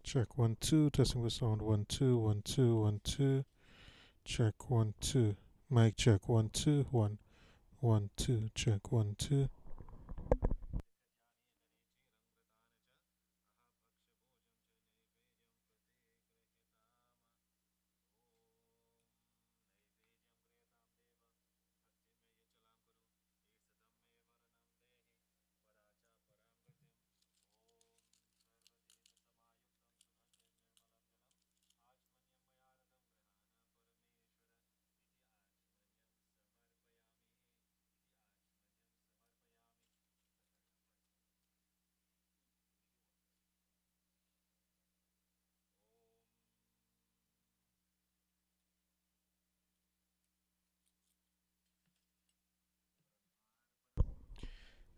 Check 1 2. Testing the sound 1 2 1 2 1 2. Check 1 2. Mic check 1 2 1 1 2. Check 1 2.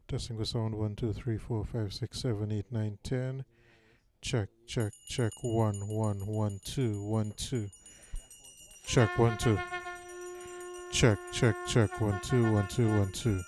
Testing the sound 1 2 3 4 5 6 7 8 9 10. Check 1 1 1 2 1 2. Check 1 2. Check 1 2 1 2 1 2.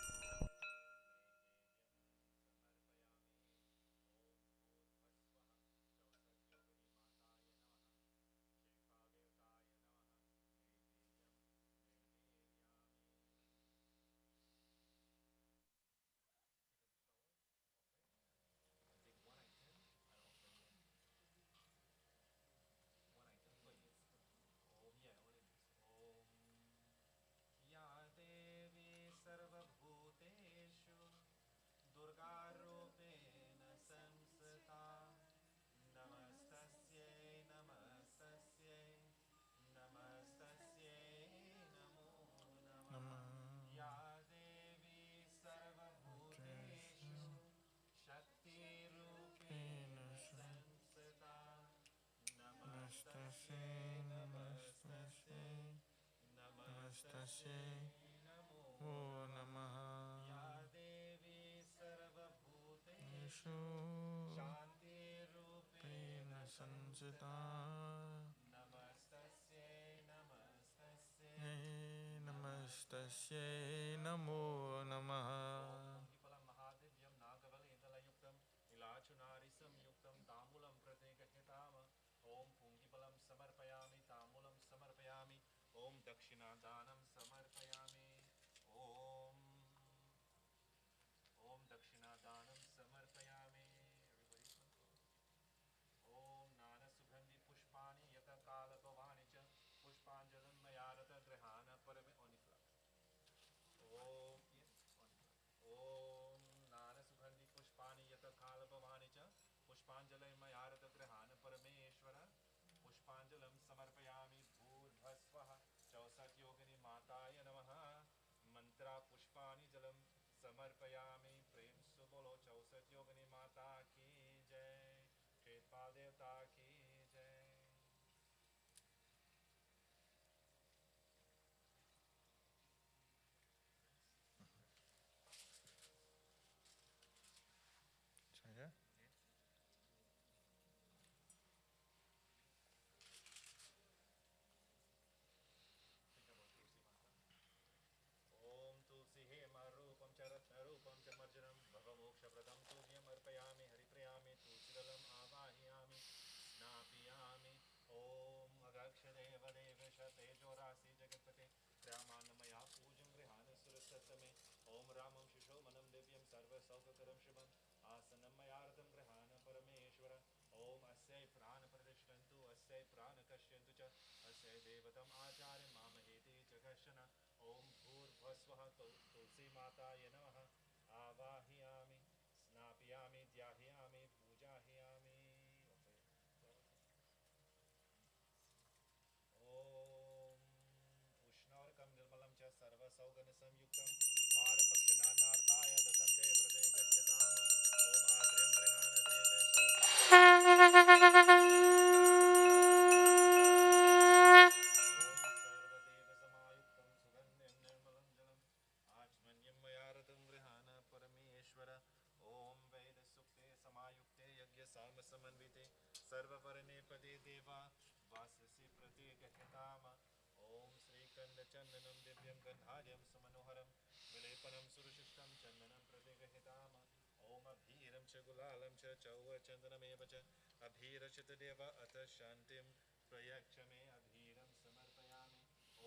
अभीरचितदेव अथ शान्तिं प्रयच्छ मे अभीरं समर्पयामि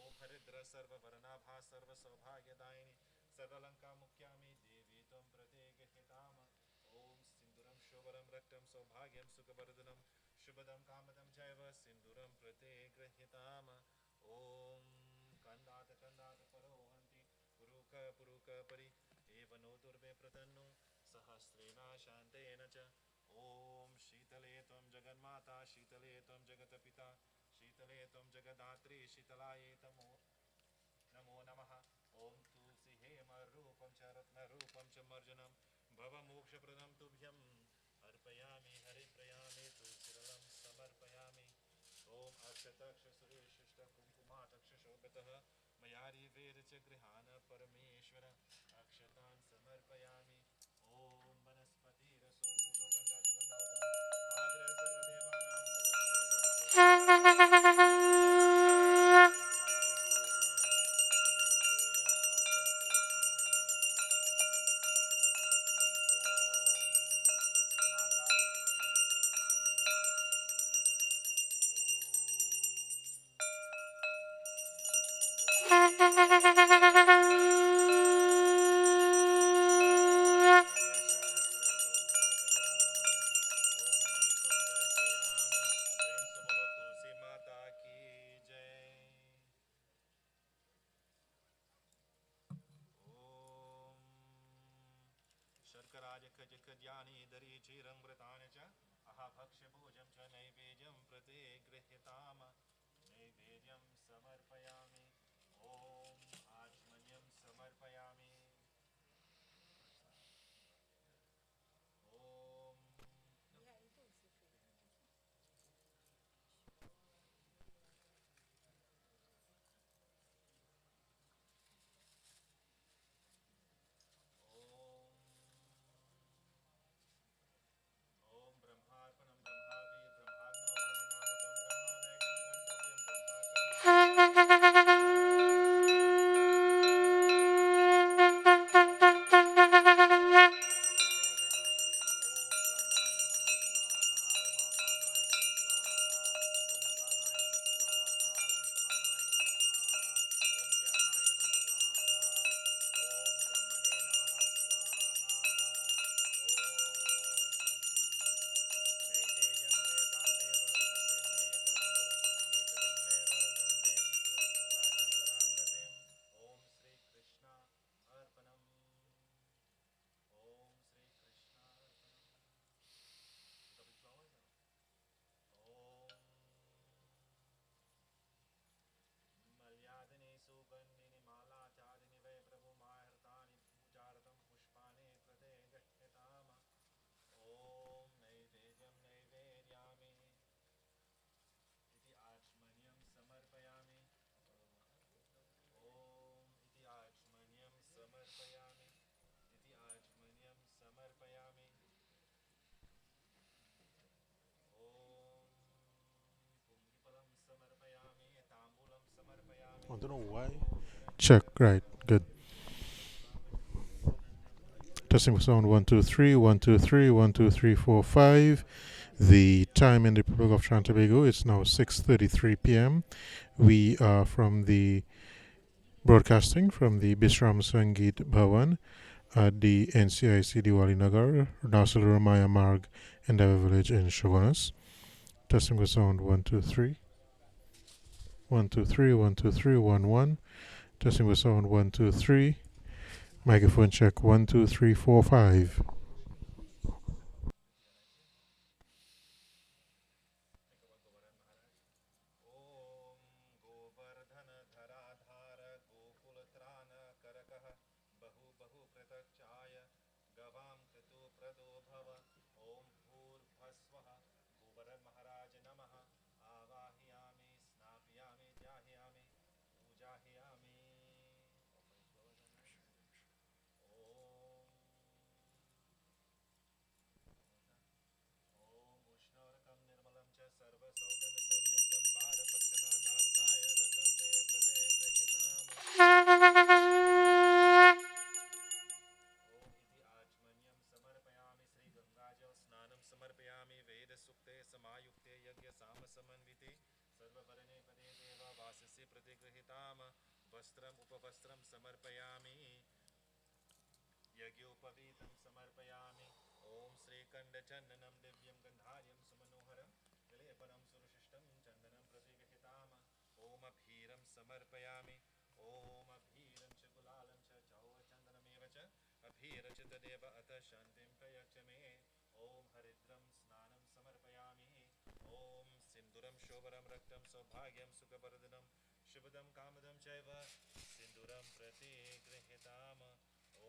ॐ हरिद्र सर्ववर्णाभा सर्वसौभाग्यदायिनि सर्वालङ्कारमुख्यामि देवी त्वं प्रत्येकहिताम ॐ सिन्दूरं शोभरं रक्तं सौभाग्यं सुखवर्धनं शुभदं कामदं चैव सिन्दूरं प्रत्येकहिताम ॐ कन्दात कन्दात परोहन्ति पुरुक पुरुक परि एव नो दुर्वे प्रतन्नु सहस्रेण शान्तेन च ॐ शीतले त्वं जगन्माता शीतले त्वं जगत्पिता शीतले त्वं जगदात्री शीतलायै तमो नमो नमः ॐ तुलसी हेमरूपं च रत्नरूपं च मर्जनं भवमोक्षप्रदं तुभ्यम् अर्पयामि हरिप्रयामि तुलसीदलं समर्पयामि ॐ अक्षतक्षसुरेशिष्टकुङ्कुमाटक्षशोभितः मयारी वेद च गृहाण परमेश्वर अक्षतान् समर्पयामि ॐ वनस्पतिरसो भूतो गन्धादिगन्धौतम आग्रह शर्कराजखजखद्यानि दरीचिरमृतानि च अहभक्ष्यभोजं च नैवेद्यं प्रतिगृह्यताम् नैवेद्यं समर्पयामि ॐ आचमन्यं समर्पयामि ॐ ब्रह्मार्पणं ब्रह्मापि ब्रह्माग्नो ब्रह्मणाहुतं मल्यादिनि सुगन्धिनि मालाचारिणि वै प्रभुमाहृतानि पूजार्थं पुष्पाणि प्रदे ॐ नैवेद्यं नैवेद्यामि इति आचमनीयं समर्पयामि ॐ इति आचमनीयं समर्पयामि इति आचमनीयं समर्पयामि ॐ पुङ्गिफलं समर्पयामि ताम्बूलं I समर्पयामि don't know why. Om Check. हिरण्यवर्णं Right. Good. समर्पयामि Testing for sound 1 2 3 1 2 3 1 2 3 4 5. The time in the Republic of Trinidad and Tobago is now 6:33 p.m. We are from the broadcasting from the Bishram Sangeet Bhavan at the NCIC Diwali Nagar, Nasal Ramaya Marg, Endeavour Village in Shogunas. Testing for sound 1 2 3 1 2 3 1 2 3 1 1. Testing for sound 1 2 3. Microphone check 1 2 3 4 5. ॐ गोवर्धनधराधार गोकुलत्राणकरकः बहु बहु प्रत्यक्षाय गवां क्रतुप्रदो भव ॐ भूर्भस्वः गोवर्धनमहाराज नमः आवाहयामि स्नापयामि ध्यायामि पूजाहयामि ॐ प्रतिगृहीताम वस्त्रम उपवस्त्रम समर्पयामि यज्ञोपवीतं समर्पयामि ॐ श्रीकण्ठचन्दनं दिव्यं गन्धार्यं सुमनोहरं विलेपनं सुरशिष्टं चन्दनं प्रतिगृहीताम ॐ अभीरं समर्पयामि ॐ अभीरं च गुलालं च चौचन्दनमेव च अभीरच तदेव अथ शान्तिं प्रयच्छ मे ॐ हरिद्रं स्नानं समर्पयामि ॐ सिन्दूरं शोभरं रक्तं सौभाग्यं सुखवर्धनं शुभदं कामदं चैव सिन्दूरं प्रतिगृहीताम ॐ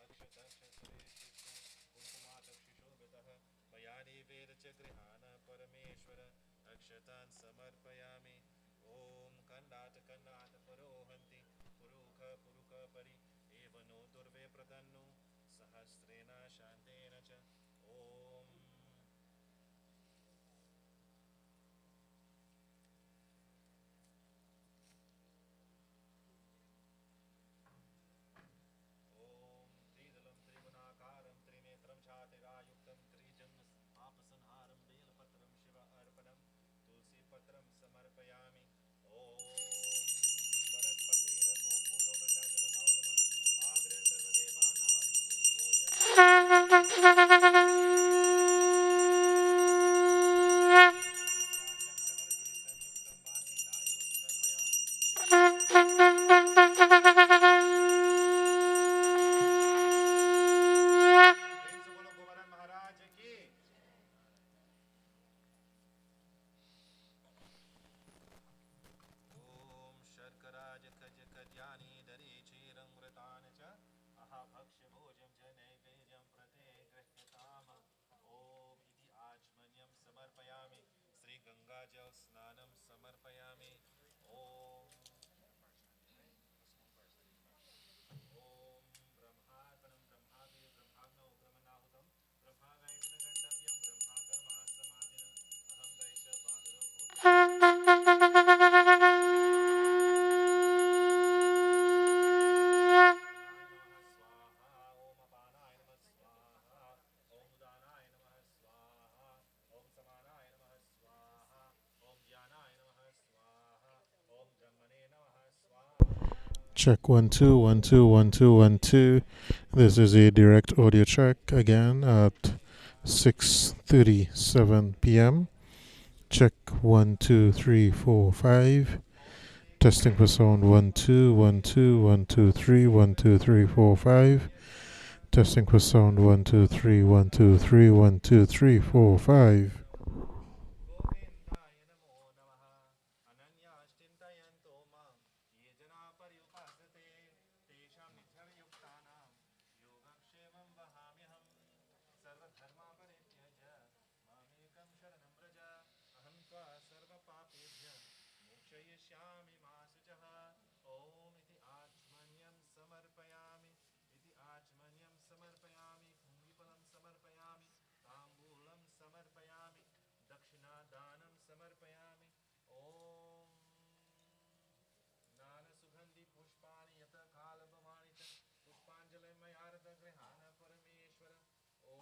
अक्षताक्षसुरेशुकुङ्कुमाक्षिशोभितः मयानि वेद च गृहाण परमेश्वर अक्षतान् समर्पयामि ॐ कण्डात् परोहन्ति पुरुख परि एव नो दुर्वे प्रदन्नु सहस्रेण शान्तेन च ॐ ॐ त्रिदलं त्रिगुणाकारं त्रिनेत्रं छातिरायुक्तं त्रिजन्म बेलपत्रं शिव अर्पणं तुलसीपत्रं समर्पयामि ॐ वनस्पतिरसो भूतो गन्धाजलनाथम आग्रे सर्वदेवानां प्रेम से बोलो गोवर्धन महाराज की ॐ शर्कराज खज खज्यानि दरीचीरं व्रतानि च अहभक्ष्य भोजं च नैवेद्यं प्रतिगृह्यताम् ॐ इति आचमन्यं समर्पयामि श्रीगङ्गाजल स्नानं समर्पयामि ॐ ॐ ब्रह्मार्पणं ब्रह्माग्नौ ब्रह्मणाहुतं ब्रह्मावैदिनगन्तव्यं ब्रह्माकर्मा समाधिन अहं वैश्वानरो भूत्वा प्राणाय नमः स्वाहा ॐ अपानाय नमः स्वाहा ॐ उदानाय नमः स्वाहा ॐ समानाय नमः स्वाहा ॐ ज्ञानाय नमः स्वाहा ॐ ब्रह्मणे नमः स्वाहा Check 1 2 1 2 1 2 1 2. This is a direct audio check again at 6:37 p.m. Check 1 2 3 4 5. Testing for sound 1 2 1 2 1 2 3 1 2 3 4 5. Testing for sound 1 2 3 1 2 3 1 2 3 4 5. गोविन्दाय नमो नमः अनन्याश्चिन्तयन्तो मां ये जना पर्युपासते तेषां नित्ययुक्तानां योगक्षेमं वहाम्यहम् सर्वधर्मापरित्यज्य मामेकं शरणं व्रज अहं त्वा सर्वपापेभ्यः मोक्षयिष्यामि मा शुचः ॐ इति आचमन्यं समर्पयामि इति आचमन्यं समर्पयामि पुण्यफलं समर्पयामि ताम्बूलं समर्पयामि दक्षिणादानं समर्पयामि ॐ नानसुगन्धिपुष्पाणि यत कालभवानि च पुष्पाञ्जलिर्मयारत गृहाण परमेश्वर ॐ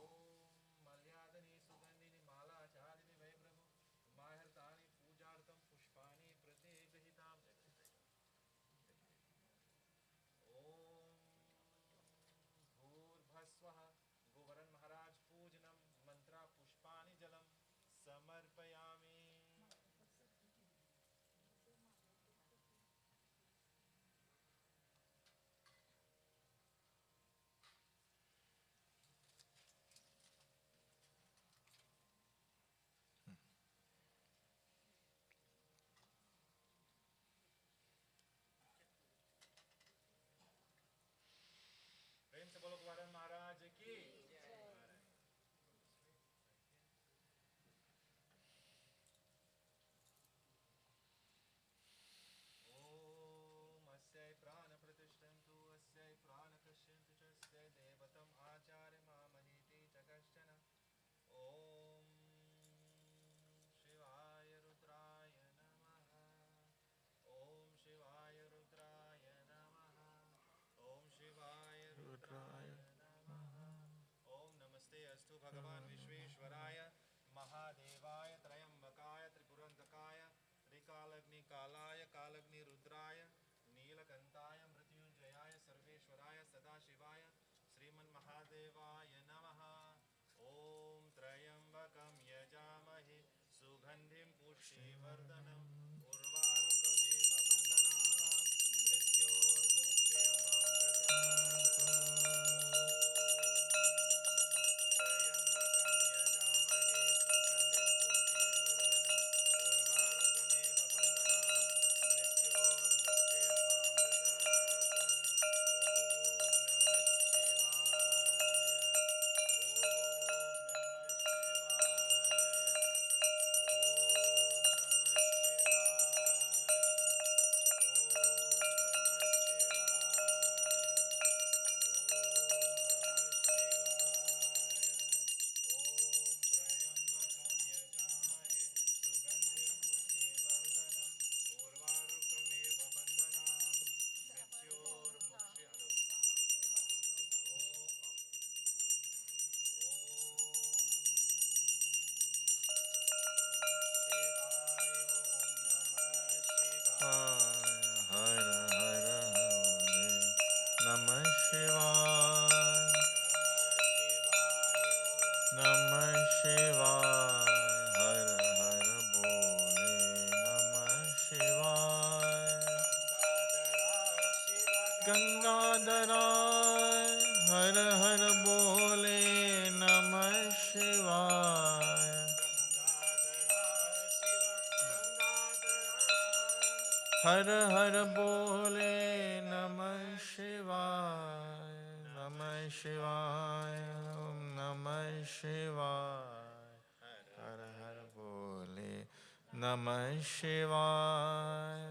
मल्यादनि सुगन्धिनि मालाचारिणि वै प्रभु माहर्तानि पूजार्थं पुष्पाणि प्रतिगृहीतां ॐ भूर्भस्वः गोवर्धन महाराज पूजनं मंत्रा पुष्पाणि जलं समर्पयामि प्रेम से बोलो गोवर्धन महाराज की ॐ अस्यै प्राणप्रतिष्ठन्तु अस्यै प्राणकश्यन्तु च अस्यै देवतम् आचार्यमामहीति च कश्चन ॐ शिवाय रुद्राय नमः ॐ शिवाय रुद्राय नमः ॐ शिवाय रुद्राय नमः ॐ नमस्ते अस्तु भगवान् विश्वेश्वराय महादेवाय त्रयम्बकाय त्रिपुरन्दकाय त्रिकालग्निकालाय कालग्निरुद्राय सदाशिवाय श्रीमन्महादेवाय नमः। ॐ त्र्यम्बकं यजामहे सुगन्धिं पुष्टिवर्धनम् उर्वारुकमिव बन्धनान् मृत्योर्मुक्षयमामृतात्। हर हर बोले नमः शिवाय, नमः शिवाय, ओम नमः शिवाय। हर हर बोले नमः शिवाय।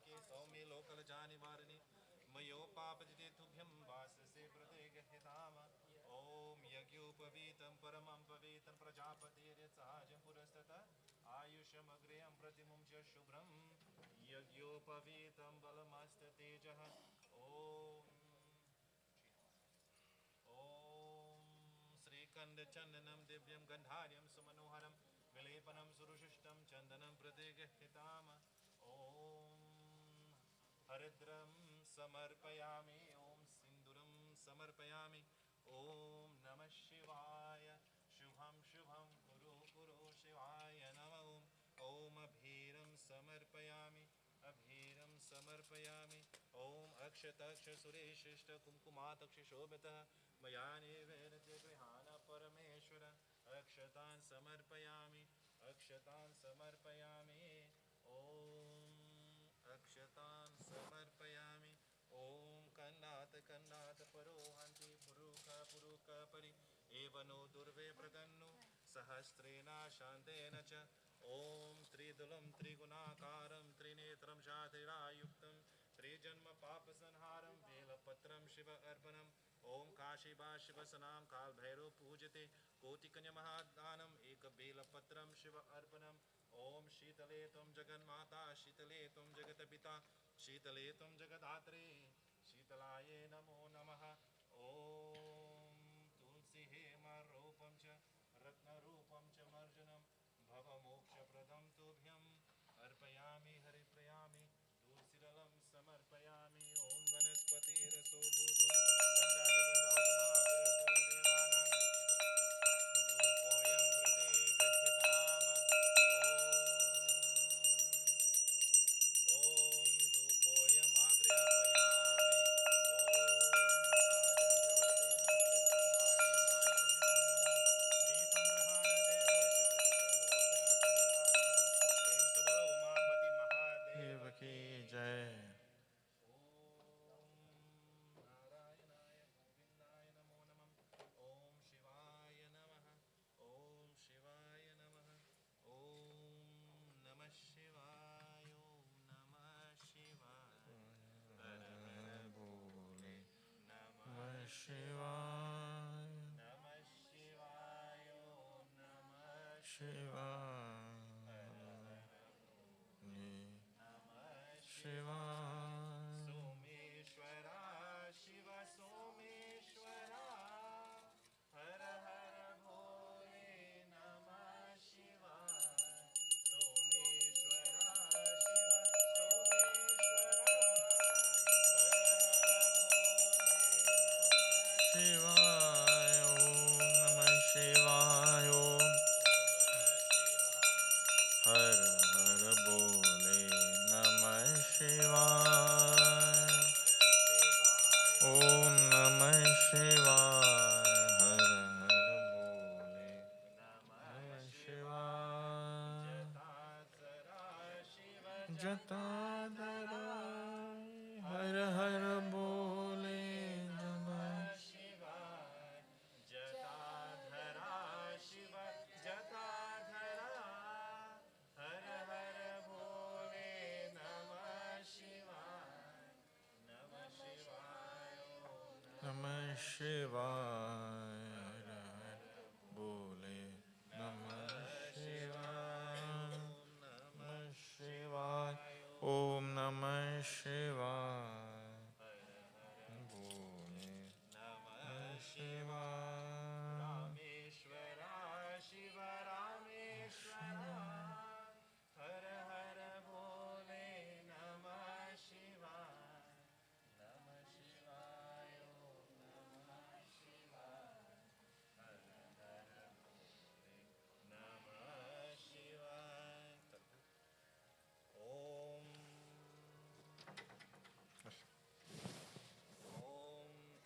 के सौम्य लोकल जानि वारिणि मयो पापजिते तुभ्यं वाससे प्रदेगहिताम। ॐ यज्ञोपवीतं परमं पवित्रं प्रजापतिर्यत्साजं पुरस्ततः आयुष्यमग्र्यं प्रतिमुञ्च शुभ्रं यज्ञोपवीतं बलमस्ततेजः। ॐ श्रीकण्डचन्दनं दिव्यं गन्धार्यं सुमनोहरं विलेपनं सुरुशिष्टं चन्दनं प्रदिगृह्यताम्। ॐ हरिद्रं समर्पयामि, ॐ सिन्दूरं समर्पयामि। ॐ नमः शिवाय। शुभं शुभं कुरु कुरु शिवाय नमः। ॐ अभीरं समर्पयामि, अभीरं समर्पयामि। ॐ अक्षतक्षसुरेशिष्टकुङ्कुमातक्षशोभितः मया निवेद्य गृहाण परमेश्वर। अक्षतान् समर्पयामि, अक्षतान् समर्पयामि। ॐ अक्षतान् समर्पयामि। ॐ कन्नाथ कन्नाथ परो हन्ति पुरुख पुरुख परि एव नो दुर्वे प्रतन्नु सहस्रेण शान्तेन च। ॐ त्रिदलं त्रिगुणाकारं त्रिनेत्रं शातिरायुक्तं त्रिजन्म पापसंहारं बेलपत्रं शिव अर्पणम्। ॐ काशीबा शिवसनां कालभैरव पूजते कोटिकन्यमहादानम् एकबेलपत्रं शिव अर्पणम्। ॐ शीतले त्वं जगन्माता शीतले त्वं जगत्पिता शीतले त्वं जगदात्रे शीतलाये नमो नमः। ॐ तुलसी हेमरूपं च रत्नरूपं च मर्जनं भवमोक्षप्रदं तुभ्यम् अर्पयामि हरिप्रयामि तुलसीदलं समर्पयामि। ॐ वनस्पतिरसो भूतो गन्धादिबन्धौतमागुरुदेवानां धूपोऽयं प्रतिगृह्यताम्। ॐ धूपोऽयम् आग्रापयामि। दीपं प्रेम से बोलो उमापति महादेव देव की जय। ॐ Shivaya. Om Namah Shivaya. Har Har Bole Namah Shivaya. Om Namah Shivaya. Har Har Bole Namah Shivaya. Jatadhara Har Har Bole Namah जटाधरा Shiv जटाधरा हर हर भोले नमः शिवाय Namah Shivaya. Har Har Bole Namah Shivaya. Namah Shivaya. Om Namah Shivaya. Bole Namah Shivaya. Rameshwara Shiv Rameshwara हर हर भोले नमः शिवाय नमः शिवाय नमः शिवाय हर हर भोले नमः शिवाय ओम ॐ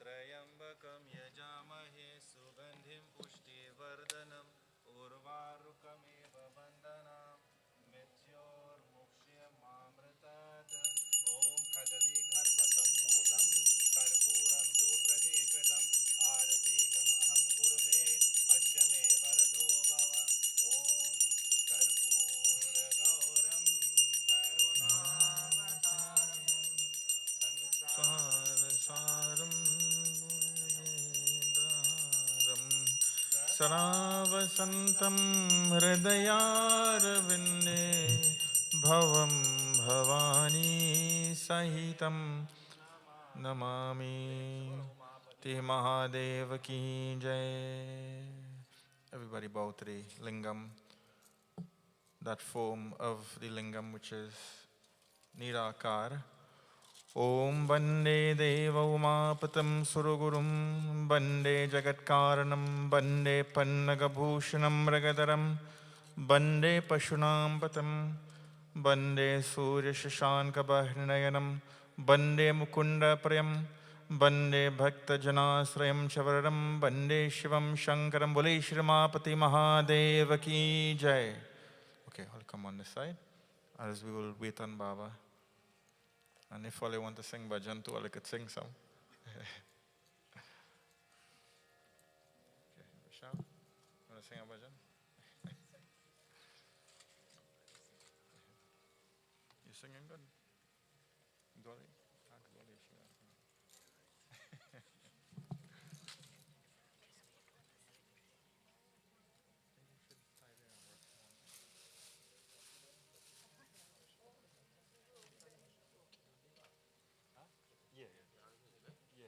त्र्यम्बकं यजामहे सुगन्धिं पुष्टिवर्धनम् उर्वारुकमेव वन्दनाम् मृत्योर्मुक्ष्यमामृतात् ॐ कदलीगर्भसम्भूतं कर्पूरं तु प्रदीपितम् आरतीकम् अहं कुर्वे अस्य मे वरदो भव ॐ कर्पूरगौरं करुणावतारम् Saram Saravasantam Hridayarvinde Bhavam Bhavani Sahitam Namami Te Mahadeva Ki Jai. Everybody bow to the lingam, that form of the lingam which is Nirakar. Om Bande Deva Umapatam Surugurum Bande Jagatkaranam Bande Pannagabhushanam Ragadaram Bande Pashunam Patam Bande Surya Shashanka Bahrinayanam Bande Mukunda Prayam Bande Bhakta Janasrayam Chavaram Bande Shivam Shankaram Bole Shrimapati Mahadeva Ki Jai. Okay, I'll come on this side as we will wait on Baba. And if all you want to sing bhajan too, I could sing some. Okay, Vishal, want to sing a bhajan? You singing good? Dolly? Ask Dolly if she wants to sing. Yeah, yeah.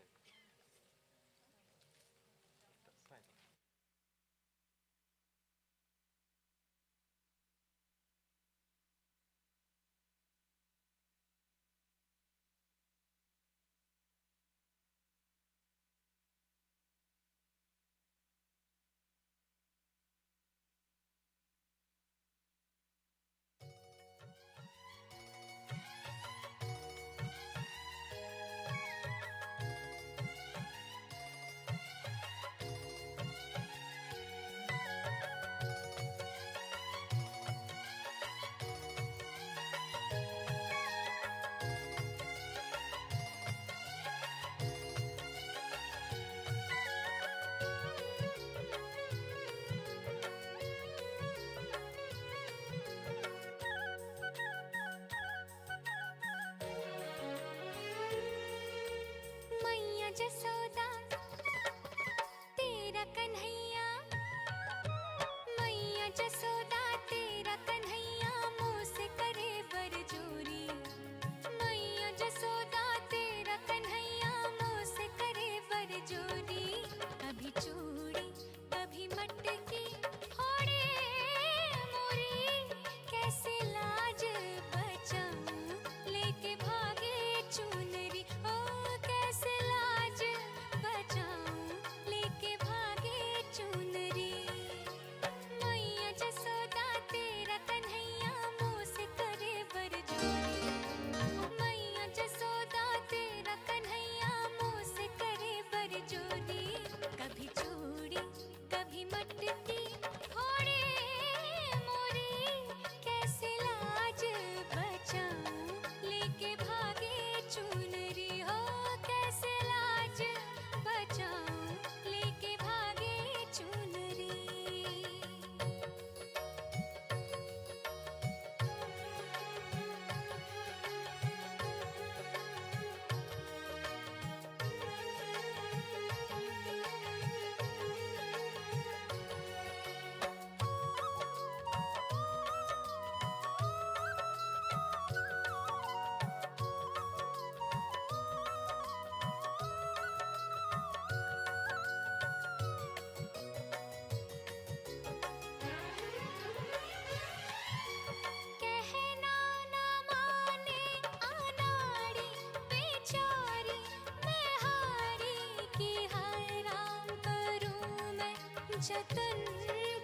जतन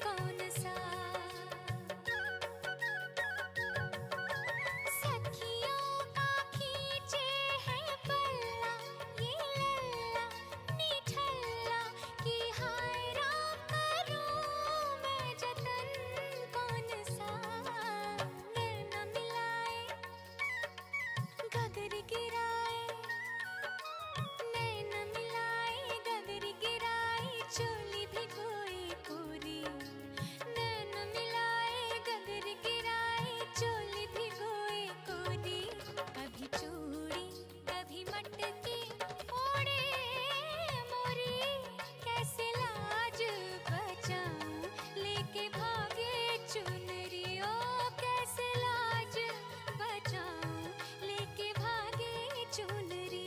कौन सा। सखियों का खींचे है पल्ला ये लल्ला निठल्ला कि हाय राम करूं मैं जतन कौन सा। नैना मिलाए गगरी गिराए, नैना मिलाए गगरी गिराए चोली भिगोई पूरी। नैना मिलाए गगरी गिराए चोली भिगोई पूरी। कभी चूड़ी कभी मटकी ओढ़े मोरी, कैसे लाज बचाऊं लेके भागे चुनरी। ओ कैसे लाज बचाऊं लेके भागे चुनरी।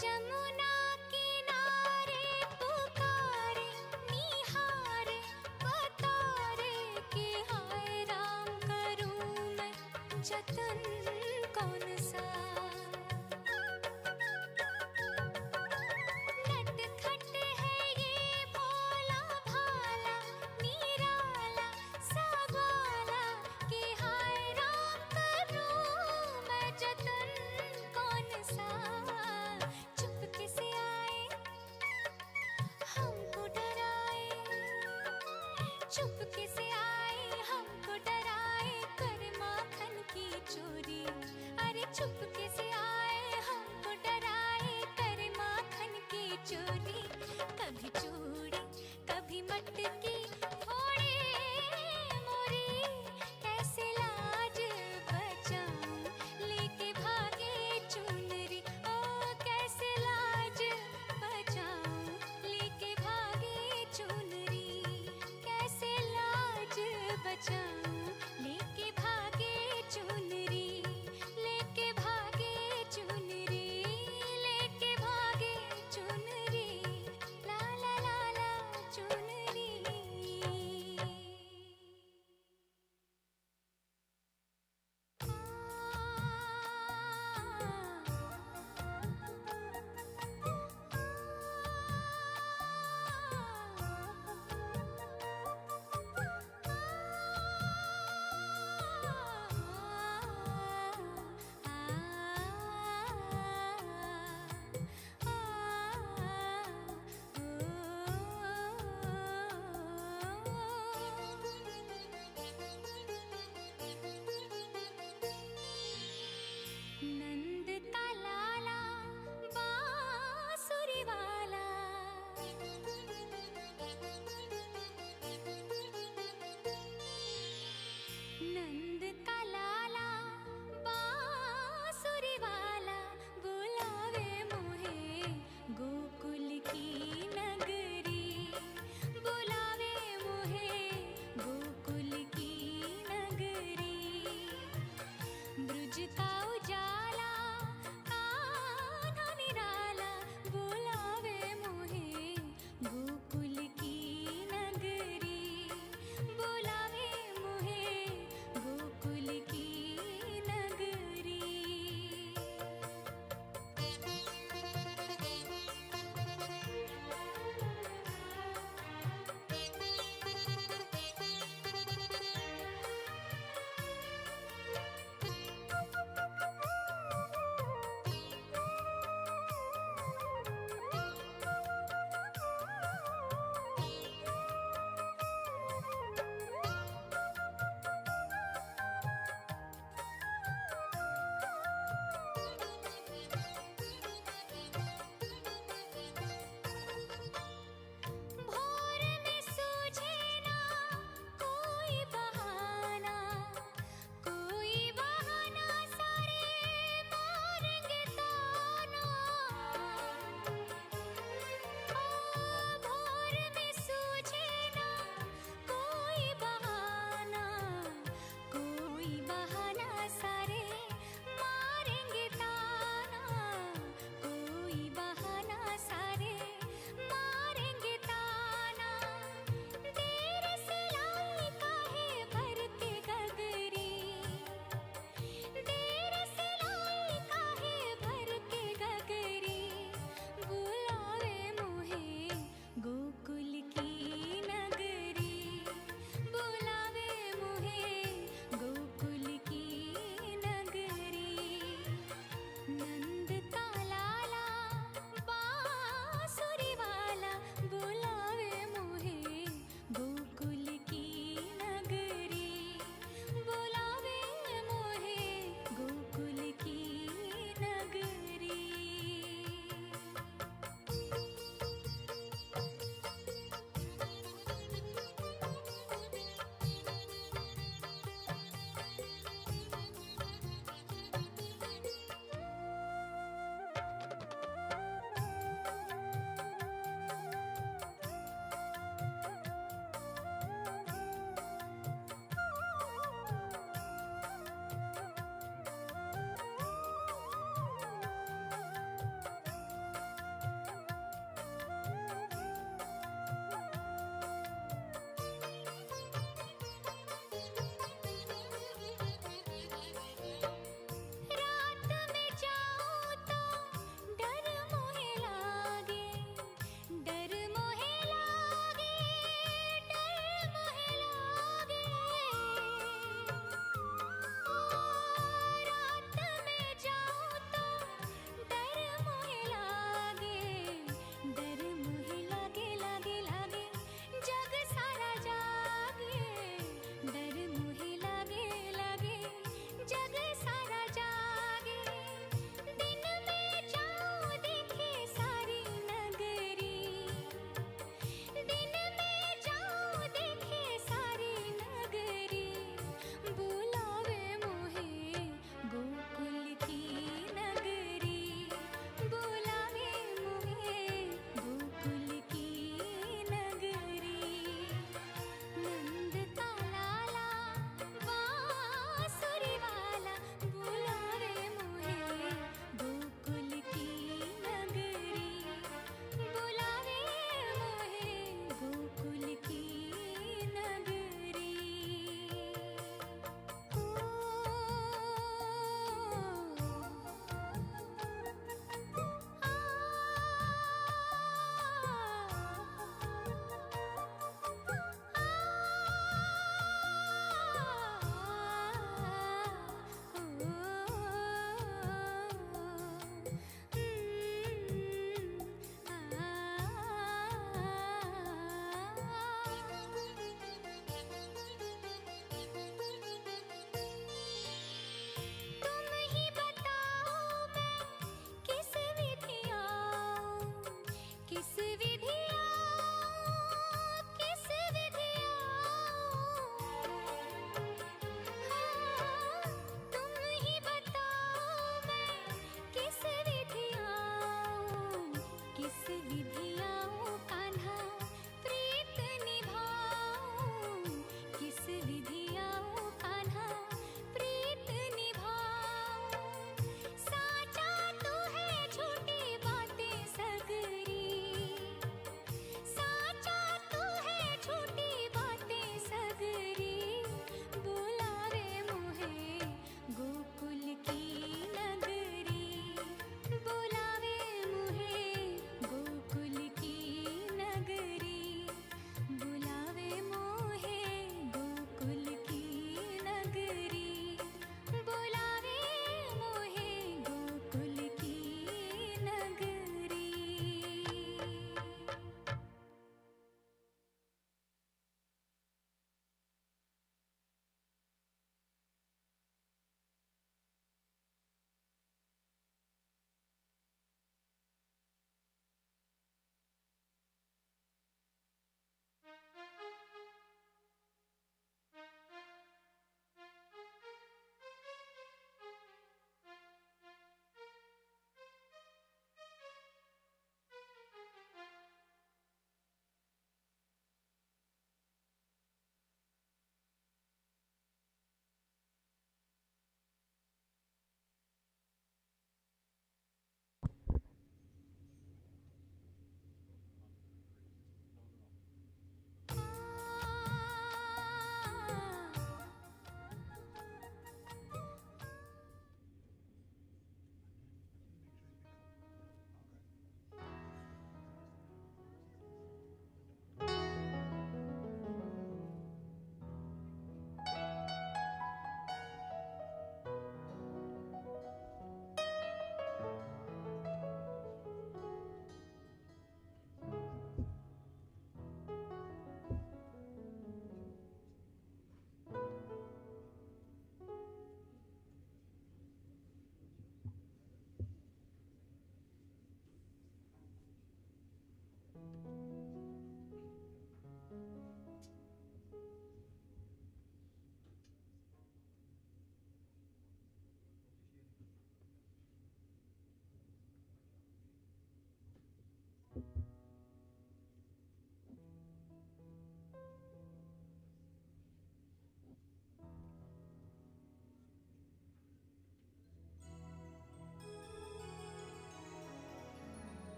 जमुना किनारे पुकारे निहारे बतारे कि हाय राम करूं मैं जतन कौन सा। नटखट है ये भोला भाला निराला साग्वाला कि हाय राम करूं मैं जतन कौन सा। चुपके से आए हमको डराए, चुपके से आए हमको डराए कर माखन की चोरी। अरे चुपके से आए हमको डराए कर माखन की चोरी। कभी चूड़ी कभी मटकी ओढ़े मोरी, कैसे लाज बचाऊं लेके भागे चुनरी। ओ कैसे लाज बचाऊं लेके भागे चुनरी, कैसे लाज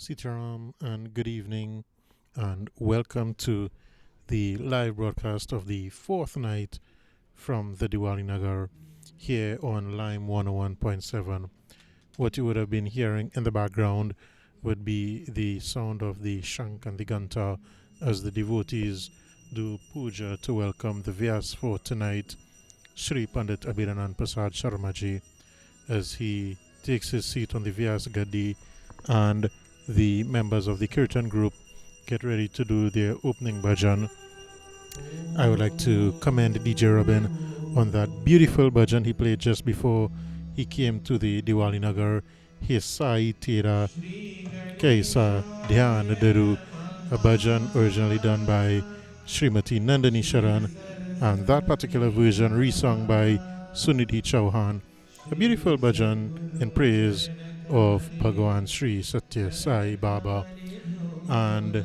Sitaram, and good evening, and welcome to the live broadcast of the fourth night from the Diwali Nagar here on Lime 101.7. What you would have been hearing in the background would be the sound of the shank and the ganta as the devotees do puja to welcome the Vyas for tonight, Shri Pandit Abhedanand Persad Sharma ji, as he takes his seat on the Vyas Gadi and the members of the Kirtan group get ready to do their opening bhajan. I would like to commend DJ Robin on that beautiful bhajan he played just before he came to the Diwali Nagar. His Sai Tera Kaisa Dhyan Daru, a bhajan originally done by Srimati Nandini Sharan, and that particular version resung by Sunidhi Chauhan. A beautiful bhajan in praise of Bhagavan Sri Satya Sai Baba. And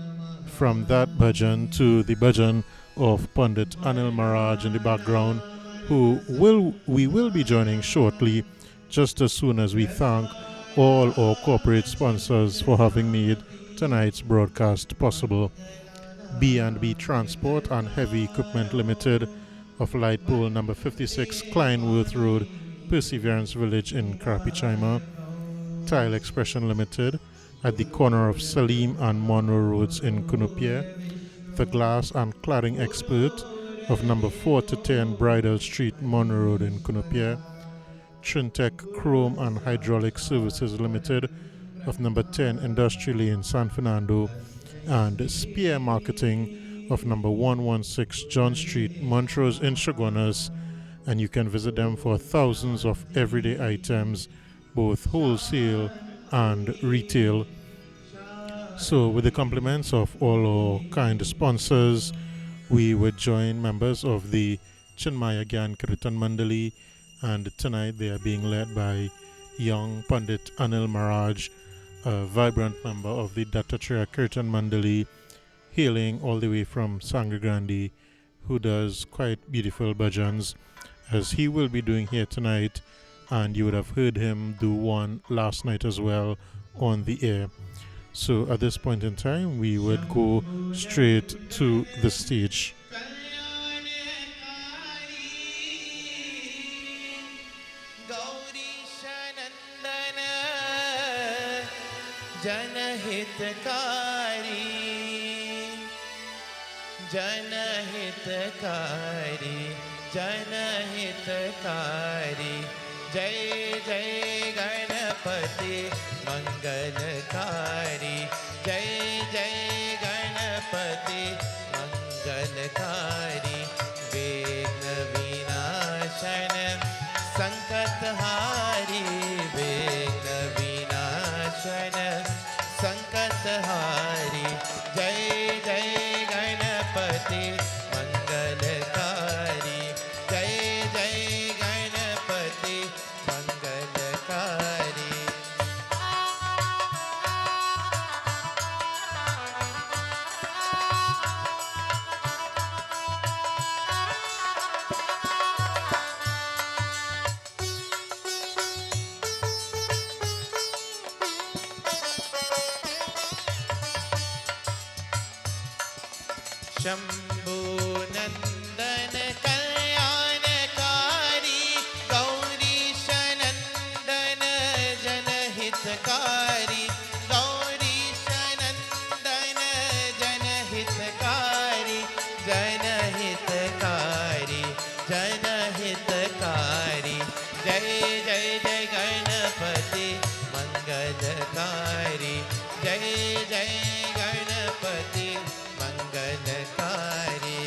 from that bhajan to the bhajan of Pandit Anil Maharaj in the background, we will be joining shortly, just as soon as we thank all our corporate sponsors for having made tonight's broadcast possible. B&B Transport and Heavy Equipment Limited of Light Pole number 56 Kleinworth Road, Perseverance Village in Krapichaima. Tile Expression Limited at the corner of Salim and Monroe Roads in Kunupia. The Glass and Cladding Expert of number 4 to 10 Bridal Street, Monroe Road in Kunupia. Trintec Chrome and Hydraulic Services Limited of number 10 Industry Lane, San Fernando, and Spear Marketing of number 116 John Street, Montrose in Chaguanas, and you can visit them for thousands of everyday items, both wholesale and retail. So with the compliments of all our kind sponsors, we would join members of the Chinmaya Gyan Kirtan Mandali, and tonight they are being led by young Pandit Anil Maharaj, a vibrant member of the Dattatreya Kirtan Mandali, hailing all the way from Sangagrandi, who does quite beautiful bhajans, as he will be doing here tonight, and you would have heard him do one last night as well on the air. So at this point in time, we would go straight to the stage. जय जय गणपति मंगलकारी जय जय गणपति मंगलकारी विघ्न विनाशन संकटहारी विघ्न विनाशन संकटहारी जय जय गणपति मंगलकारी जय जय गणपति मंगलकारी शंभु नंदन कल्याणकारी गौरीश नंदन जनहितकारी गौरीश नंदन जनहितकारी जनहितकारी जनहितकारी जय जय जय गणपति मंगलकारी जय जय गणपति मंगलकारी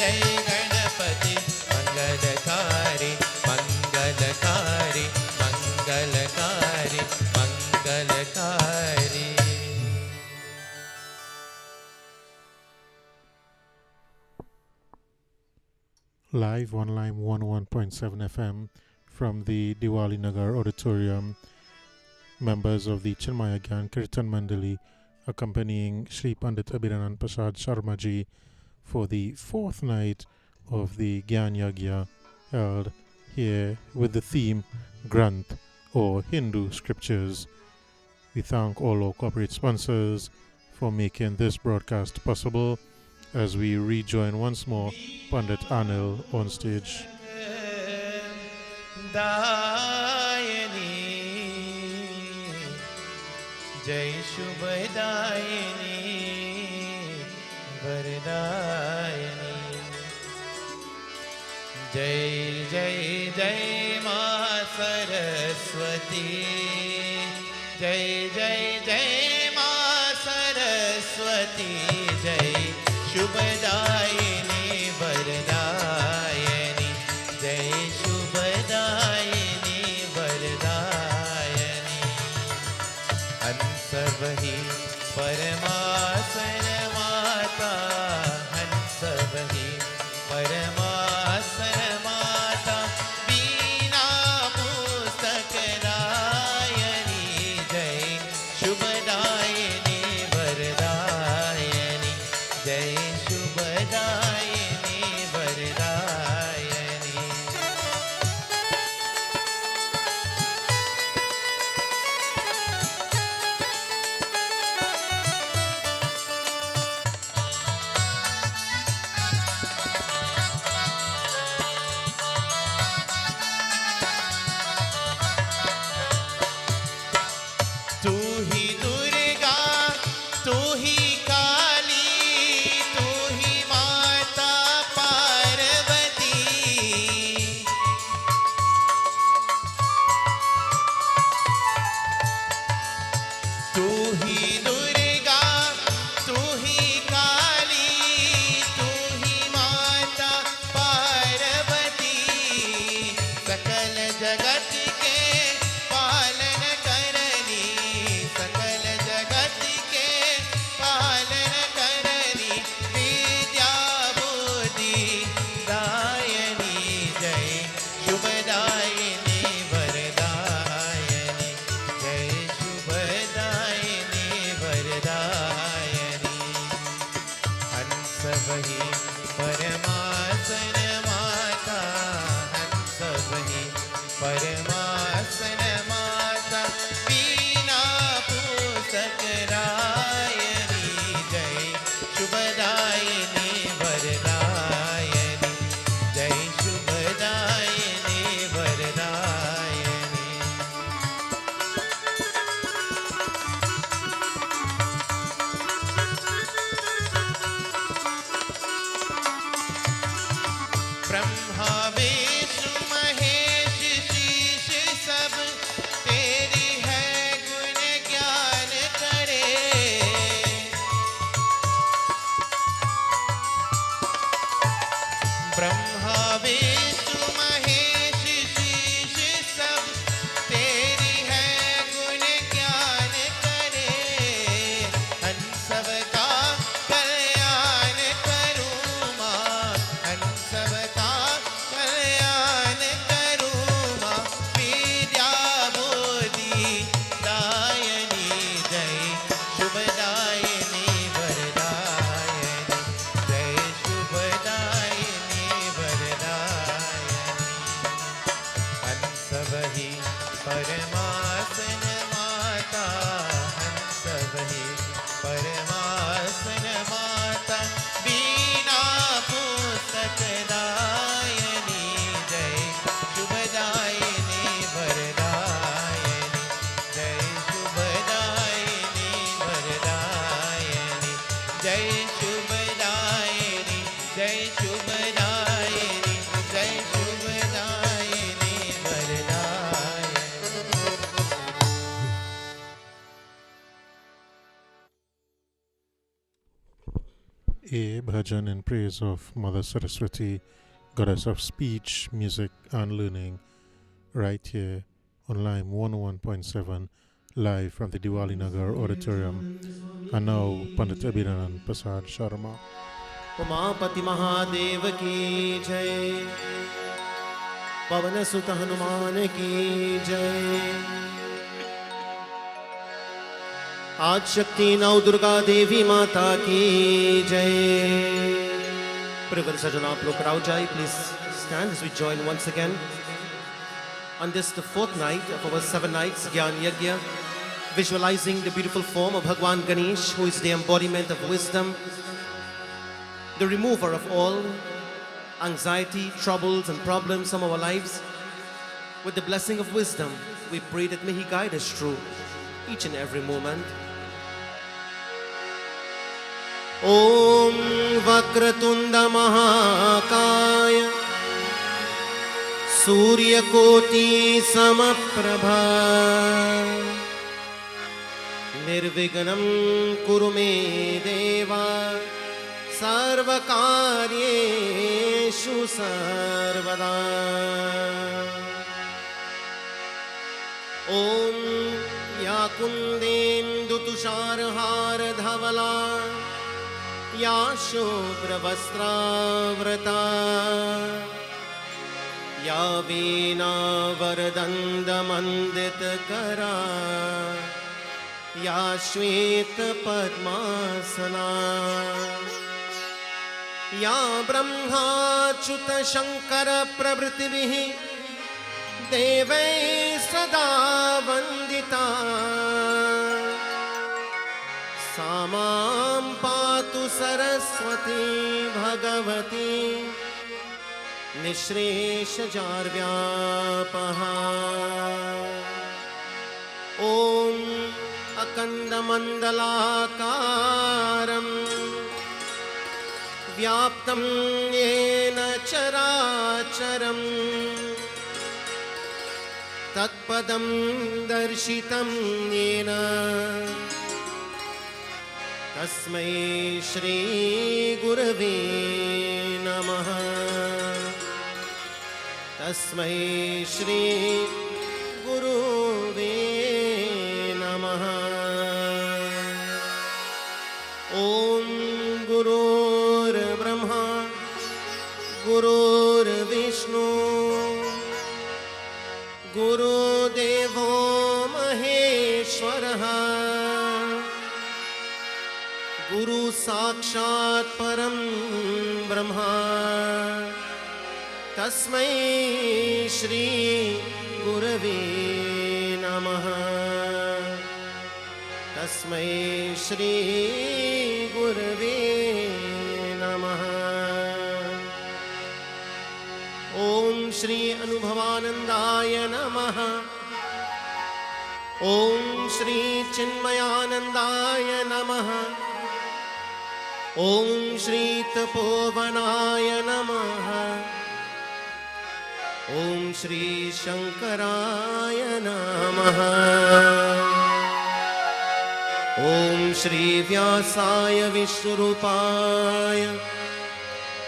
जय Ganpati मंगलकारी मंगलकारी मंगलकारी मंगलकारी। Live on Lime 11.7 FM from the Diwali Nagar Auditorium, members of the Chinmaya Gyan Kirtan Mandali accompanying Sri Pandit Abhedanand Persad Sharma ji for the fourth night of the Gyan Yagna held here with the theme Granth or Hindu Scriptures. We thank all our corporate sponsors for making this broadcast possible as we rejoin once more Pandit Anil on stage. जय शुभदायिनी वरदायिनी जय जय जय माँ सरस्वती जय जय जय माँ सरस्वती जय शुभदायिनी वरदायिनी जय शुभदायिनी वरदायिनी हंस वही परमासन माता हंस वही परमासन माता बीना पुस्तक रायनी जय शुभदायिनी वरदायिनी जय शुभदायिनी वरदायिनी। तू ही दुर्गा तू ही काली तू ही माता पार्वती तू ही दुर्गा तू ही काली तू ही माता पार्वती सकल जगत के पालन करनी सकल जगत के पालन करनी विद्या बुद्धि दायनी जय शुभदायिनी वरदायिनी जय शुभदायिनी वरदायिनी हंस वही परमासन माता हंस वही परमासन माता बीना पुस्तक रायनी जय शुभदायिनी वरदायिनी जय शुभदायिनी वरदायिनी। ब्रह्मा विष्णु महेश शीश सब तेरी है गुण ज्ञान करे ब्रह्मा विष्णु महेश शीश सब तेरी है गुण ज्ञान करे हम सबका कल्याण करूँ माँ हम सबका कल्याण करूँ माँ विद्या बुद्धि दायिनी जय शुभदायिनी वरदायिनी जय शुभदायिनी वरदायिनी हंस वही परमासन माता हंस वही परमासन माता बीना पुस्तक दायिनी जय शुभदायिनी वरदायिनी जय शुभदायिनी वरदायिनी जय शुभदायिनी जय शुभदायिनी जय शुभदायिनी वरदायिनी। a bhajan in praise of Mother Saraswati, goddess of speech, music, and learning, right here on Lime 101.7, live from the Diwali Nagar Auditorium. And now, Pandit Abhedanand Persad Sharma. Umapati Mahadev की जय, पवन सुत हनुमान की जय। आज शक्ति नौ दुर्गा देवी माता की जय। Privilege Sajan, आप लोग crowd जाए, please stand as we join once again on this the fourth night of our 7 nights Gyan Yagna, visualizing the beautiful form of Bhagwan Ganesh, who is the embodiment of wisdom, the remover of all anxiety, troubles and problems from our lives. With the blessing of wisdom, we pray that may He guide us through each and every moment. Om Vakratunda Mahakaya Surya Koti Samaprabha Nirvignam Kurume Deva Sarvakaryeshu Sarvada. Om Ya Kundendu Tusharhar Dhavala Ya Shubhra Vastravrata Ya Veena Vardanda Mandit Kara Ya Shweta Padmasana Ya Brahma Chuta Shankara Prabhritivihi Devai Sada Vandita Samam Patu Saraswati Bhagavati Nishresha Jarvyapaha. Om Akanda Mandalakaram Vyaptam Yena Characharam Tatpadam Darshitam Yena Tasmai Shri Gurave Namaha. Tasmai Shri Gurave Namaha. Om Gurur Brahma Gurur Vishnu Guru Devo Maheshwaraha Guru Sakshat Param Brahma Tasmai Shri Gurave Namaha. Tasmai Shri Gurave Namaha. Om Shri Anubhavanandaya Namaha. Om Shri Chinmayanandaya Namaha. Om Shri Tapovanaya Namaha. Om Shri Shankaraya Namaha. Om Shri Vyasaya Vishwarupaya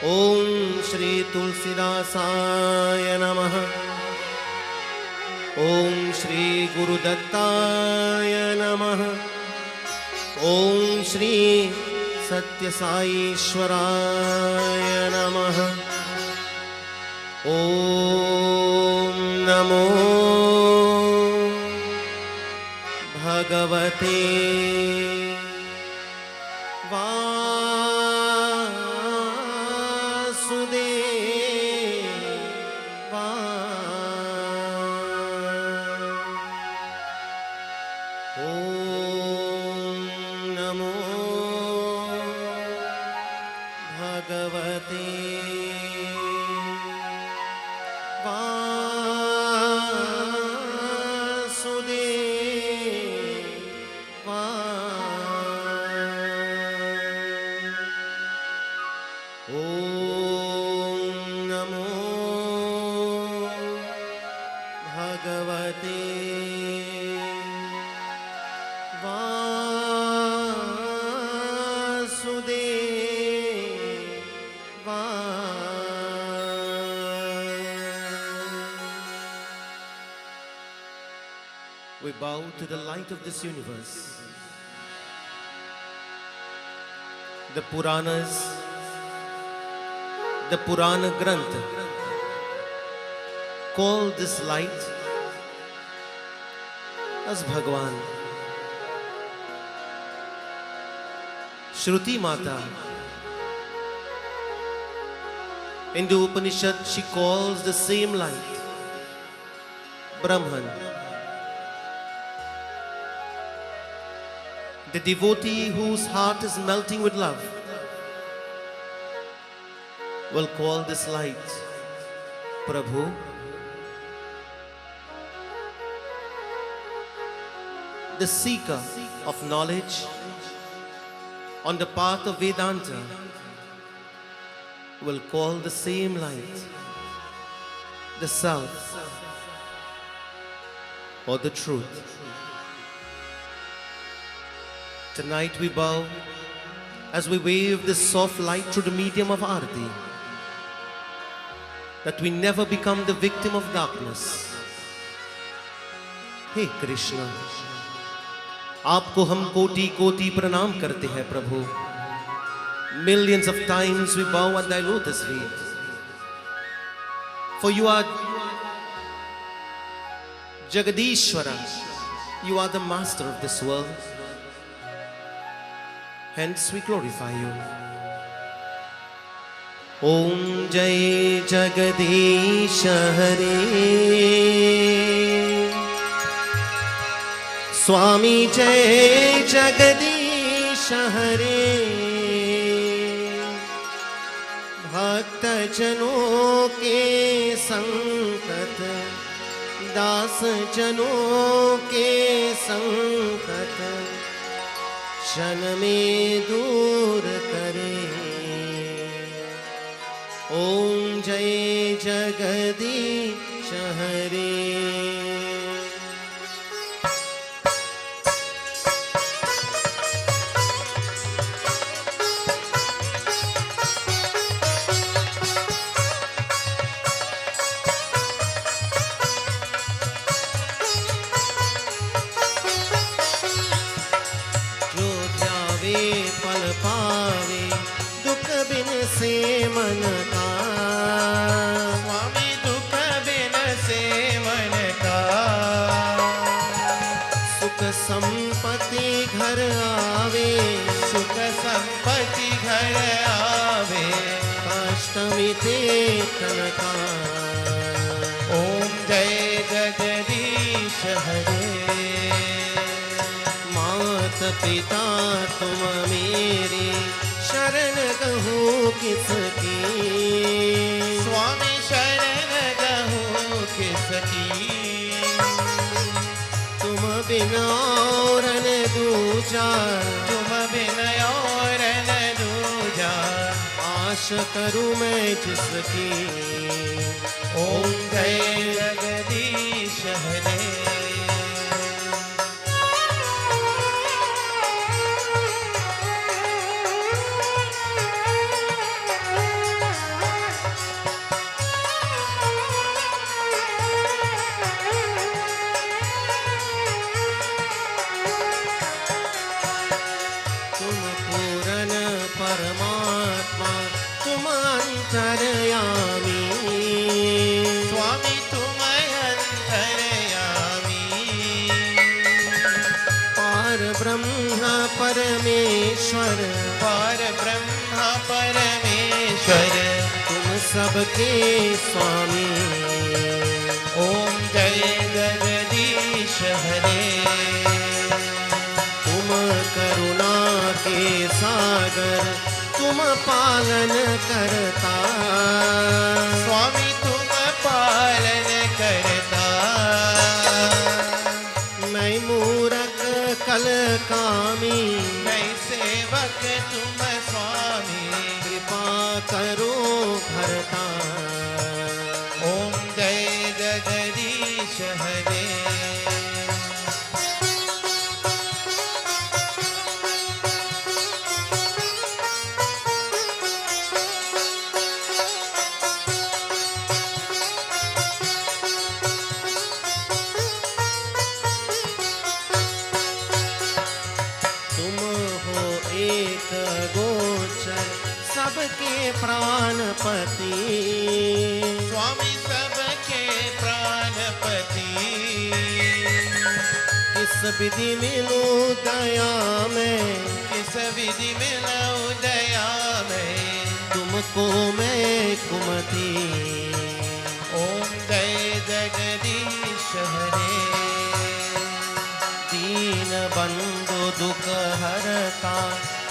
Om Shri Tulsidasaya Namaha. Om Shri Guru Dattaya Namaha. Om Shri Satya Sai Ishwaraya Namaha. Om Namo Bhagavate We bow to the light of this universe. The Puranas, the Purana Grantha, call this light as Bhagwan. Shruti Mata, in the Upanishad, she calls the same light Brahman. The devotee whose heart is melting with love will call this light Prabhu. The seeker of knowledge on the path of Vedanta will call the same light the Self or the Truth. Tonight we bow as we wave this soft light through the medium of Arati, that we never become the victim of darkness. Hey Krishna, आपको हम कोटि कोटि प्रणाम करते हैं प्रभु. Millions of times we bow at thy lotus feet. For you are Jagadishwara, you are the master of this world. Hence we glorify you. Om Jai Jagadish Hare, Swami Jai Jagadish Hare. भक्त जनों के संकट, दास जनों के संकट क्षण में दूर करे. ओम जय जगदीश हरे. से मन का स्वामी दुख बिन से मन का. सुख संपत्ति घर आवे, सुख संपत्ति घर आवे, कष्ट मिटे तन का. ओम जय जगदीश हरे. मात पिता तुम मेरे शरण कहूँ किसकी, स्वामी शरण कहूँ किसकी. तुम बिना और न दूजा, तुम बिना और न दूजा, आश करूँ मैं जिसकी. ओम जय जगदीश हरे. परमात्मा तुम अंतर्यामी, स्वामी तुम अंतर्यामी. पार ब्रह्म परमेश्वर, पार ब्रह्म परमेश्वर, तुम सबके स्वामी. ओम जय जगदीश हरे. तुम करुणा के सागर, तुम पालन करता, स्वामी तुम पालन करता. मैं मूरख कल कामी, मैं सेवक तुम स्वामी, कृपा करो भरता. ओम जय जगदीश हरे. प्राणपति, स्वामी सबके प्राणपति, किस विधि मिलूं दया में, किस विधि मिलूं दया में, तुमको मैं कुमति। ओम जय जगदीश हरे, दीन बंधु दुख हरता,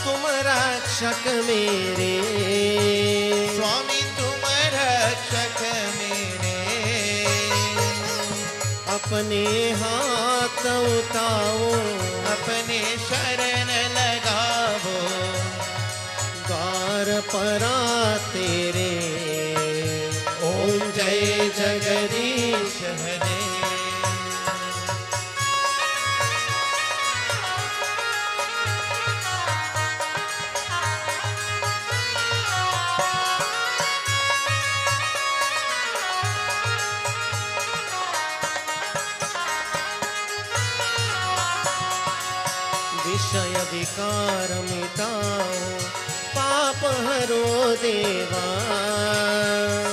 तुम रक्षक मेरे, स्वामी तुम रक्षक मेरे, अपने हाथ उठाओ, अपने शरण लगावो, द्वार परा तेरे। ओम जय जगदीश हरे। विषय विकार मिटाओ, पाप हरो देवा,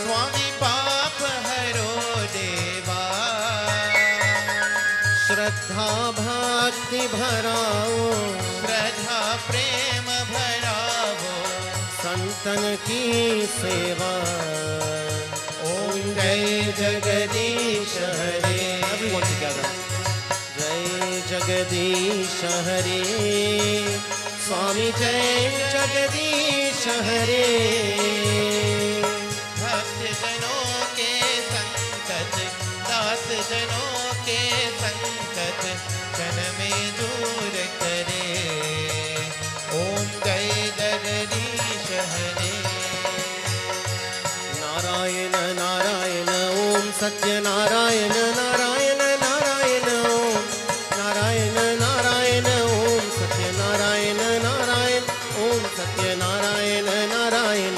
स्वामी पाप हरो देवा, श्रद्धा भक्ति भराओ, श्रद्धा प्रेम भरावो, संतन की सेवा। ओम जय जगदीश हरे। Everyone together. जय जगदीश हरे, स्वामी जय जगदीश हरे। भक्त जनों के संकट, दास जनों के संकट, क्षण में दूर करे। ओम जय जगदीश हरे। नारायण नारायण ओम सत्य नारायण नारायण नारायण ओम नारायण नारायण ओम सत्य नारायण नारायण ओम सत्य नारायण नारायण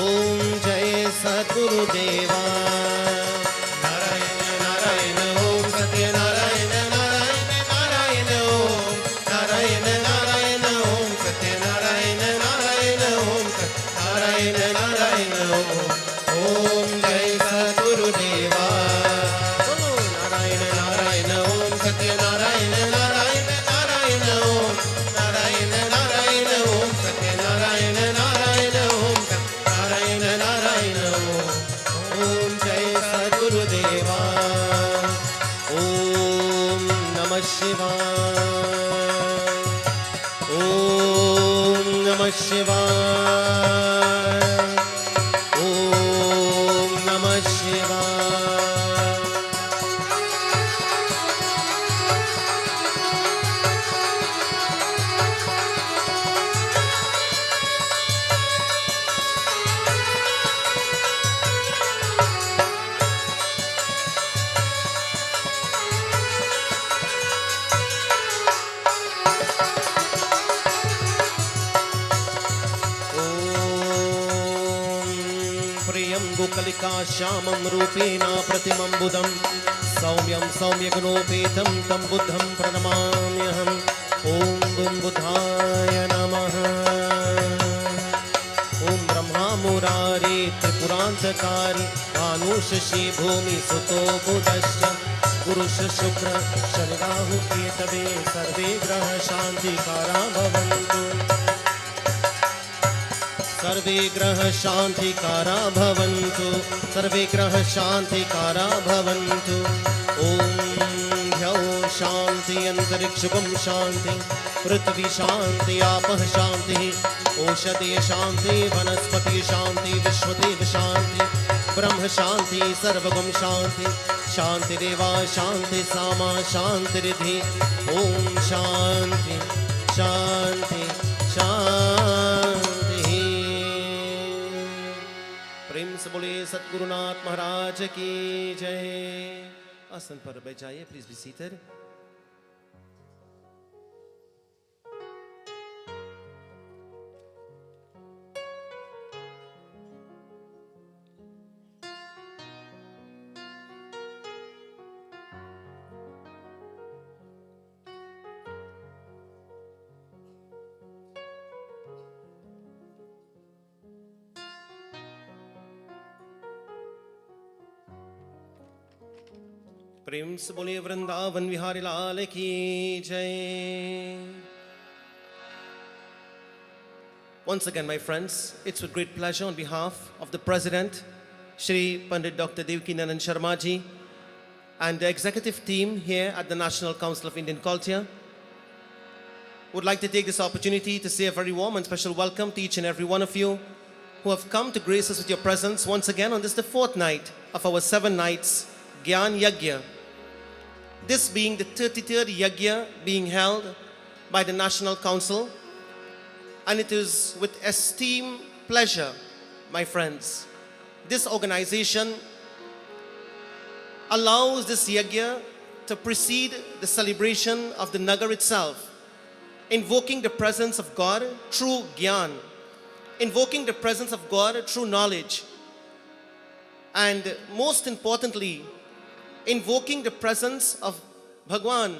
ओम जय सद्गुरुदेवा। नारायण नारायण ओम सत्य नारायण नारायण नारायण ओम नारायण नारायण ओम सत्य नारायण नारायण ओम नारायण नारायण ओम जय सद्गुरुदेवा। बोलो नारायण नारायण ओम सत्य नारायण नारायण नारायण ओम नारायण नारायण ओम सत्य नारायण नारायण ओम नारायण नारायण ओम जय सद्गुरुदेवा। ओम नमः शिवाय, ओम नमः शिवाय, ओम नमः शिवाय। कलिका श्यामं रूपेण प्रतिमं बुधं सौम्यं सौम्यगुणोपेतं तं बुद्धं प्रणमाम्यहम्। ॐ बुं बुधाय नमः। ॐ ब्रह्मा मुरारी त्रिपुरान्तकारी भानुशशि भूमि सुतो बुधश्च पुरुष शुक्र शनि राहु केतवे सर्वे ग्रह शान्तिकारा भवन्तु। सर्वे ग्रह शान्तिकारा भवन्तु, सर्वे ग्रह शान्तिकारा भवन्तु। ॐ द्यौ शान्ति अन्तरिक्षं शान्ति, पृथ्वी शान्ति आपः शान्तिः, ओषधि शान्ति वनस्पति शान्ति, विश्वदेव शान्ति, ब्रह्म शान्ति सर्वगुण शान्ति, शान्तिरेवा शान्ति सामा शान्तिरिधि। ॐ शान्ति शान्ति शान्ति। प्रेम से बोले सतगुरुनाथ महाराज की जय। आसन पर बैठ जाइए, प्लीज बी सीटेड। प्रेम से बोले वृंदावन विहारी लाल की जय. Once again, my friends, it's with great pleasure on behalf of the President, Shri Pandit Dr. Divali Nagar Sharma ji, and the executive team here at the National Council of Indian Culture, would like to take this opportunity to say a very warm and special welcome to each and every one of you who have come to grace us with your presence once again on this, the fourth night of our 7 nights Gyan Yagna. This being the 33rd Yagna being held by the National Council, and it is with esteemed pleasure, my friends, this organization allows this Yagna to precede the celebration of the Nagar itself, invoking the presence of God through Gyan, invoking the presence of God through knowledge, and most importantly, invoking the presence of Bhagwan,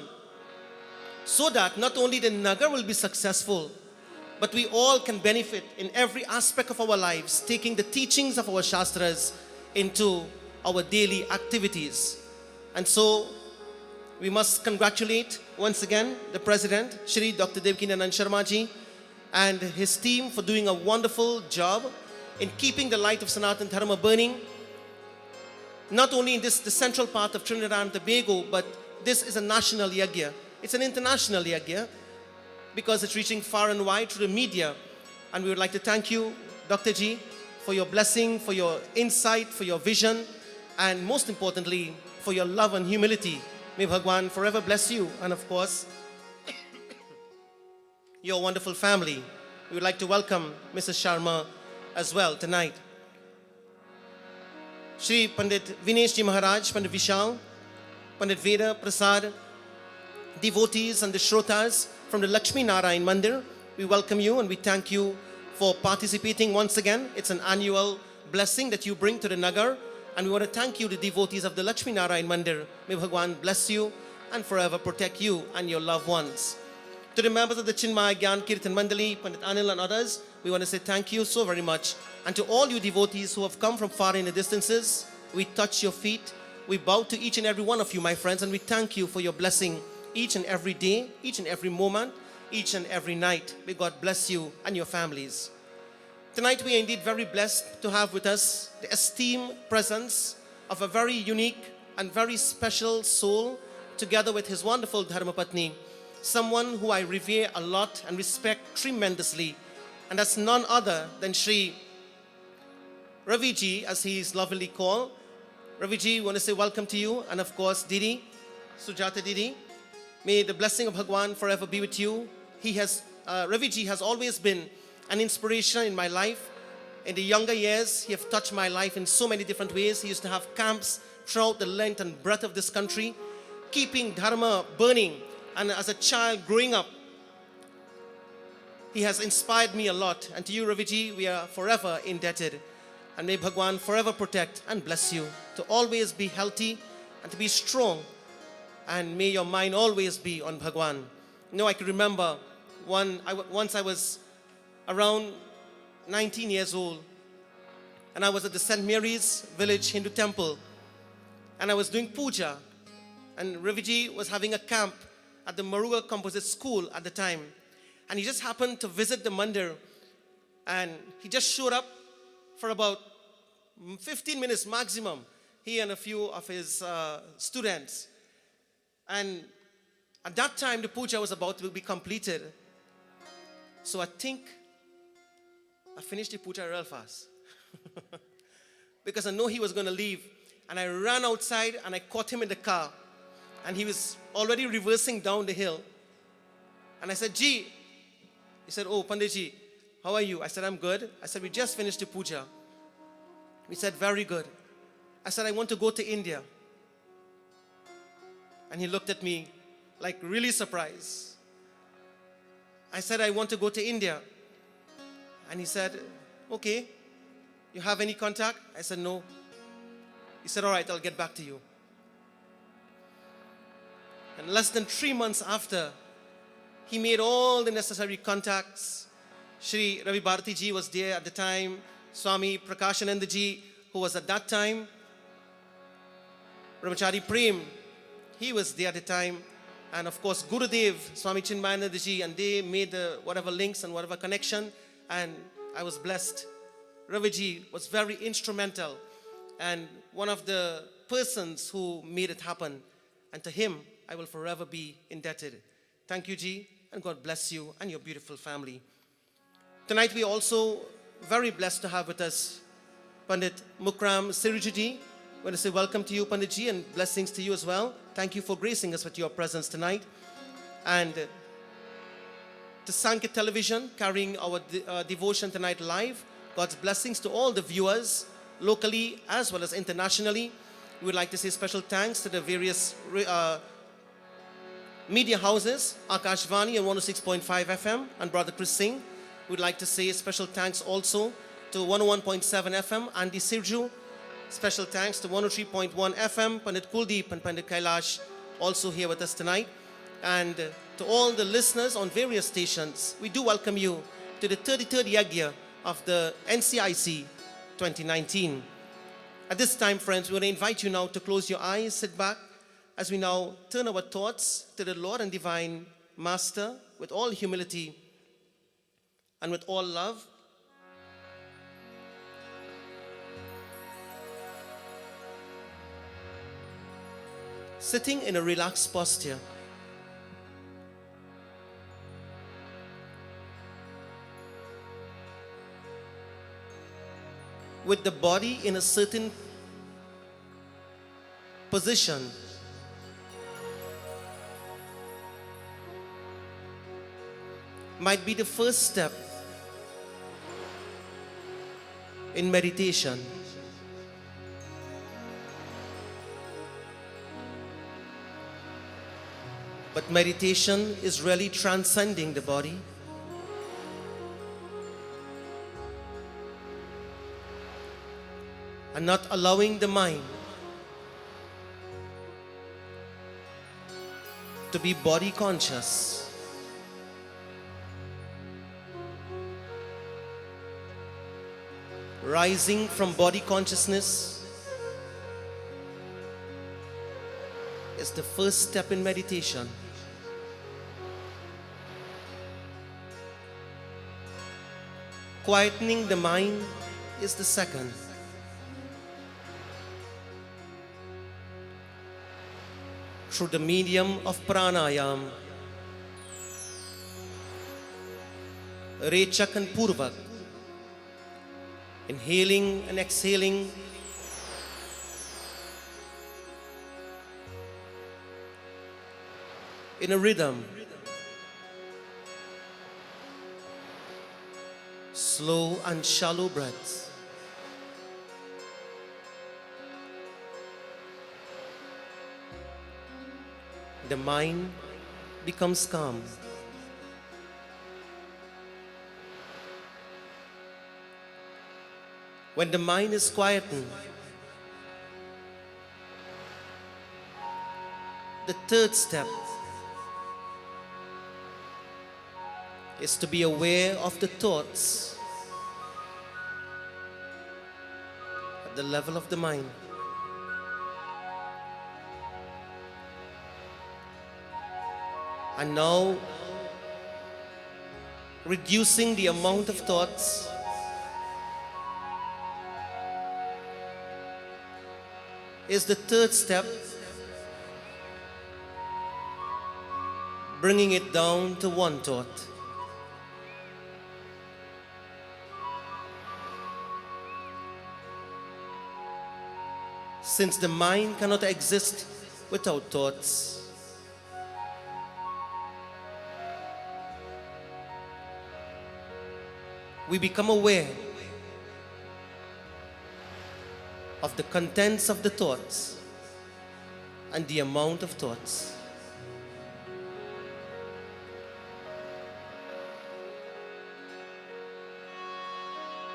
so that not only the Nagar will be successful, but we all can benefit in every aspect of our lives, taking the teachings of our Shastras into our daily activities. And so, we must congratulate once again the President, Shri Dr. Divali Nagar Sharma ji, and his team for doing a wonderful job in keeping the light of Sanatan Dharma burning, not only in the central part of Trinidad and Tobago, but this is a national yagya. It's an international yagya because it's reaching far and wide through the media. And we would like to thank you, Dr. Ji, for your blessing, for your insight, for your vision, and most importantly, for your love and humility. May Bhagwan forever bless you, and of course, your wonderful family. We would like to welcome Mrs. Sharma as well tonight. Shri Pandit Vinesh Ji Maharaj, Pandit Vishal, Pandit Veda Prasad, devotees and the Shrotas from the Lakshmi Narayan Mandir, we welcome you and we thank you for participating once again. It's an annual blessing that you bring to the Nagar, and we want to thank you, the devotees of the Lakshmi Narayan Mandir. May Bhagwan bless you and forever protect you and your loved ones. To the members of the Chinmaya Gyan Kirtan Mandali, Pandit Anil and others, we want to say thank you so very much. And to all you devotees who have come from far in the distances, we touch your feet. We bow to each and every one of you, my friends, and we thank you for your blessing each and every day, each and every moment, each and every night. May God bless you and your families. Tonight we are indeed very blessed to have with us the esteemed presence of a very unique and very special soul, together with his wonderful Dharma Patni, someone who I revere a lot and respect tremendously, and that's none other than Shri Ravi Ji, as he is lovingly called. Ravi Ji, we want to say welcome to you, and of course Didi, Sujata Didi. May the blessing of Bhagwan forever be with you. Ravi Ji has always been an inspiration in my life. In the younger years, he has touched my life in so many different ways. He used to have camps throughout the length and breadth of this country, keeping Dharma burning. And as a child growing up, he has inspired me a lot. And to you, Ravi Ji, we are forever indebted. And may Bhagwan forever protect and bless you to always be healthy and to be strong. And may your mind always be on Bhagwan. You know, I can remember once I was around 19 years old, and I was at the St. Mary's Village Hindu Temple, and I was doing puja, and Raviji was having a camp at the Maruga Composite School at the time, and he just happened to visit the mandir, and he just showed up for about 15 minutes maximum, he and a few of his students. And at that time, the puja was about to be completed. So I think I finished the puja real fast. Because I know he was going to leave. And I ran outside and I caught him in the car. And he was already reversing down the hill. And I said, Ji. He said, oh, Pandit Ji, how are you? I said, I'm good. I said, we just finished the puja. He said, very good. I said, I want to go to India. And he looked at me like really surprised. I said, I want to go to India. And he said, okay, you have any contact? I said, no. He said, all right, I'll get back to you. And less than 3 months after, he made all the necessary contacts. Shri Ravi Bharati Ji was there at the time. Swami Prakashananda Ji, who was at that time. Brahmachari Prem, he was there at the time. And of course, Gurudev, Swami Chinmayanandaji, and they made whatever links and whatever connection. And I was blessed. Raviji was very instrumental and one of the persons who made it happen. And to him, I will forever be indebted. Thank you, Ji, and God bless you and your beautiful family. Tonight, we are also very blessed to have with us Pandit Mukram Siriji. I want to say welcome to you, Panditji, and blessings to you as well. Thank you for gracing us with your presence tonight. And to Sanket Television, carrying our devotion tonight live. God's blessings to all the viewers, locally as well as internationally. We would like to say special thanks to the various media houses, Akashvani and 106.5 FM, and Brother Chris Singh. We'd like to say special thanks also to 101.7 FM, Andy Sirju. Special thanks to 103.1 FM, Pandit Kuldeep and Pandit Kailash, also here with us tonight. And to all the listeners on various stations, we do welcome you to the 33rd Yagna of the NCIC 2019. At this time, friends, we want to invite you now to close your eyes, sit back, as we now turn our thoughts to the Lord and Divine Master with all humility and with all love. Sitting in a relaxed posture. With the body in a certain position. Might be the first step in meditation. But meditation is really transcending the body. And not allowing the mind to be body conscious. Rising from body consciousness is the first step in meditation. Quietening the mind is the second. Through the medium of pranayam, rechak and purvak, inhaling and exhaling, in a rhythm, slow and shallow breaths. The mind becomes calm. When the mind is quietened, the third step is to be aware of the thoughts at the level of the mind. And now, reducing the amount of thoughts is the third step, bringing it down to one thought. Since the mind cannot exist without thoughts, we become aware of the contents of the thoughts and the amount of thoughts.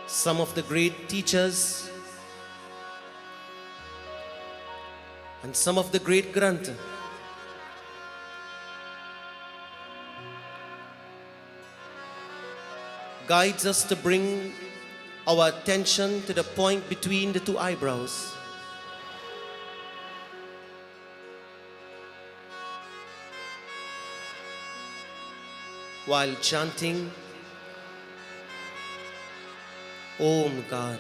Some of the great teachers and some of the great Grantha guides us to bring our attention to the point between the two eyebrows. while chanting Omkar.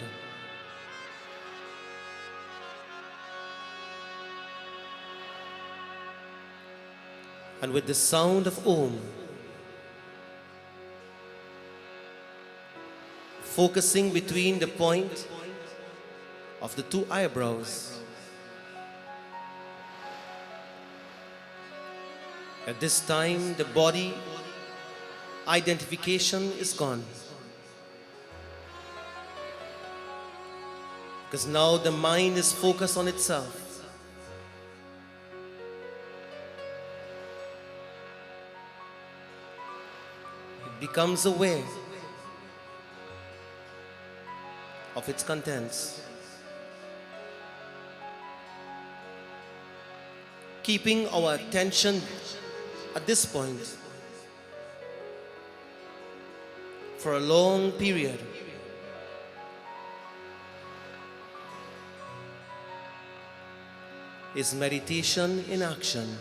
And with the sound of Om, focusing between the point of the two eyebrows, at this time the body identification is gone. Because now the mind is focused on itself. It becomes aware of its contents, keeping our attention at this point for a long period. Is meditation in action.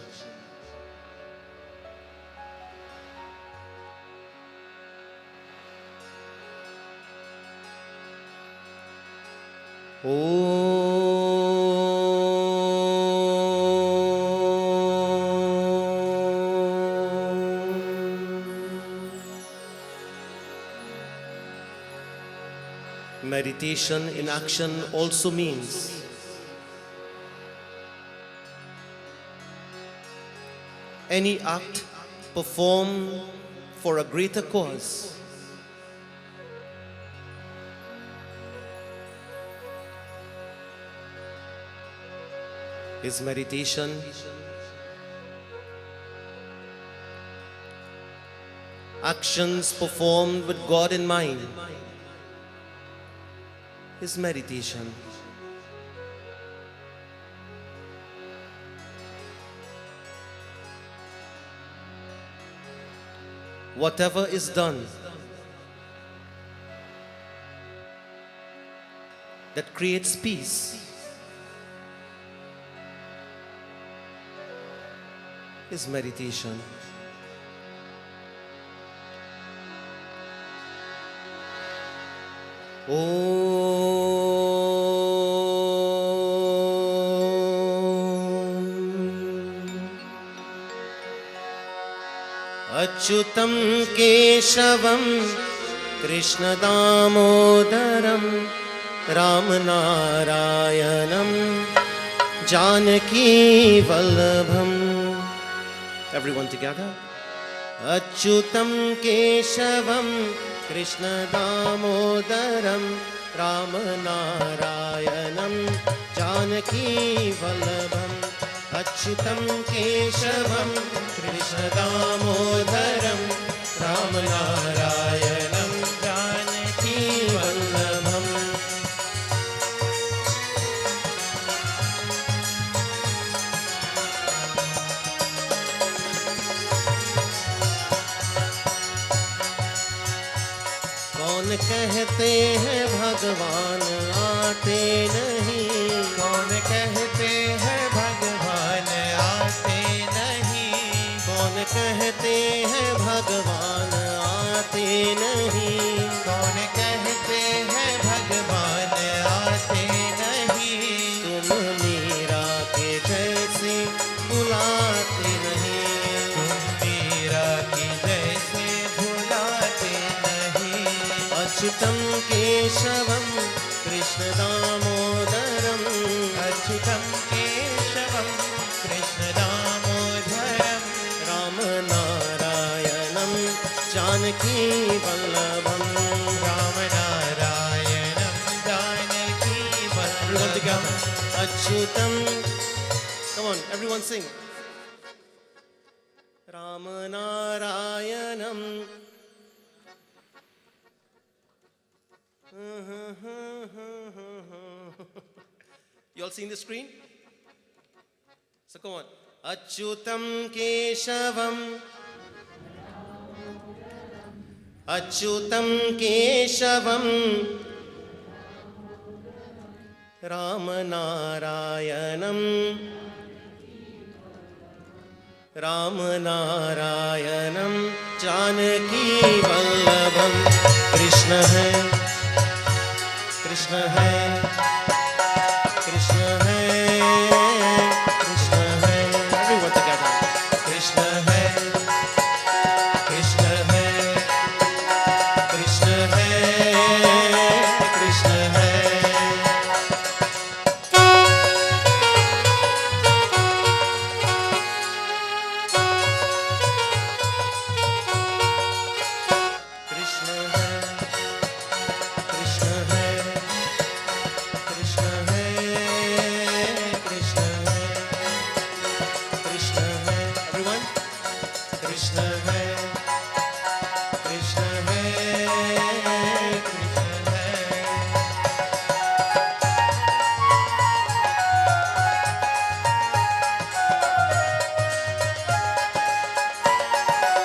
Meditation in action also means any act performed for a greater cause. Is meditation. Actions performed with God in mind is meditation. Whatever is done that creates peace is meditation. Achyutam Keshavam Krishna Damodaram Ramanarayanam Janaki Vallabham. Everyone together. Achyutam Keshavam Krishna Damodaram Ramanarayanam Janaki Vallabham. Achyutam Keshavam Krishna Damodaram Ramanarayanam Janaki Vallabham. कौन कहते हैं भगवान आते नहीं, कौन कहते हैं भगवान आते नहीं, कौन कहते हैं भगवान आते नहीं, कौन कहते हैं भगवान आते नहीं, तुम मीरा के जैसे बुलाते नहीं, तुम मीरा की जैसे भुलाते नहीं। Achyutam Keshavam Krishna Damodaram, Achyutam Keshavam Krishna Damodaram Ram नारायणम Janaki Vallabham. Ram नारायणम Janaki Everyone together. Vallabham. Achyutam. Come on, everyone sing. Ram Narayanam. You all seen the screen? So come on. Achyutam Keshavam. Achyutam Keshavam. Ramanarayanam Ram नारायणं जानकी वल्लभं कृष्ण है कृष्ण है कृष्ण है कृष्ण है everyone together कृष्ण है कृष्ण है कृष्ण है कृष्ण है कृष्ण है कृष्ण है कृष्ण है कृष्ण है कृष्ण है everyone कृष्ण है कृष्ण है कृष्ण है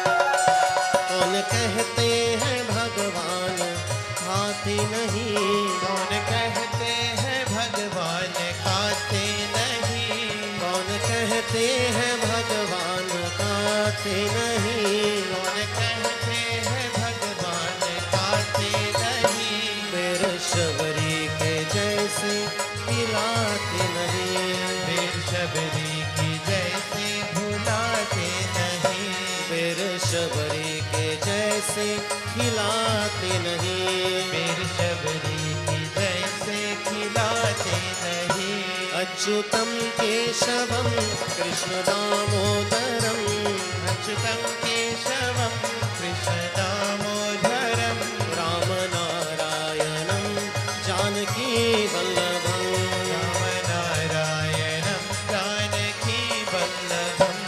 कौन कहते हैं भगवान हाथी नहीं कौन कहते हैं भगवान खाते नहीं कौन कहते हैं भगवान खाते नहीं कौन कहते हैं भगवान खाते नहीं मेरे शबरी के जैसे खिलाते नहीं फिर शबरी की जैसे भुलाते नहीं मेरे शबरी के जैसे खिलाते नहीं फिर शबरी की जैसे खिलाते नहीं अच्युतम केशवम कृष्ण दामोदरम अच्युतं केशवं कृष्ण दामोदरं राम नारायणं जानकी वल्लभं रामनारायणं जानकी वल्लभम्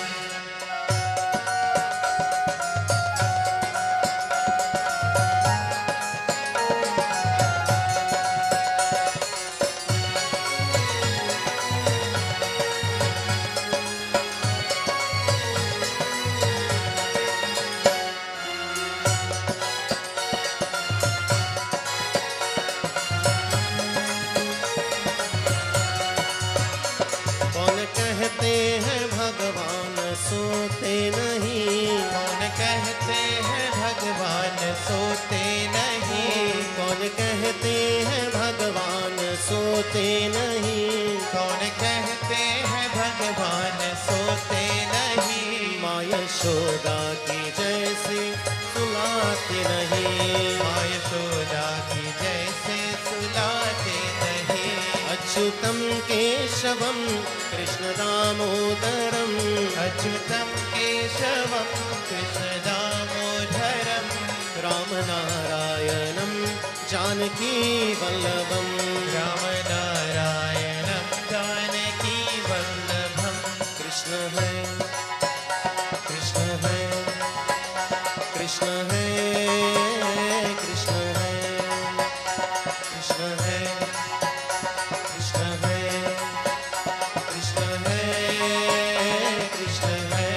कौन कहते हैं भगवान सोते नहीं कौन कहते हैं भगवान सोते नहीं कौन कहते हैं भगवान सोते नहीं कौन कहते हैं भगवान सोते नहीं माँ यशोदा की जैसे सुलाते नहीं माँ यशोदा की जैसे सुलाते नहीं अच्युतम केशवम कृष्ण दामोदरम अच्युतं केशवं कृष्ण दामोदरं राम नारायणं जानकी वल्लभं रामनारायणं जानकी वल्लभम् कृष्ण है कृष्ण है कृष्ण है कृष्ण है कृष्ण है कृष्ण है कृष्ण है कृष्ण है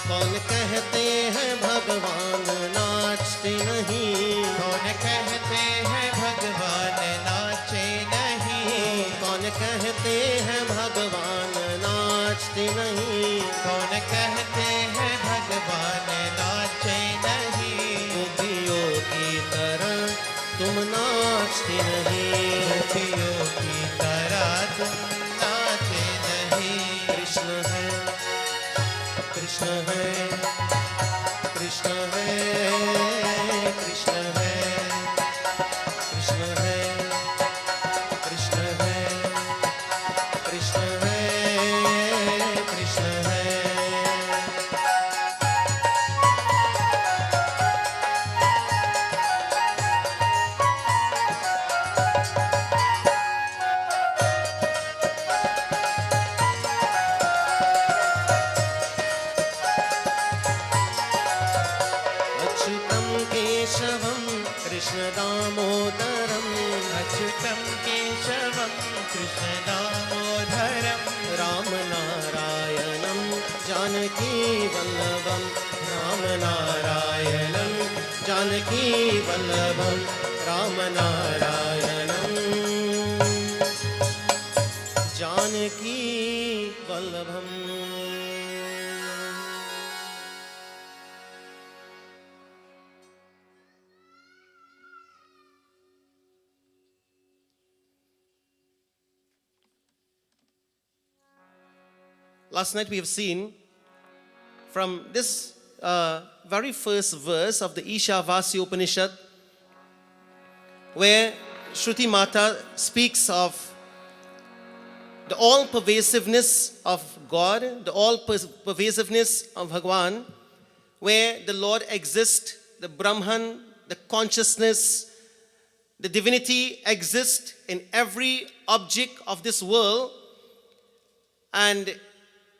कौन कहते हैं भगवान नाचते नहीं कौन कहते हैं भगवान नाचे नहीं कौन कहते हैं भगवान नाचते नहीं कौन कहते हैं भगवान नाचे नहीं गोपियों की तरह तुम नाचते नहीं गोपियों की तरह तुम नाचे नहीं कृष्ण है कृष्ण है कृष्ण है कृष्ण है कृष्ण है कृष्ण है कृष्ण है कृष्ण है अच्युतं कारणामृतं केशवं कृष्णदामोदरं रामनारायणं जानकीवल्लभं रामनारायणं जानकीवल्लभं रामनारायणं जानकीवल्लभम्. Last night we have seen from this very first verse of the Ishavasya Upanishad, where Shruti Mata speaks of the all-pervasiveness of God, the all-pervasiveness of Bhagwan, where the Lord exists, the Brahman, the consciousness, the divinity exists in every object of this world. And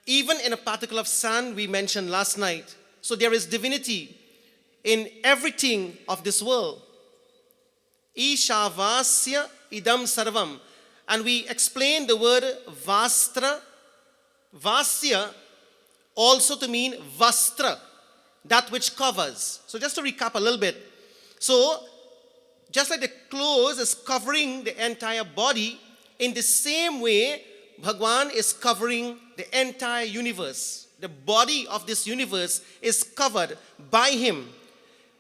even in a particle of sand, we mentioned last night. So there is divinity in everything of this world. Ishavasya idam sarvam. And we explained the word vastra, vasya, also to mean vastra, that which covers. So just to recap a little bit. So, just like the clothes is covering the entire body, in the same way, Bhagwan is covering the entire universe. The body of this universe is covered by him.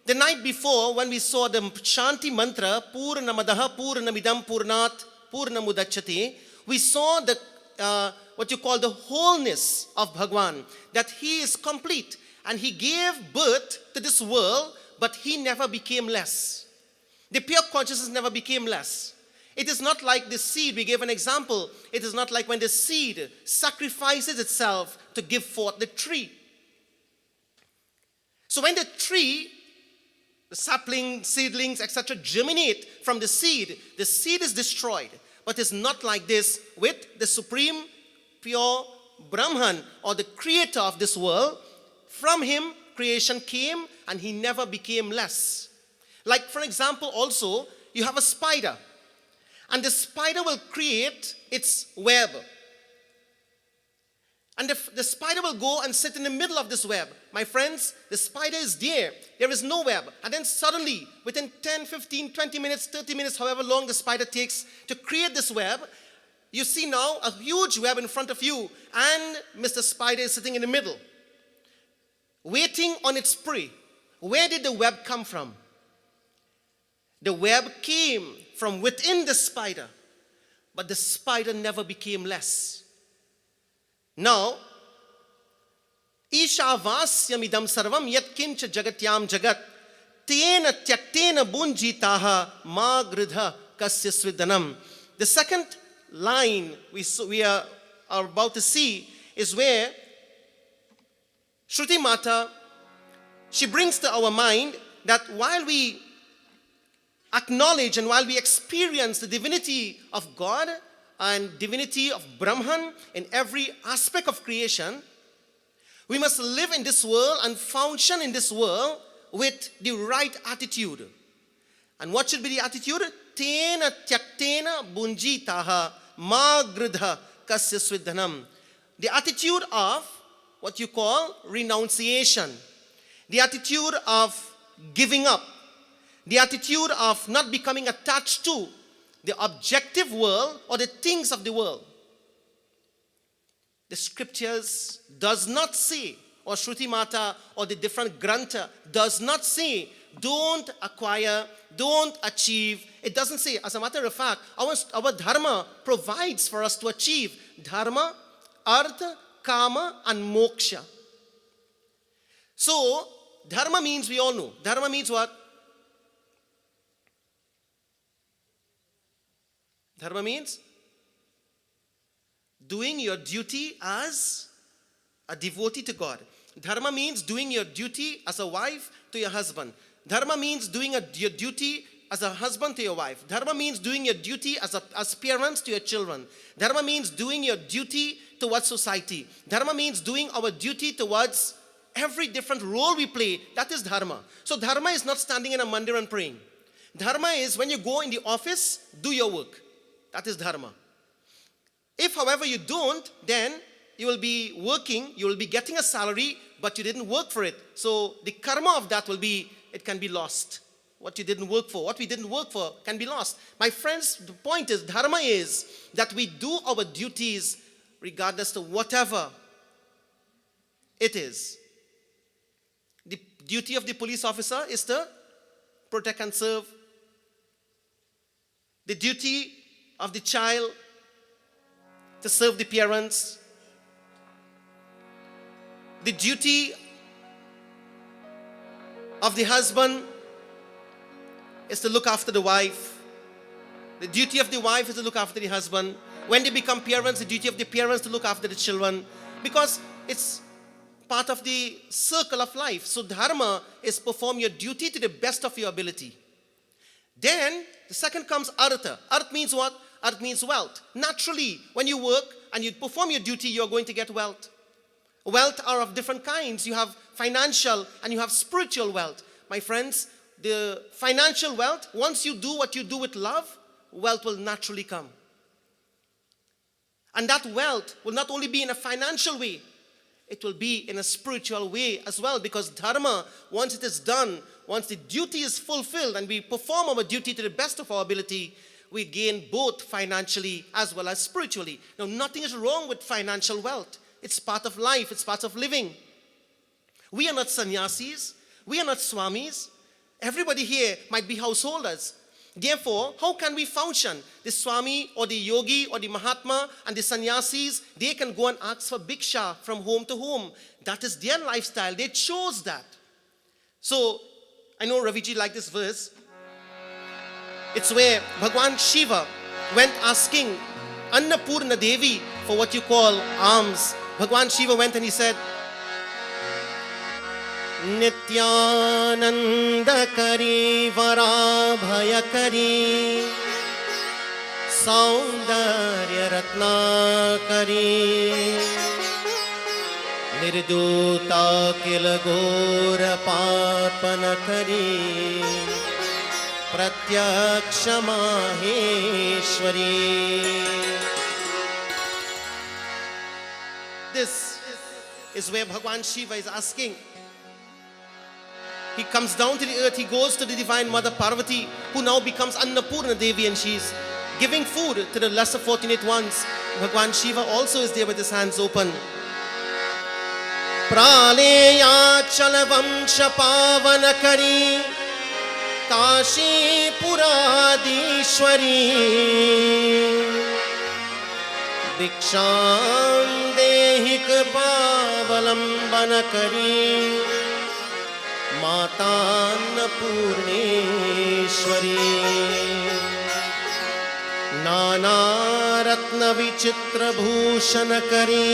The night before, when we saw the Shanti mantra, Purnamadaha Purnamidam Purnat Purnamudachate, we saw the what you call the wholeness of Bhagwan, that he is complete and he gave birth to this world, but he never became less. The pure consciousness never became less. It is not like the seed. We gave an example. It is not like when the seed sacrifices itself to give forth the tree. So when the tree, the sapling, seedlings, etc., germinate from the seed is destroyed. But it's not like this with the supreme, pure Brahman, or the creator of this world. From him, creation came, and he never became less. Like, for example, also, you have a spider. And the spider will create its web. And the spider will go and sit in the middle of this web. My friends, the spider is there. There is no web. And then suddenly, within 10, 15, 20 minutes, 30 minutes, however long the spider takes to create this web, you see now a huge web in front of you. And Mr. Spider is sitting in the middle, waiting on its prey. Where did the web come from? The web came from within the spider, but the spider never became less. Now, Ishavasyamidam sarvam yatkincha jagatyam jagat tena tyaktena bunjitaha ma gridha kasya svidanam. The second line we are about to see is where Shruti Mata, she brings to our mind that while we acknowledge and while we experience the divinity of God and divinity of Brahman in every aspect of creation, we must live in this world and function in this world with the right attitude. And what should be the attitude? Tena tyaktena bunjitaha ma gridha kasya svidhanam. The attitude of what you call renunciation. The attitude of giving up. The attitude of not becoming attached to the objective world or the things of the world. The scriptures does not say, or Shruti Mata or the different Grantha does not say, don't acquire, don't achieve. It doesn't say. As a matter of fact, our dharma provides for us to achieve dharma, artha, kama, and moksha. So, dharma means, we all know. Dharma means what? Dharma means doing your duty as a devotee to God. Dharma means doing your duty as a wife to your husband. Dharma means doing your duty as a husband to your wife. Dharma means doing your duty as parents to your children. Dharma means doing your duty towards society. Dharma means doing our duty towards every different role we play. That is dharma. So dharma is not standing in a mandir and praying. Dharma is when you go in the office, do your work. That is dharma. If, however, you don't, then you will be working, you will be getting a salary, but you didn't work for it. So the karma of that will be, it can be lost. What you didn't work for, what we didn't work for can be lost. My friends, the point is, dharma is that we do our duties regardless of whatever it is. The duty of the police officer is to protect and serve. The duty of the child to serve the parents. The duty of the husband is to look after the wife. The duty of the wife is to look after the husband. When they become parents, the duty of the parents to look after the children. Because it's part of the circle of life. So dharma is perform your duty to the best of your ability. Then the second comes artha. Arth means what? Arth means wealth. Naturally, when you work and you perform your duty, you're going to get wealth. Wealth are of different kinds. You have financial and you have spiritual wealth. My friends, the financial wealth, once you do what you do with love, wealth will naturally come. And that wealth will not only be in a financial way, it will be in a spiritual way as well, because dharma, once it is done, once the duty is fulfilled and we perform our duty to the best of our ability, we gain both financially as well as spiritually. Now, nothing is wrong with financial wealth. It's part of life. It's part of living. We are not sannyasis. We are not swamis. Everybody here might be householders. Therefore, how can we function? The swami or the yogi or the mahatma and the sannyasis, they can go and ask for bhiksha from home to home. That is their lifestyle. They chose that. So, I know Raviji liked this verse. It's where Bhagwan Shiva went asking Annapurna Devi for what you call alms. Bhagwan Shiva went and he said, Nityananda Kari Varabhaya Kari Saundarya Ratna Kari Nirduta Kilagora Papana Kari Pratyaksha Maheshwari. This is where Bhagwan Shiva is asking. He comes down to the earth, he goes to the divine mother Parvati, who now becomes Annapurna Devi, and she's giving food to the lesser fortunate ones. Bhagwan Shiva also is there with his hands open. Praleya Chalavamsha Pavanakari Kashi Puradishwari Diksham Dehi Kripavalambanakari Mata Annapurneshwari Nana Ratna Vichitra Bhushanakari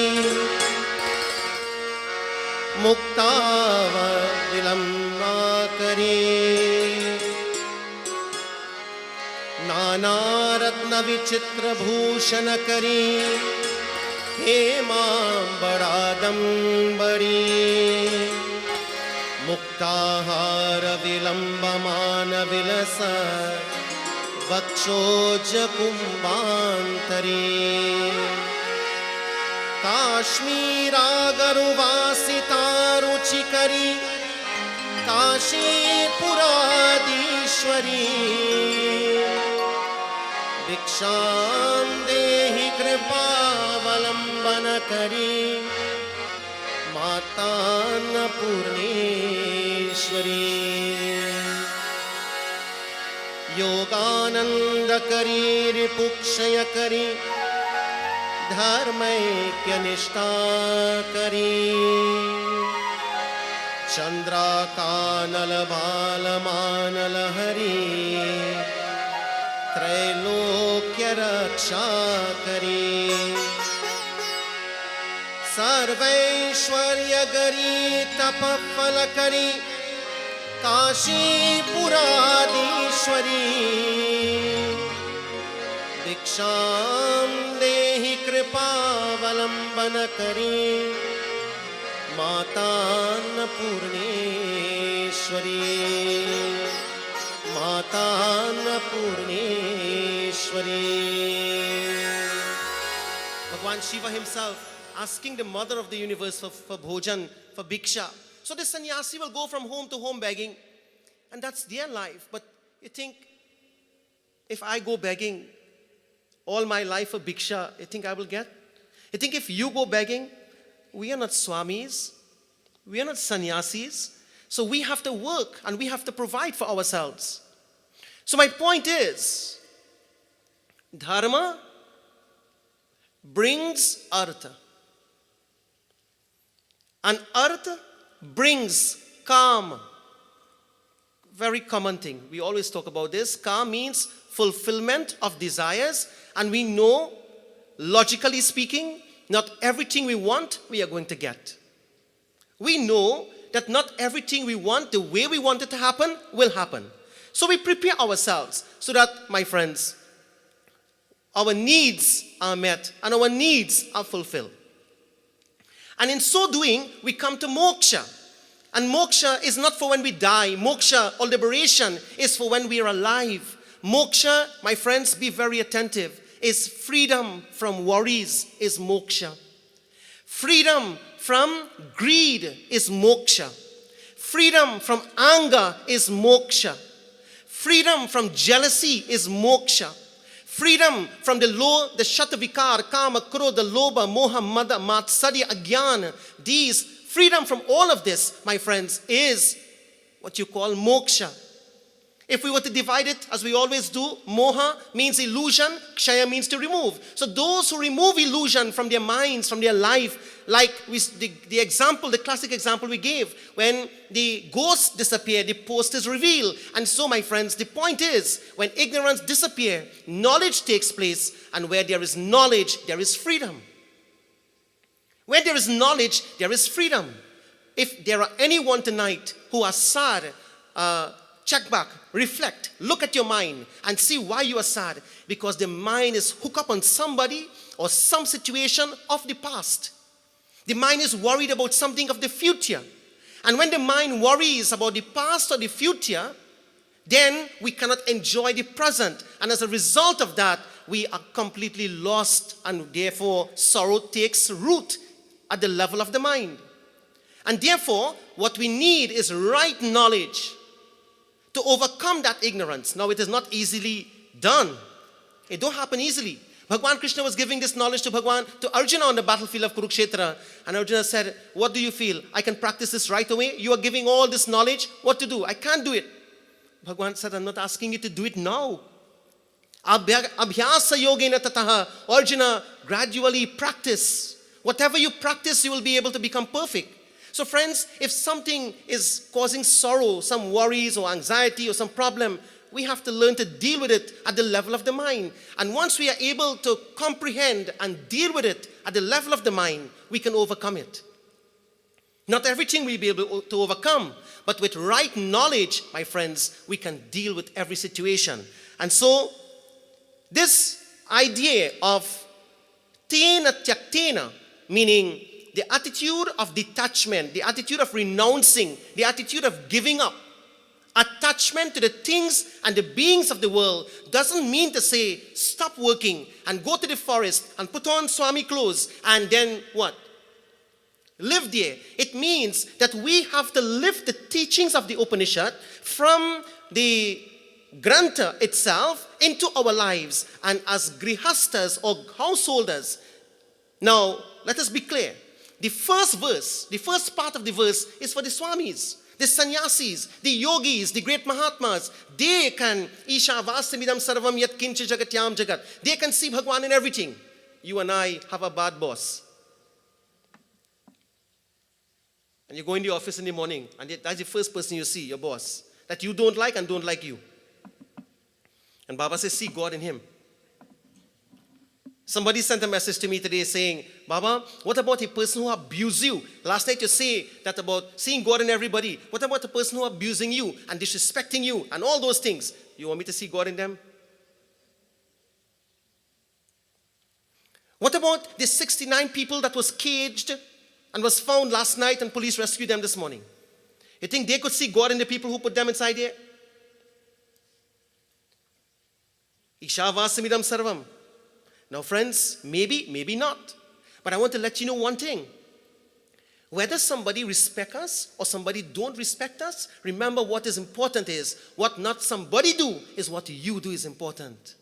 Muktava Vilammakari Nana Ratna Vichitra Bhushanakari Hemambaradambari Muktahara Vilambamana Vilasa Vakshoja Kumbantari Kashmira Garuvasita Ruchikari Kashi Puradishwari Diksham Dehi Kripavalambanakari Mata Annapurneshwari Yogananda Kari Ripukshaya Kari Dharmaikya Nishta Kari Chandra Kanala Balamanala Hari Trailokya Raksha Kari Sarvaishwarya Gari Tapapala Kari Kashi Puradishwari Diksham Dehi Kripavalambanakari Mata Annapurneshwari माता Annapurneshwari. Bhagwan Shiva himself asking the mother of the universe for bhojan, for bhiksha. So this sannyasi will go from home to home begging, and that's their life. But you think, if I go begging all my life for bhiksha, you think I will get? You think if you go begging, we are not swamis, we are not sannyasis, so we have to work and we have to provide for ourselves. So my point is, dharma brings artha, and artha brings calm. Very common thing. We always talk about this. Calm means fulfillment of desires, and we know, logically speaking, not everything we want, we are going to get. We know that not everything we want, the way we want it to happen, will happen. So we prepare ourselves so that, my friends, our needs are met and our needs are fulfilled. And in so doing, we come to moksha. And moksha is not for when we die. Moksha or liberation is for when we are alive. Moksha, my friends, be very attentive, is freedom from worries, is moksha. Freedom from greed is moksha. Freedom from anger is moksha. Freedom from jealousy is moksha. Freedom from the shatavikar, kama, krodha, lobha, moha, mada, matsarya, agyan. These, freedom from all of this, my friends, is what you call moksha. If we were to divide it, as we always do, moha means illusion, kshaya means to remove. So those who remove illusion from their minds, from their life, like the example, the classic example we gave, when the ghosts disappear, the post is revealed. And so, my friends, the point is, when ignorance disappears, knowledge takes place, and where there is knowledge, there is freedom. Where there is knowledge, there is freedom. If there are anyone tonight who are sad, check back, reflect, look at your mind and see why you are sad. Because the mind is hooked up on somebody or some situation of the past. The mind is worried about something of the future. And when the mind worries about the past or the future, then we cannot enjoy the present. And as a result of that, we are completely lost, and therefore sorrow takes root at the level of the mind. And therefore, what we need is right knowledge to overcome that ignorance. Now, it is not easily done. It don't happen easily. Bhagwan Krishna was giving this knowledge to Arjuna on the battlefield of Kurukshetra. And Arjuna said, what do you feel? I can practice this right away? You are giving all this knowledge. What to do? I can't do it. Bhagwan said, I'm not asking you to do it now. Abhyasa yogena tataha. Arjuna, gradually practice. Whatever you practice, you will be able to become perfect. So friends, if something is causing sorrow, some worries or anxiety or some problem, we have to learn to deal with it at the level of the mind. And once we are able to comprehend and deal with it at the level of the mind, we can overcome it. Not everything we'll be able to overcome, but with right knowledge, my friends, we can deal with every situation. And so, this idea of tena tyaktena, meaning the attitude of detachment, the attitude of renouncing, the attitude of giving up, attachment to the things and the beings of the world, doesn't mean to say stop working and go to the forest and put on Swami clothes and then what? Live there. It means that we have to live the teachings of the Upanishad from the Grantha itself into our lives, and as grihastas or householders. Now, let us be clear. The first verse, the first part of the verse is for the Swamis, the sannyasis, the yogis, the great Mahatmas. They can, Isha vasamidam sarvam yat kincha jagatyam jagat. They can see Bhagwan in everything. You and I have a bad boss. And you go in the office in the morning, and that's the first person you see, your boss, that you don't like and don't like you. And Baba says, see God in him. Somebody sent a message to me today saying, Baba, what about a person who abused you? Last night you say that about seeing God in everybody. What about a person who abusing you and disrespecting you and all those things? You want me to see God in them? What about the 69 people that was caged and was found last night and police rescued them this morning? You think they could see God in the people who put them inside there? Ishavasmidam sarvam. Now friends, maybe not. But I want to let you know one thing. Whether somebody respect us or somebody don't respect us, remember what is important is, what not somebody do is what you do is important.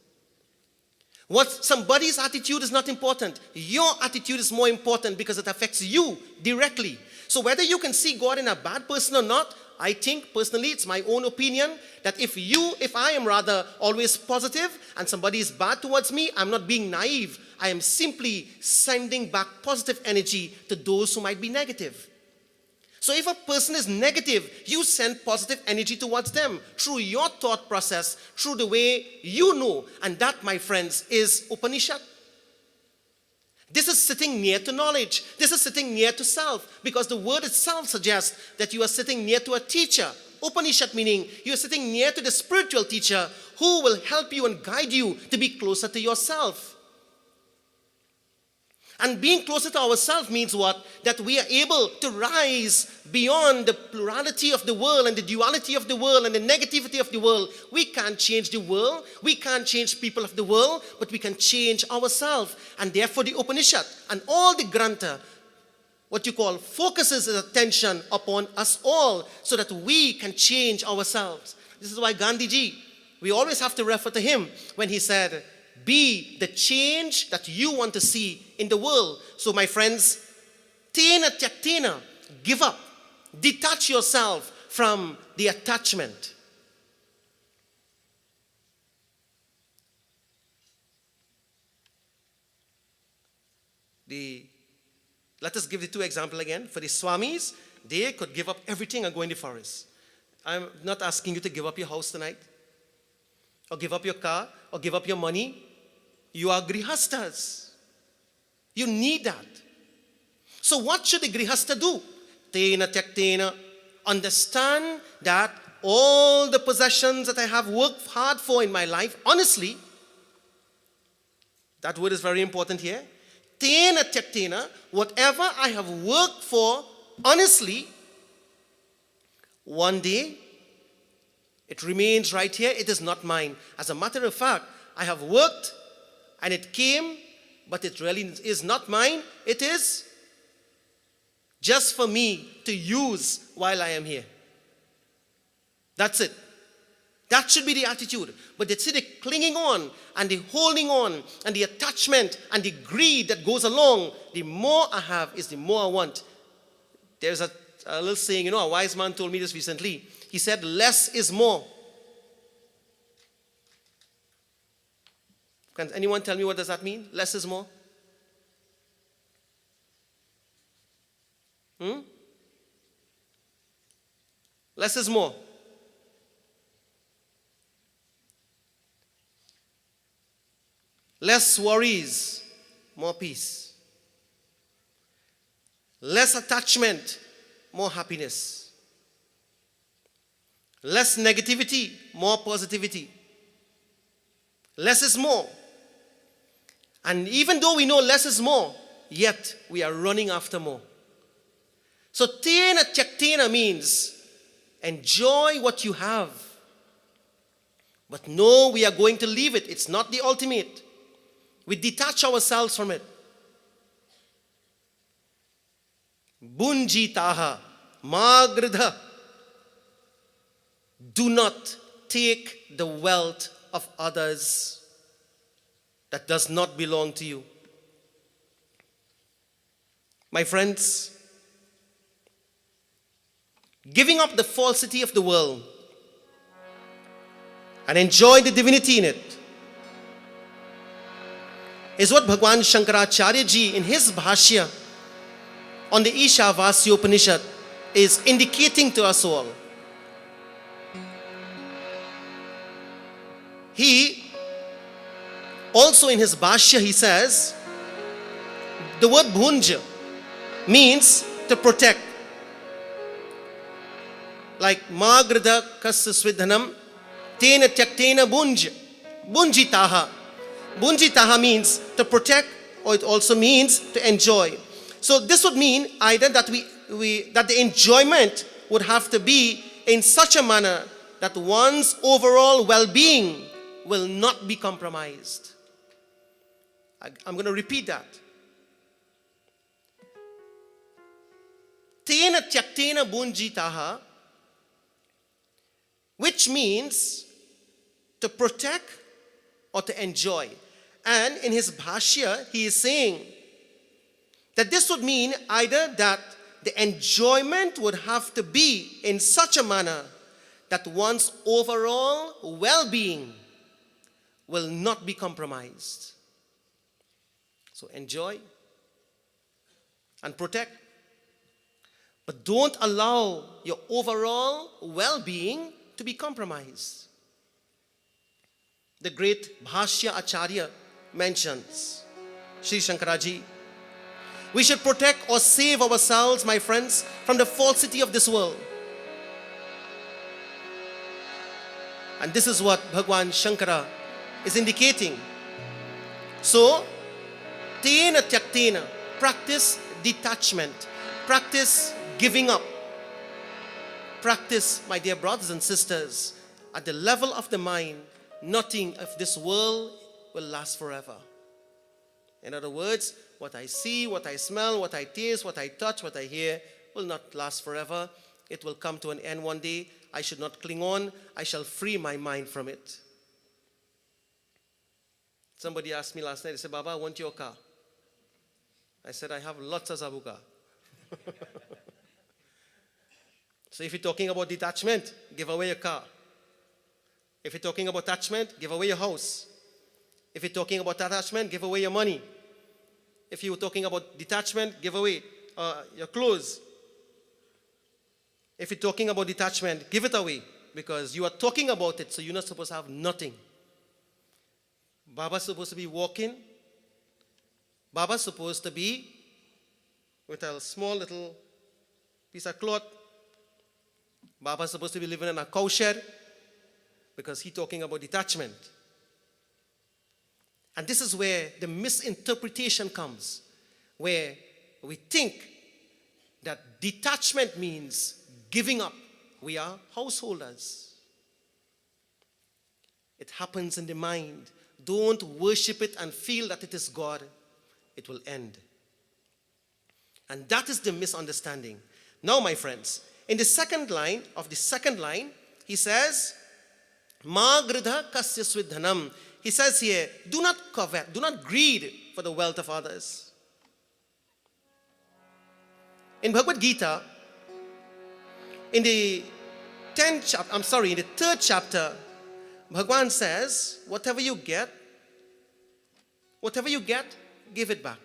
What somebody's attitude is not important. Your attitude is more important because it affects you directly. So whether you can see God in a bad person or not, I think personally, it's my own opinion, that if I am rather always positive and somebody is bad towards me, I'm not being naive. I am simply sending back positive energy to those who might be negative. So if a person is negative, you send positive energy towards them through your thought process, through the way you know. And that, my friends, is Upanishad. This is sitting near to knowledge. This is sitting near to self, because the word itself suggests that you are sitting near to a teacher. Upanishad meaning you are sitting near to the spiritual teacher who will help you and guide you to be closer to yourself. And being closer to ourselves means what? That we are able to rise beyond the plurality of the world and the duality of the world and the negativity of the world. We can't change the world. We can't change people of the world, but we can change ourselves. And therefore the Upanishad and all the Grantha, what you call, focuses its attention upon us all so that we can change ourselves. This is why Gandhiji, we always have to refer to him when he said, be the change that you want to see in the world. So my friends, tena tyaktena, give up. Detach yourself from the attachment. Let us give the two examples again. For the Swamis, they could give up everything and go in the forest. I'm not asking you to give up your house tonight, or give up your car, or give up your money. You are grihastas. You need that. So what should the grihasta do? Tena tyaktena. Understand that all the possessions that I have worked hard for in my life, honestly, that word is very important here. Tena tyaktena, whatever I have worked for, honestly, one day, it remains right here. It is not mine. As a matter of fact, I have worked and it came, but it really is not mine. It is just for me to use while I am here. That's it. That should be the attitude. But it's the clinging on and the holding on and the attachment and the greed that goes along. The more I have is the more I want. There's a little saying, a wise man told me this recently. He said, less is more. Can anyone tell me what does that mean? Less is more? Less is more. Less worries, more peace. Less attachment, more happiness. Less negativity, more positivity. Less is more. And even though we know less is more, yet we are running after more. So tena tyaktena means enjoy what you have. But no, we are going to leave it. It's not the ultimate. We detach ourselves from it. Bunjitaha magridha. Do not take the wealth of others that does not belong to you. My friends, giving up the falsity of the world and enjoy the divinity in it is what Bhagwan Shankaracharya ji in his Bhashya on the Ishavasya Upanishad is indicating to us all. He also in his Bhashya he says the word bhunja means to protect. Like magridha kasya svidhanam tena tyaktena bunja. Bunjitaha. Bunjitaha means to protect, or it also means to enjoy. So this would mean either that that the enjoyment would have to be in such a manner that one's overall well-being will not be compromised. I'm going to repeat that. Tena tyaktena bunjitaha, which means to protect or to enjoy. And in his bhashya, he is saying that this would mean either that the enjoyment would have to be in such a manner that one's overall well-being will not be compromised. So enjoy and protect, but don't allow your overall well-being to be compromised. The great Bhashya Acharya mentions, Sri Shankaraji, we should protect or save ourselves, my friends, from the falsity of this world. And this is what Bhagwan Shankara is indicating. So, tena tyaktena, practice detachment, practice giving up. Practice, my dear brothers and sisters, at the level of the mind, nothing of this world will last forever. In other words, what I see, what I smell, what I taste, what I touch, what I hear will not last forever. It will come to an end one day. I should not cling on. I shall free my mind from it. Somebody asked me last night, they said, Baba, I want your car. I said, I have lots of zabuka. So if you're talking about detachment, give away your car. If you're talking about attachment, give away your house. If you're talking about attachment, give away your money. If you're talking about detachment, give away your clothes. If you're talking about detachment, give it away, because you are talking about it, so you're not supposed to have nothing. Baba's supposed to be walking. Baba's supposed to be with a small little piece of cloth. Baba's supposed to be living in a cow shed, because he's talking about detachment. And this is where the misinterpretation comes, where we think that detachment means giving up. We are householders. It happens in the mind. Don't worship it and feel that it is God. It will end. And that is the misunderstanding. Now, my friends, in the second line of the second line, he says, Ma gridha kasya swidhanam. He says here, do not covet, do not greed for the wealth of others. In Bhagavad Gita, in the in the third chapter, Bhagwan says, whatever you get, give it back.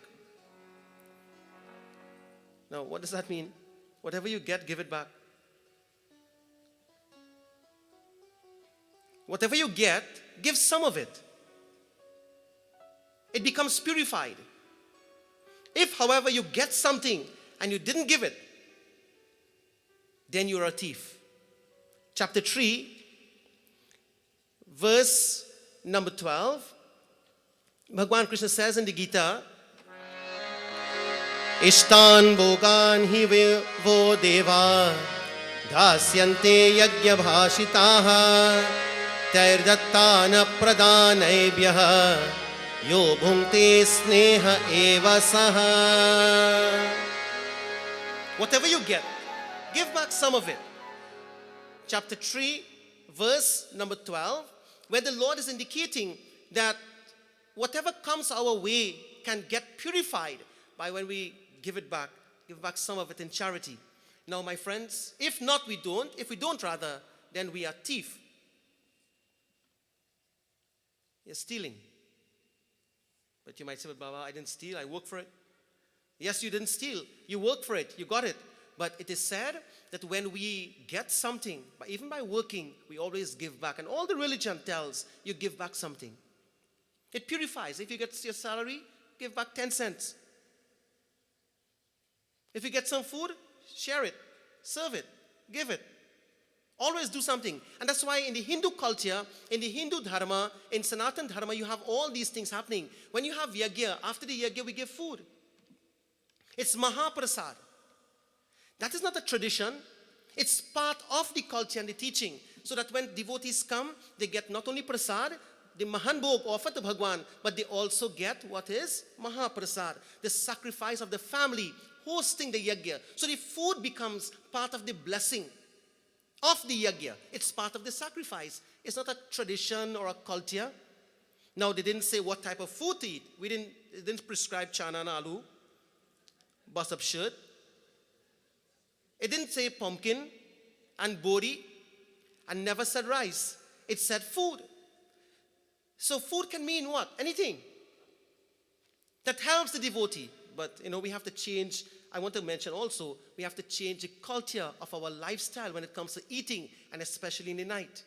Now, what does that mean? Whatever you get, give it back. Whatever you get, give some of it. It becomes purified. If, however, you get something and you didn't give it, then you're a thief. Chapter 3, verse number 12, Bhagwan Krishna says in the Gita, Ishtan bhogan hi vo deva dhasyante yajna bhashitaha tairdattana pradanaibhyah yo bhungte sneha eva saha. Whatever you get, give back some of it. Chapter 3, verse number 12, where the Lord is indicating that whatever comes our way can get purified by when we give back some of it in charity. Now, my friends, if we don't rather, then we are thief. You're stealing. But you might say, but Baba, I didn't steal, I worked for it. Yes, you didn't steal, you worked for it, you got it. But it is said that when we get something, even by working, we always give back. And all the religion tells you give back something. It purifies. If you get your salary, give back 10 cents. If you get some food, share it, serve it, give it. Always do something. And that's why in the Hindu culture, in the Hindu dharma, in Sanatan dharma, you have all these things happening. When you have yagya, after the yagya, we give food. It's Mahaprasad. That is not a tradition. It's part of the culture and the teaching. So that when devotees come, they get not only prasad, the Mahanbhog offered to Bhagwan, but they also get what is Mahaprasad, the sacrifice of the family hosting the yajna. So the food becomes part of the blessing of the yajna. It's part of the sacrifice. It's not a tradition or a culture. Now, they didn't say what type of food to eat. They didn't prescribe chana and aloo, bust up shirt. It didn't say pumpkin and bori, and never said rice. It said food. So food can mean what? Anything that helps the devotee. But, we have to change. I want to mention also, we have to change the culture of our lifestyle when it comes to eating, and especially in the night.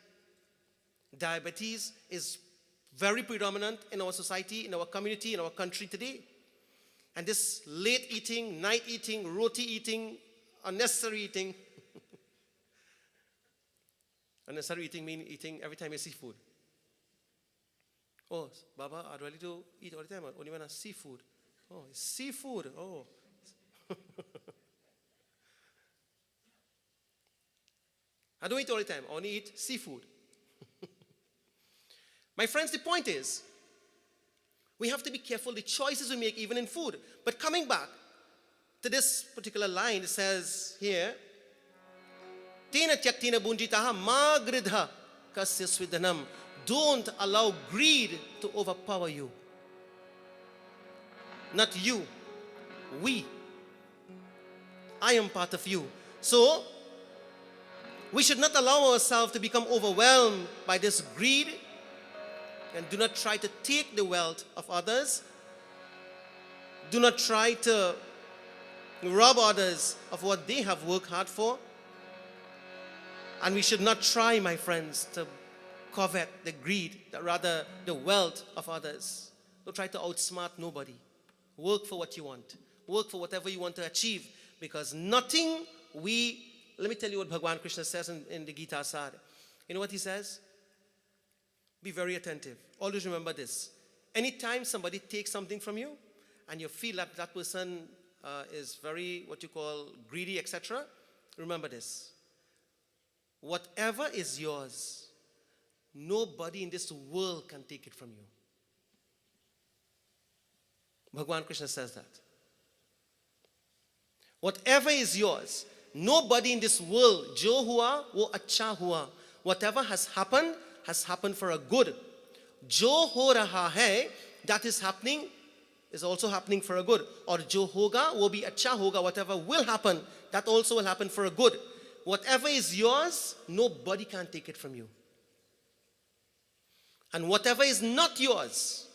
Diabetes is very predominant in our society, in our community, in our country today. And this late eating, night eating, roti eating, unnecessary eating. Unnecessary eating means eating every time you see food. Oh, Baba, I'd ready to eat all the time. Only when I see seafood. Oh, it's seafood. Oh. I don't eat all the time. I only eat seafood. My friends, the point is, we have to be careful the choices we make even in food. But coming back to this particular line, it says here, Tena tyaktina bunjitaha magridha kasya svidanam. Don't allow greed to overpower you. Not you. We. I am part of you. So, we should not allow ourselves to become overwhelmed by this greed, and do not try to take the wealth of others. Do not try to rob others of what they have worked hard for. And we should not try, my friends, to covet the greed, rather the wealth of others. Don't try to outsmart nobody. Work for what you want. Work for whatever you want to achieve. Because let me tell you what Bhagwan Krishna says in the Gita Sar. You know what he says? Be very attentive. Always remember this. Anytime somebody takes something from you, and you feel that that person is very, what you call, greedy, etc., remember this. Whatever is yours, nobody in this world can take it from you. Bhagwan Krishna says that. Whatever is yours, nobody in this world, jo hua, wo acha hua. Whatever has happened for a good. Jo ho raha hai, that is happening, is also happening for a good. Or jo hoga, wo bhi acha hoga. Whatever will happen, that also will happen for a good. Whatever is yours, nobody can take it from you. And whatever is not yours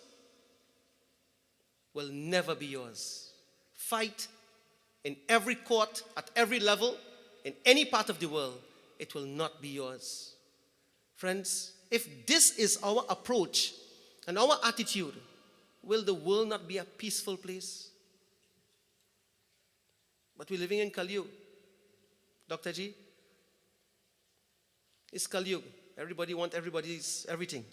will never be yours. Fight in every court, at every level, in any part of the world, it will not be yours. Friends, if this is our approach and our attitude, will the world not be a peaceful place? But we're living in Kali Yuga. Dr. Ji, it's Kali Yuga. Everybody wants everybody's everything.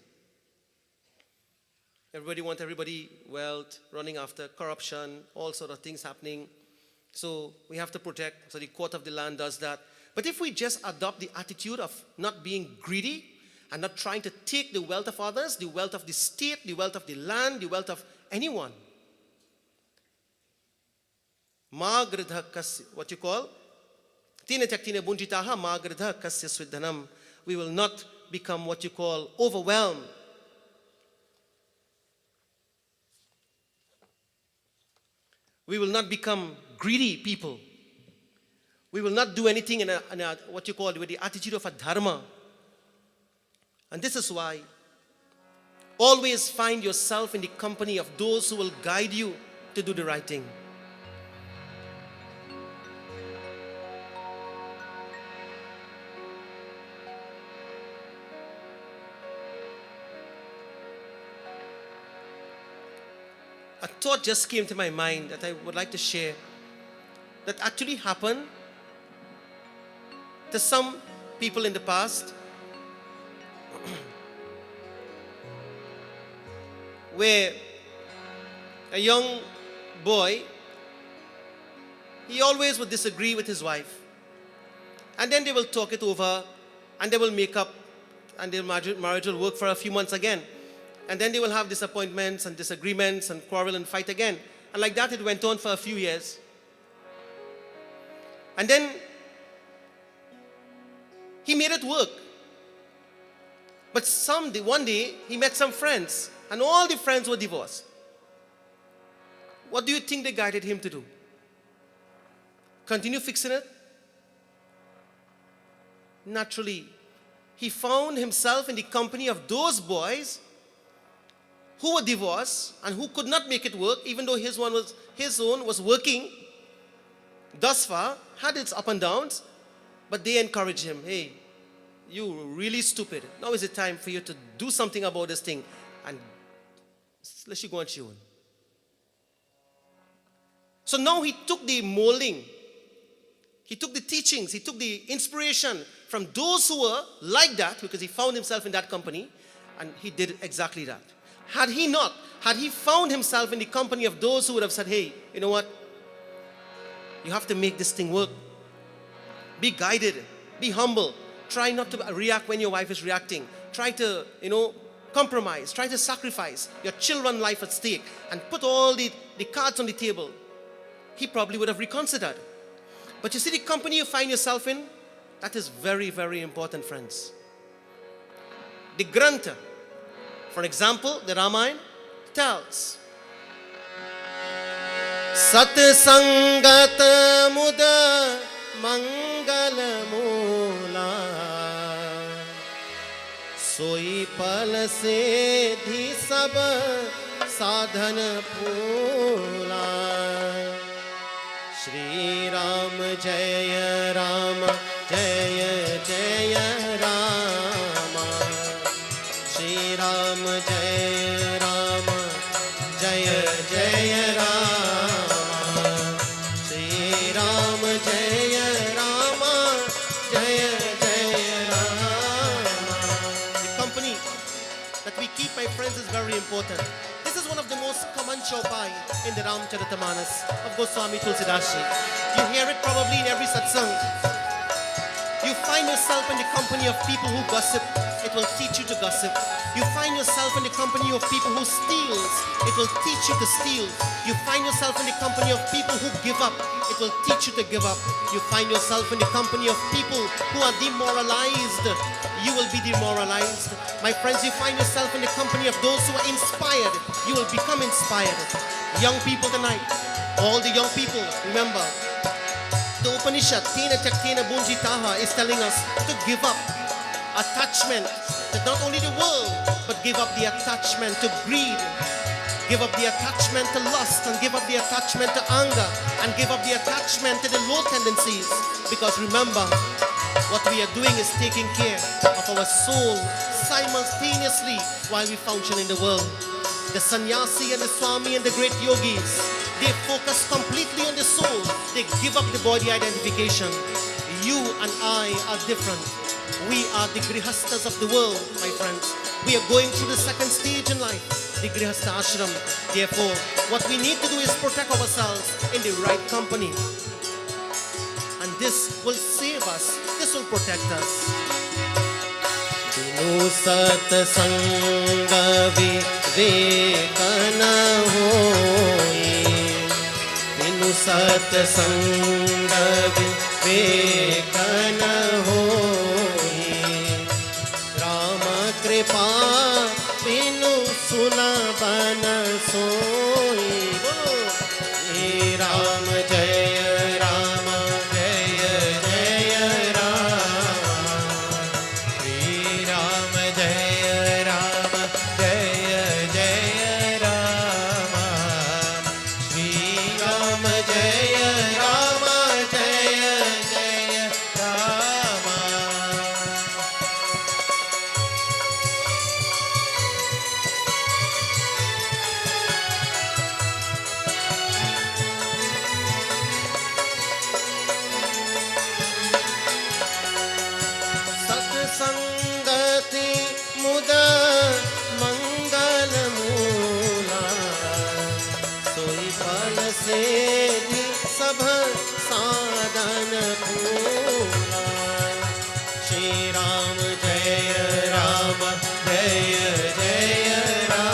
Everybody wants everybody wealth, running after corruption, all sort of things happening. So we have to protect. So the court of the land does that. But if we just adopt the attitude of not being greedy and not trying to take the wealth of others, the wealth of the state, the wealth of the land, the wealth of anyone. Magridha kasya, what you call? Tina taktina bunjitaha magridha kasya svidhanam. We will not become what you call overwhelmed. We will not become greedy people. We will not do anything in what you call with the attitude of a dharma. And this is why always find yourself in the company of those who will guide you to do the right thing. A thought just came to my mind that I would like to share that actually happened to some people in the past, where a young boy, he always would disagree with his wife, and then they will talk it over and they will make up, and their marriage will work for a few months again. And then they will have disappointments and disagreements and quarrel and fight again. And like that it went on for a few years. And then he made it work. But one day he met some friends, and all the friends were divorced. What do you think they guided him to do? Continue fixing it? Naturally, he found himself in the company of those boys who were divorced and who could not make it work, even though his own was working thus far, had its up and downs, but they encouraged him. Hey, you really stupid. Now is the time for you to do something about this thing, and let you go on your own. So now he took the molding, he took the teachings, he took the inspiration from those who were like that, because he found himself in that company, and he did exactly that. Had he found himself in the company of those who would have said, hey, you know what? You have to make this thing work. Be guided, be humble. Try not to react when your wife is reacting. Try to, compromise. Try to sacrifice your children's life at stake and put all the cards on the table. He probably would have reconsidered. But you see, the company you find yourself in, that is very, very important, friends. The Grantha, for example, the Ramayana tells, Sat Sangat Muda Mangala Moola Soi Pal Se Dhi Sab Sadhan Poola Shri Ram Jaya Rama Jaya Jaya Rama Shri Ram Jaya Rama Jaya Jaya Rama Shri Ram Jaya Rama Jaya Jaya Rama. The company that we keep, my friends, is very important. This is one of the most common chaupai in the Ramcharitamanas of Goswami Tulsidas Ji. You hear it probably in every satsang. You find yourself in the company of people who gossip, it will teach you to gossip. You find yourself in the company of people who steals, it will teach you to steal. You find yourself in the company of people who give up, it will teach you to give up. You find yourself in the company of people who are demoralized, you will be demoralized. My friends, you find yourself in the company of those who are inspired, you will become inspired. Young people tonight, all the young people, remember, the Upanishad, Tena Chaktena Bunjitaha, is telling us to give up attachment to not only the world, but give up the attachment to greed, give up the attachment to lust, and give up the attachment to anger, and give up the attachment to the low tendencies. Because remember, what we are doing is taking care of our soul simultaneously while we function in the world. The sannyasi and the swami and the great yogis, they focus completely on the soul. They give up the body identification. You and I are different. We are the grihastas of the world, my friends. We are going through the second stage in life, the grihasta ashram. Therefore, what we need to do is protect ourselves in the right company. And this will save us. This will protect us. Dinu sat sanga vivekana hoi. Dinu sat sanga vivekana hoi. Rama kripa binu sunabana soi. He Ram Jaya Rama Jaya Jaya Rama. Shri Ram Jaya Rama Jaya Jaya Rama. Shri Ram Jaya Rama Jaya Jaya Rama. Sat Sangati Muda Mangala Moola Soi Pal Se Dhi Sab Sadhan Poola Shri Ram Jaya Rama Jaya Jaya Rama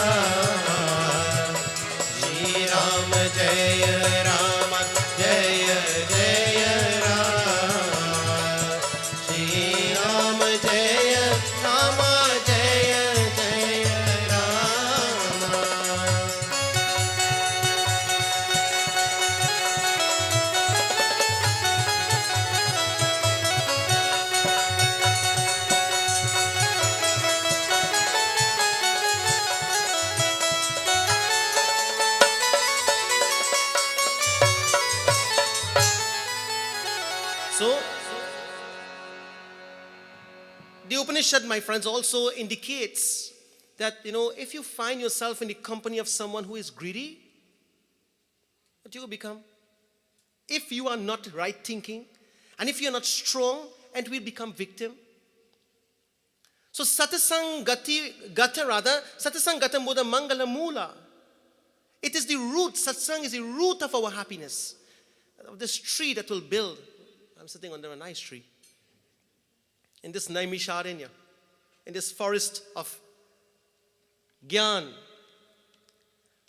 Upanishad, my friends, also indicates that, if you find yourself in the company of someone who is greedy, what you will become? If you are not right thinking, and if you are not strong, and will become victim. So satsang gata muda mangala mula. It is the root, satsang is the root of our happiness. Of this tree that will build. I'm sitting under a nice tree. In this Naimisharanya, in this forest of Gyan.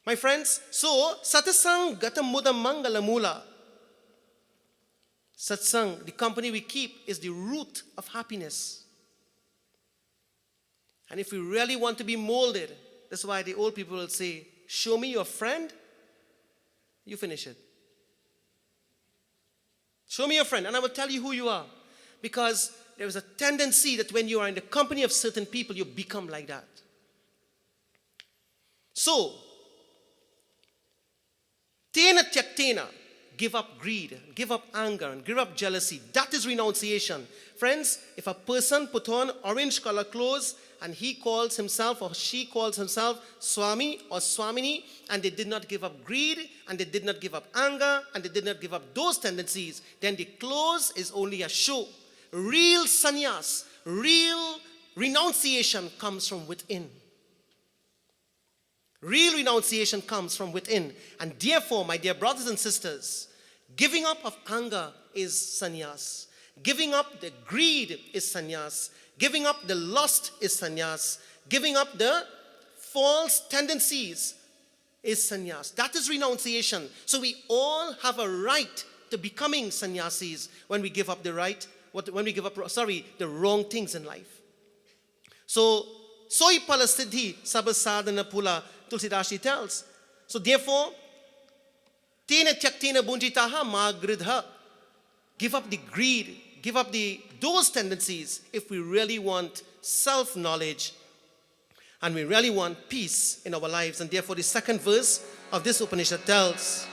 My friends, so satsang gata muda mangala mula. Satsang, the company we keep, is the root of happiness. And if we really want to be molded, that's why the old people will say, show me your friend, you finish it. Show me your friend, and I will tell you who you are. Because there is a tendency that when you are in the company of certain people, you become like that. So, tena tyaktena, give up greed, give up anger, and give up jealousy. That is renunciation. Friends, if a person put on orange color clothes and he calls himself or she calls himself Swami or Swamini, and they did not give up greed, and they did not give up anger, and they did not give up those tendencies, then the clothes is only a show. Real sannyas, real renunciation comes from within. Real renunciation comes from within. And therefore, my dear brothers and sisters, giving up of anger is sannyas. Giving up the greed is sannyas. Giving up the lust is sannyas. Giving up the false tendencies is sannyas. That is renunciation. So we all have a right to becoming sannyasis when we give up the wrong things in life. So, soi palasiddhi sabasadana pula, Tulsidashi tells. So therefore, tena tyaktena bunjitaha magridha. Give up the greed, give up those tendencies if we really want self-knowledge and we really want peace in our lives. And therefore the second verse of this Upanishad tells,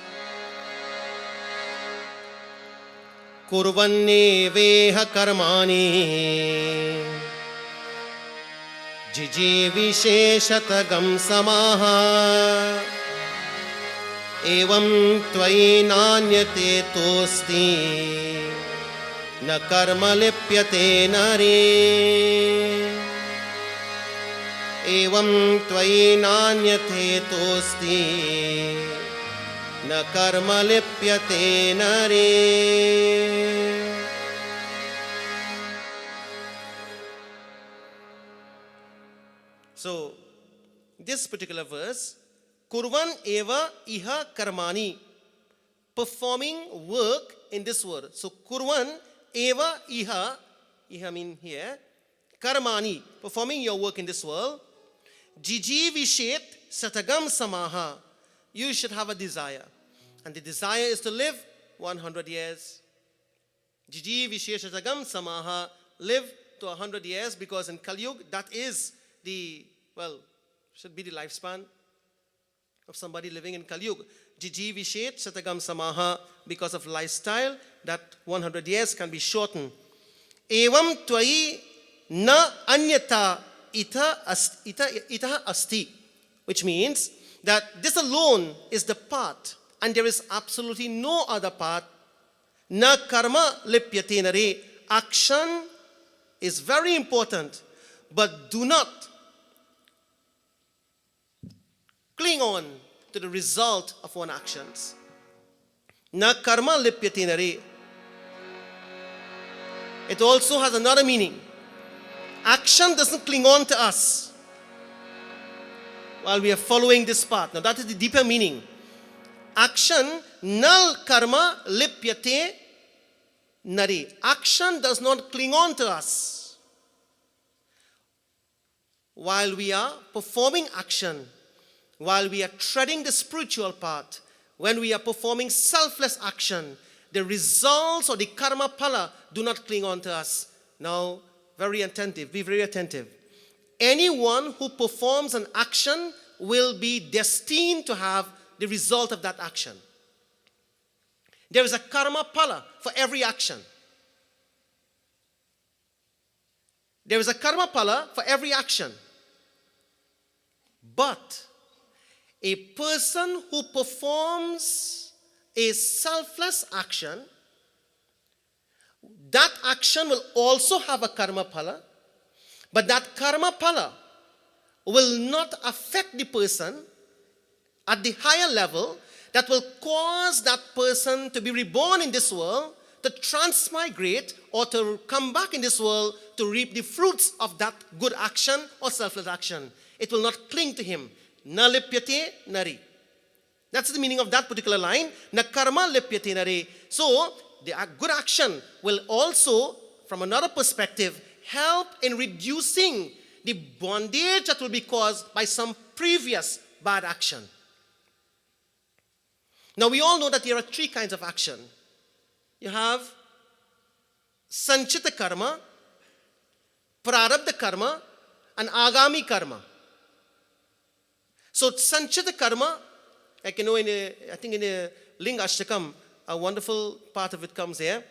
Kurvanne veha karmani Jiji visheshatagam samaha Evam tvai nanyate tosti Na karma lipyate nare Evam tvai nanyate tosti Na karma lipyate nare. So, this particular verse, Kurvan eva iha karmani, performing work in this world. So, Kurvan eva iha mean here, karmani, performing your work in this world. Jiji vishet satagam samaha, you should have a desire. And the desire is to live 100 years. Jiji vishet satagam samaha, live to 100 years, because in Kali Yuga, that is should be the lifespan of somebody living in Kali Yuga. Jiji vishet satagam samaha, because of lifestyle, that 100 years can be shortened. Evam tvai na anyata ita asti, which means that this alone is the path, and there is absolutely no other path. Na karma lipyate nare. Action is very important, but do not cling on to the result of one's actions. Na karma lipyate nare. It also has another meaning. Action doesn't cling on to us while we are following this path. Now that is the deeper meaning. Action, nal karma lipyate nare. Action does not cling on to us while we are performing action, while we are treading the spiritual path, when we are performing selfless action. The results or the karma phala do not cling on to us. Now, very attentive, be very attentive. Anyone who performs an action will be destined to have the result of that action. There is a karma phala for every action. There is a karma phala for every action. But a person who performs a selfless action, that action will also have a karma phala, but that karma phala will not affect the person at the higher level that will cause that person to be reborn in this world, to transmigrate, or to come back in this world to reap the fruits of that good action or selfless action. It will not cling to him. Na lipyate nari. That's the meaning of that particular line. Na karma lipyate nari. So, the good action will also, from another perspective, help in reducing the bondage that will be caused by some previous bad action. Now, we all know that there are three kinds of action. You have sanchita karma, prarabdha karma, and agami karma. So, sanchita karma, like you know, I think in the Linga Ashtakam, a wonderful part of it comes here.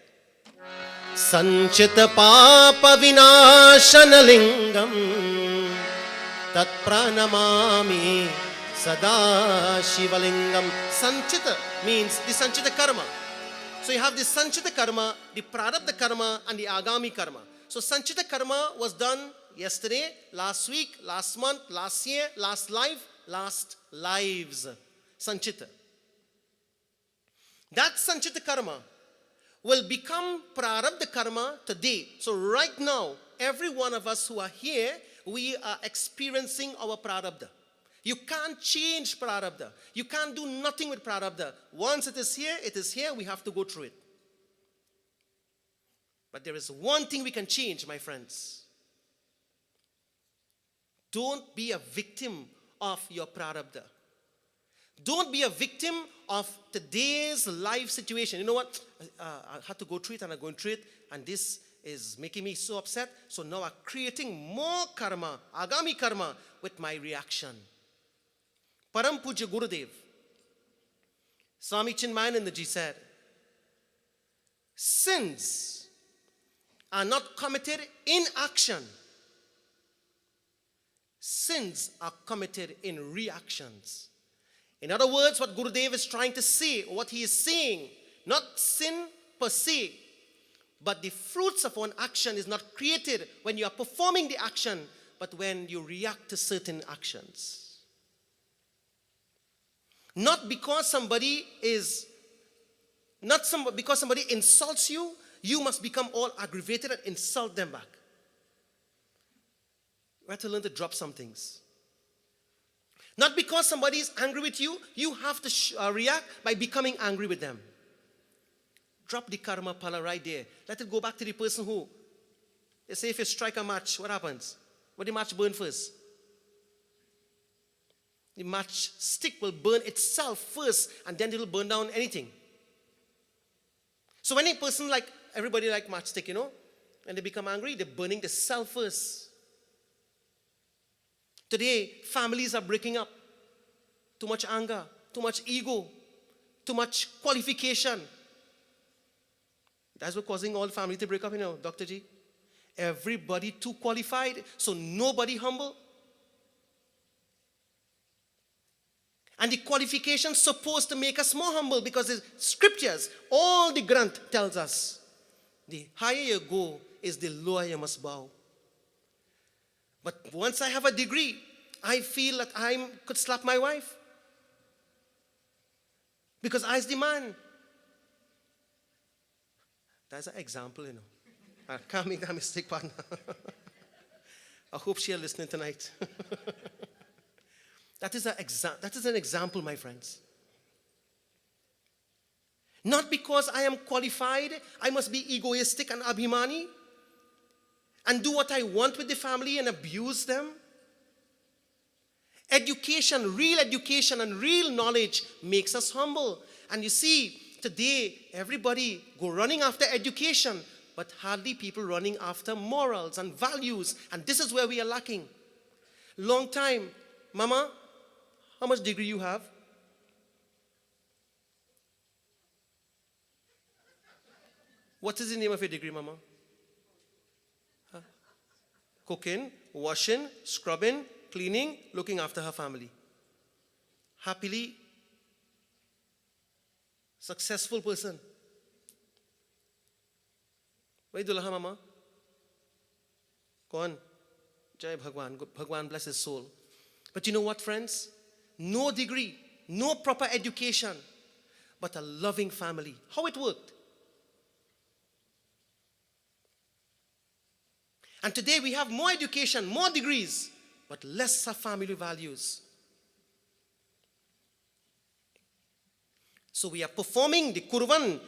Sanchita papa vinashana lingam tat pranamami sada shivalingam. Sanchita means the sanchita karma. So you have the sanchita karma, the prarabdha karma, and the agami karma. So sanchita karma was done yesterday, last week, last month, last year, last life, last lives. Sanchita. That sanchita karma will become prarabdha karma today. So right now, every one of us who are here, we are experiencing our prarabdha. You can't change prarabdha. You can't do nothing with prarabdha. Once it is here, we have to go through it. But there is one thing we can change, my friends. Don't be a victim of your prarabdha. Don't be a victim of today's life situation. You know what? I had to go through it and I'm going through it, and this is making me so upset. So now I'm creating more karma, agami karma, with my reaction. Param Puja Gurudev, Swami Chinmayanandaji said, sins are not committed in action. Sins are committed in reactions. In other words, what Gurudev is trying to say, what he is saying, not sin per se, but the fruits of one action is not created when you are performing the action, but when you react to certain actions. Not because somebody insults you, you must become all aggravated and insult them back. We have to learn to drop some things. Not because somebody is angry with you, you have to react by becoming angry with them. Drop the karma phala right there. Let it go back to the person who, they say if you strike a match, what happens? What the match burn first? The match stick will burn itself first, and then it will burn down anything. So when a person everybody like matchstick, you know, and they become angry, they're burning the self first. Today, families are breaking up. Too much anger, too much ego, too much qualification. That's what's causing all family to break up, you know, Dr. G. Everybody too qualified, so nobody humble. And the qualification supposed to make us more humble, because the scriptures, all the Granth tells us, the higher you go is the lower you must bow. But once I have a degree, I feel that I could slap my wife. Because I is the man. That's an example, you know. I can't make that mistake, partner. I hope she is listening tonight. That is an example, my friends. Not because I am qualified, I must be egoistic and abhimani and do what I want with the family and abuse them. Education and real knowledge makes us humble. And you see, today, everybody go running after education, but hardly people running after morals and values. And this is where we are lacking. Long time, Mama, how much degree you have? What is the name of your degree, Mama? Huh? cooking, washing, scrubbing, cleaning, looking after her family. Happily successful person. Why Dulha Mama? Kaun? Jai Bhagwan. Bhagwan bless his soul. But you know what, friends? No degree, no proper education, but a loving family. How it worked. And today we have more education, more degrees, but less family values. So we are performing the Kurvan,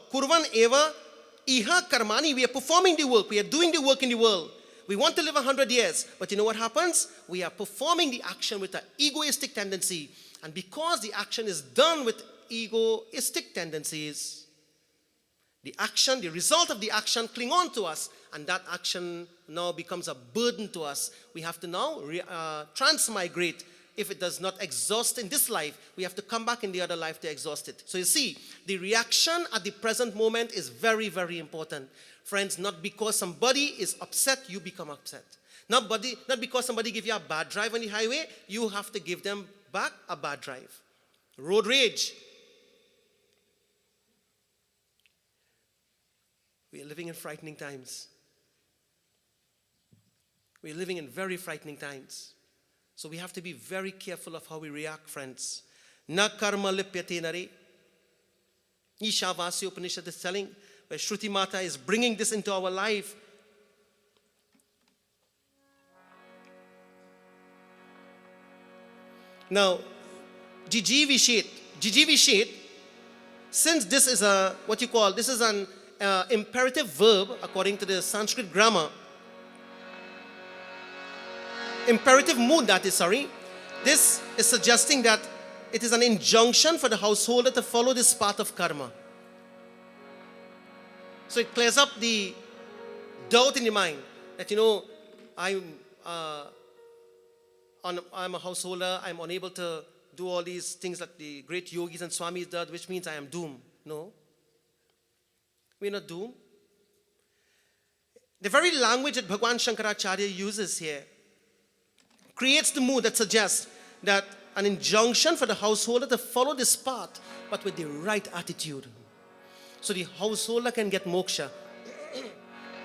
Kurvan Eva Iha Karmani. We are performing the work. We are doing the work in the world. We want to live 100 years. But you know what happens? We are performing the action with an egoistic tendency. And because the action is done with egoistic tendencies, the action, the result of the action cling on to us. And that action now becomes a burden to us. We have to now transmigrate. If it does not exhaust in this life, we have to come back in the other life to exhaust it. So you see, the reaction at the present moment is very, very important. Friends, not because somebody is upset, you become upset. Not because somebody gives you a bad drive on the highway, you have to give them back a bad drive. Road rage. We are living in frightening times. We are living in very frightening times. So we have to be very careful of how we react, friends. Na karma lipyate nare. Ishavasya Upanishad is telling, where Shruti Mata is bringing this into our life. Now, Jijivishet, since this is this is an imperative verb according to the Sanskrit grammar, imperative mood this is suggesting that it is an injunction for the householder to follow this path of karma. So it clears up the doubt in the mind that, I'm a householder, I'm unable to do all these things that the great yogis and swamis did, which means I am doomed. No, we're not doomed. The very language that Bhagwan Shankaracharya uses here creates the mood that suggests that an injunction for the householder to follow this path, but with the right attitude. So the householder can get moksha.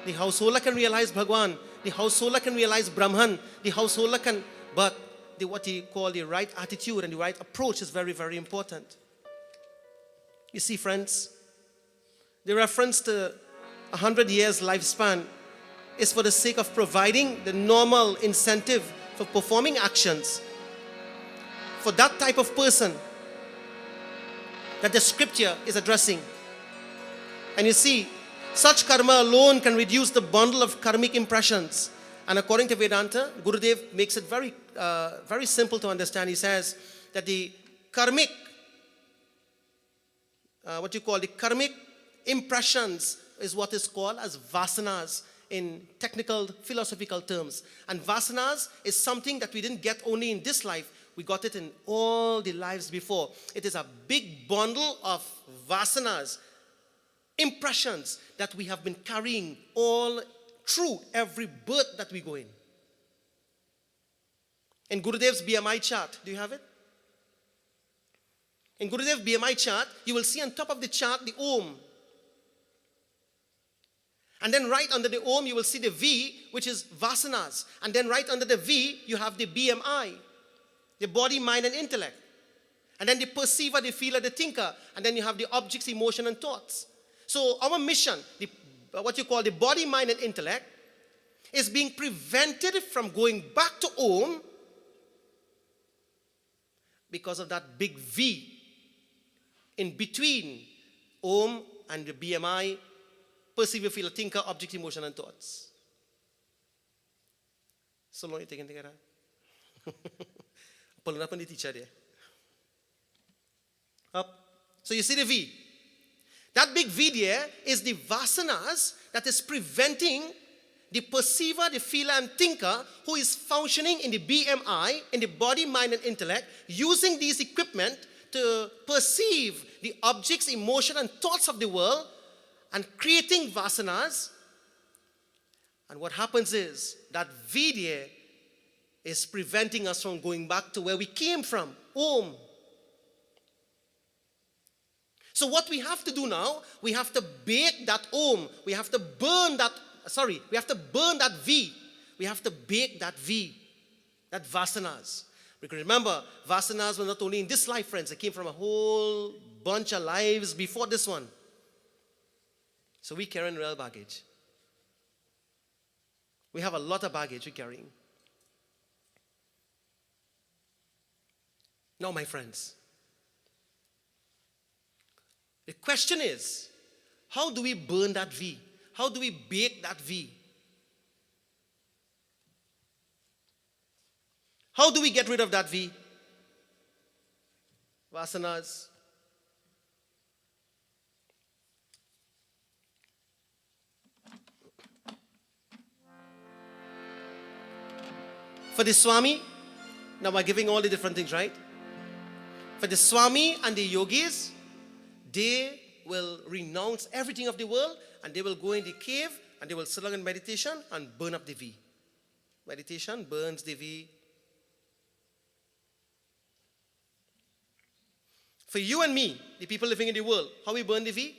The householder can realize Bhagwan. The householder can realize Brahman. The householder can, but what you call the right attitude and the right approach is very, very important. You see, friends, the reference to 100 years lifespan is for the sake of providing the normal incentive for performing actions for that type of person that the scripture is addressing. And you see, such karma alone can reduce the bundle of karmic impressions. And according to Vedanta, Gurudev makes it very, very simple to understand. He says that the karmic, the karmic impressions is what is called as vasanas in technical philosophical terms. And vasanas is something that we didn't get only in this life, we got it in all the lives before. It is a big bundle of vasanas, impressions that we have been carrying all through every birth that we go in. In Gurudev's BMI chart, do you have it? In Gurudev's BMI chart, you will see on top of the chart the Om. And then right under the Om, you will see the V, which is vasanas. And then right under the V, you have the BMI, the body, mind, and intellect. And then the perceiver, the feeler, the thinker. And then you have the objects, emotion, and thoughts. So our mission, what you call the body, mind, and intellect, is being prevented from going back to Om because of that big V in between Om and the BMI, perceiver, feeler, thinker, object, emotion, and thoughts. So long you taking together. Pulling up on the teacher there. Up. So you see the V. That big V there is the vasanas that is preventing the perceiver, the feeler, and thinker who is functioning in the BMI, in the body, mind, and intellect, using these equipment to perceive the objects, emotion, and thoughts of the world, and creating vasanas, And what happens is that V there is preventing us from going back to where we came from, home. So what we have to do now, we have to bake that home. We have to burn that, we have to burn that V. We have to bake that V, that vasanas. Because remember, vasanas were not only in this life, friends. They came from a whole bunch of lives before this one. So we carry real baggage. We have a lot of baggage we're carrying. Now, my friends, the question is, how do we burn that V? How do we bake that V? How do we get rid of that V? Vasanas. For the Swami, now we're giving all the different things, right? For the Swami and the yogis, they will renounce everything of the world and they will go in the cave and they will sit down in meditation and burn up the V. Meditation burns the V. For you and me, the people living in the world, how we burn the V?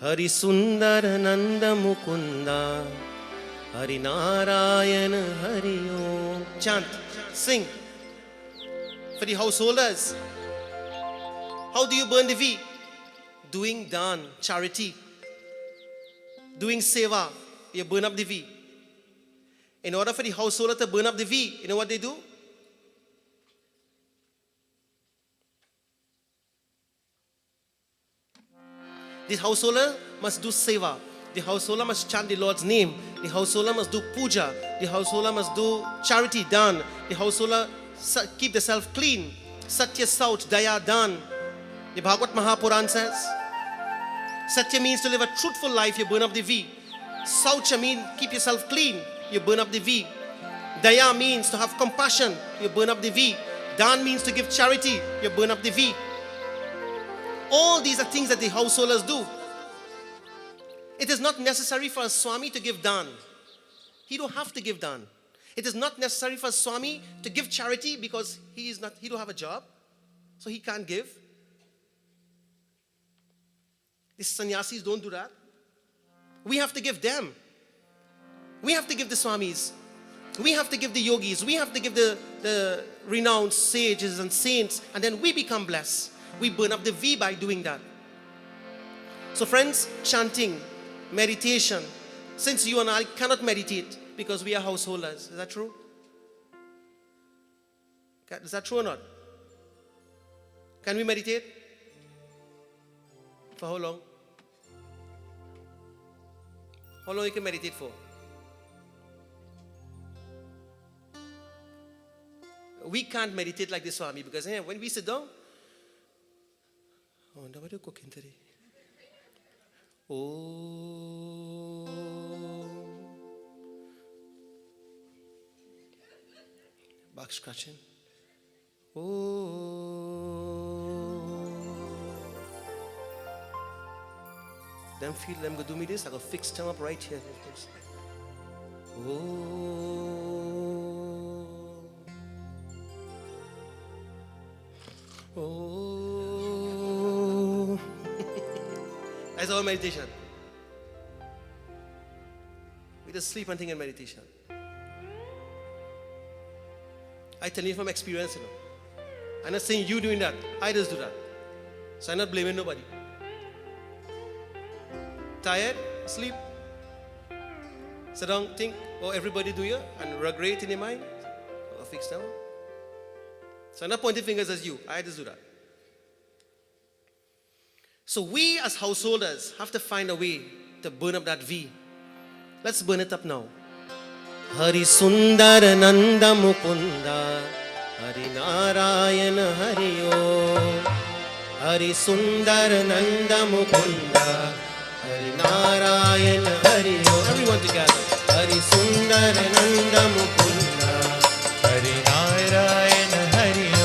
Hari Sundara Nanda Mukunda Hari Narayana Hari Om. Chant, sing. For the householders, how do you burn the V? Doing dan, charity. Doing seva, you burn up the V. In order for the householder to burn up the V, you know what they do? The householder must do seva. The householder must chant the Lord's name. The householder must do puja. The householder must do charity, dan. The householder keep the self clean. Satya Sauch, Daya Dan. The Bhagavad Mahapuran says, Satya means to live a truthful life, you burn up the V. Saucha means keep yourself clean, you burn up the V. Daya means to have compassion, you burn up the V. Dan means to give charity, you burn up the V. All these are things that the householders do. It is not necessary for a Swami to give dan. He don't have to give dan. It is not necessary for a Swami to give charity because he don't have a job, so he can't give. The sannyasis don't do that. We have to give them. We have to give the Swamis. We have to give the yogis. We have to give the renowned sages and saints, and then we become blessed. We burn up the V by doing that. So friends, chanting, meditation, since you and I cannot meditate because we are householders, is that true? Is that true or not? Can we meditate? For how long? How long you can meditate for? We can't meditate like the Swami because when we sit down, I wonder what you're cooking today. Oh, back scratching. Oh, them feel them go do me this. I go fix them up right here. Oh. That's our meditation. We just sleep and think in meditation. I tell you from experience, I'm not saying you doing that. I just do that. So I'm not blaming nobody. Tired? Sleep. Sit down, think, everybody do you, and regret in your mind. Or fix them. So I'm not pointing fingers at you. I just do that. So we as householders have to find a way to burn up that V. Let's burn it up now. Hari Sundara Nanda Mukunda Hari Narayana Hari Om. Hari Sundara Nanda Mukunda Hari Narayana Hari Om. Everyone together. Hari Sundara Nanda Mukunda Hari Narayana Hari Om.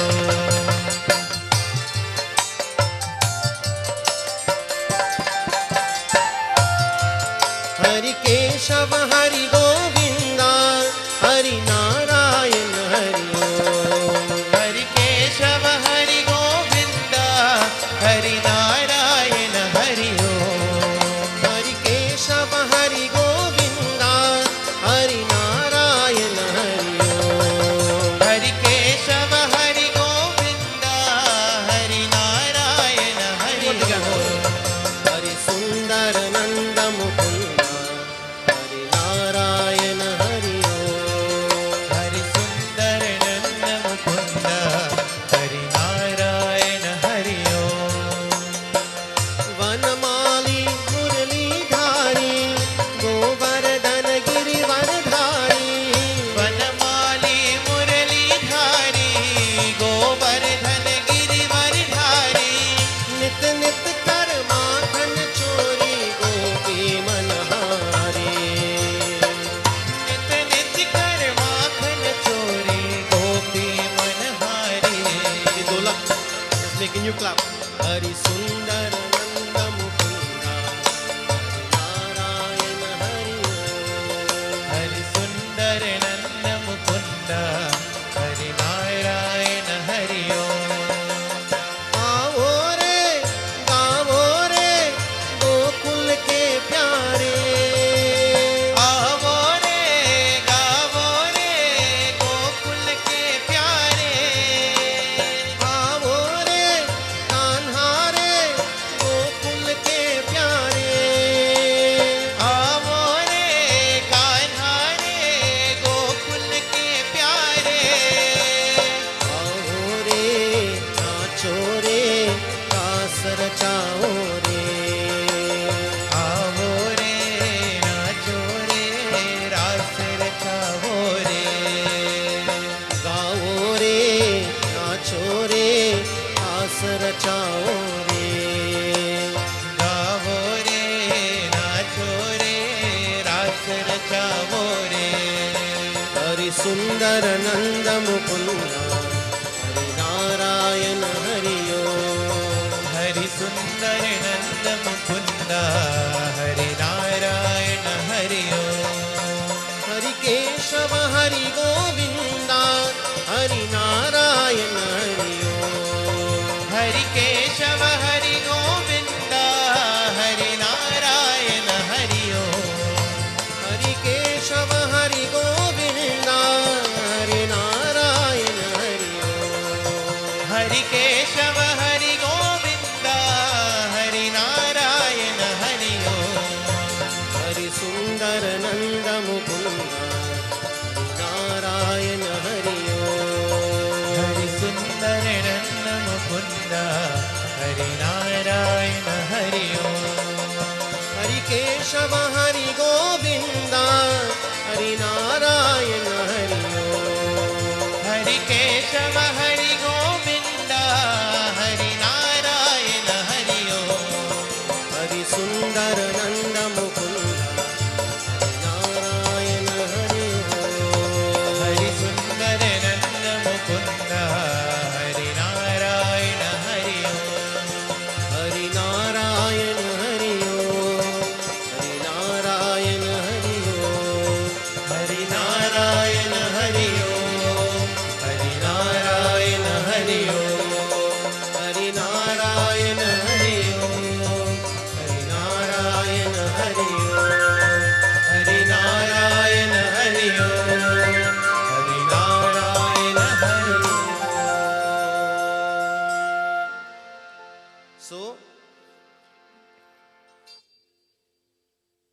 you clap. Hari Sundar Nanda Mukunda, Hari Narayana Hari Om. Hari Sundar Nanda Mukunda, Hari Narayana Hari Om. आओ रे गावो रे गोकुल के प्यारे, आवो रे गावो रे गोकुल के प्यारे, आओ रे कान्हा रे गोकुल के प्यारे, आवो रे कान्हा रे गोकुल के प्यारे, आओ रे नाचो रे रास रचाओ रे, आवो रे नाचो रे रास रचावो रे, गाओ रे नाचो रे रास रचाओ रे, गावो रे नाचो रे रास रचावो रे। हरि सुंदर नंद मुकुंद हरि नारायण हरि ओम। हरि सुंदर नंद मुकुंद हरि नारायण हरि ओम। हरि केशव हरि गोविंदा हरि नारायण हरि ओम। हरि केशव हरि गोविंद हरि नारायण हरि ओम। हरि केशव हरि गोविंदा हरि नारायण हरि ओम। हरि केशव हरि गोविंद हरि नारायण हरि ओम। हरि सुंदर नंद मुकुंद हरि नारायण हरि ओम। हरि सुंदर नंद मुकुंद हरि नारायण हरि ओम। हरि केशव हरि गोविंदा हरि नारायण हरि ओम। हरि केशव हरि गोविंद हरि नारायण हरि ओम। हरि सुंदर नंद मुकुंद हरि नारायण हरि ओम। हरि सुंदर नंद मुकुंद हरि नारायण हरि ओम। हरि नारायण हरि ओम। हरि नारायण हरि ओम। हरि नारायण हरि ओम। हरि नारायण हरि ओम। हरि नारायण हरि ओम। हरि नारायण हरि ओम। हरि नारायण हरि ओम। Hari Narayan Hari So,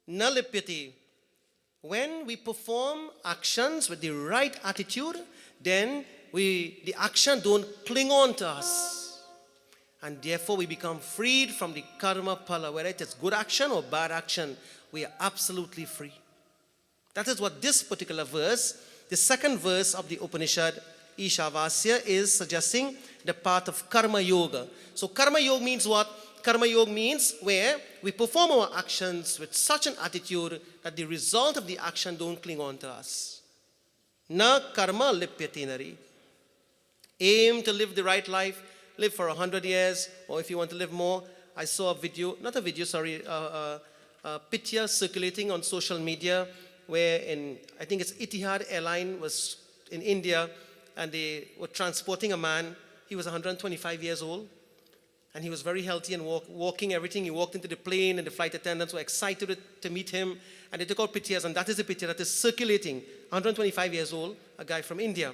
nalipyati. When we perform actions with the right attitude, then the action don't cling on to us. And therefore we become freed from the karma pala, whether it is good action or bad action, we are absolutely free. That is what this particular verse, the second verse of the Upanishad, Ishavasya, is suggesting the path of karma yoga. So karma yoga means what? Karma yoga means where we perform our actions with such an attitude that the result of the action don't cling on to us. Na karma lipyati nari. Aim to live the right life, live for 100 years, or if you want to live more. I saw a video, not a video, sorry, a picture circulating on social media where I think it's Etihad airline was in India, and they were transporting a man. He was 125 years old, and he was very healthy and walking everything. He walked into the plane, and the flight attendants were excited to meet him, and they took out pictures, and that is the picture that is circulating. 125 years old, a guy from India.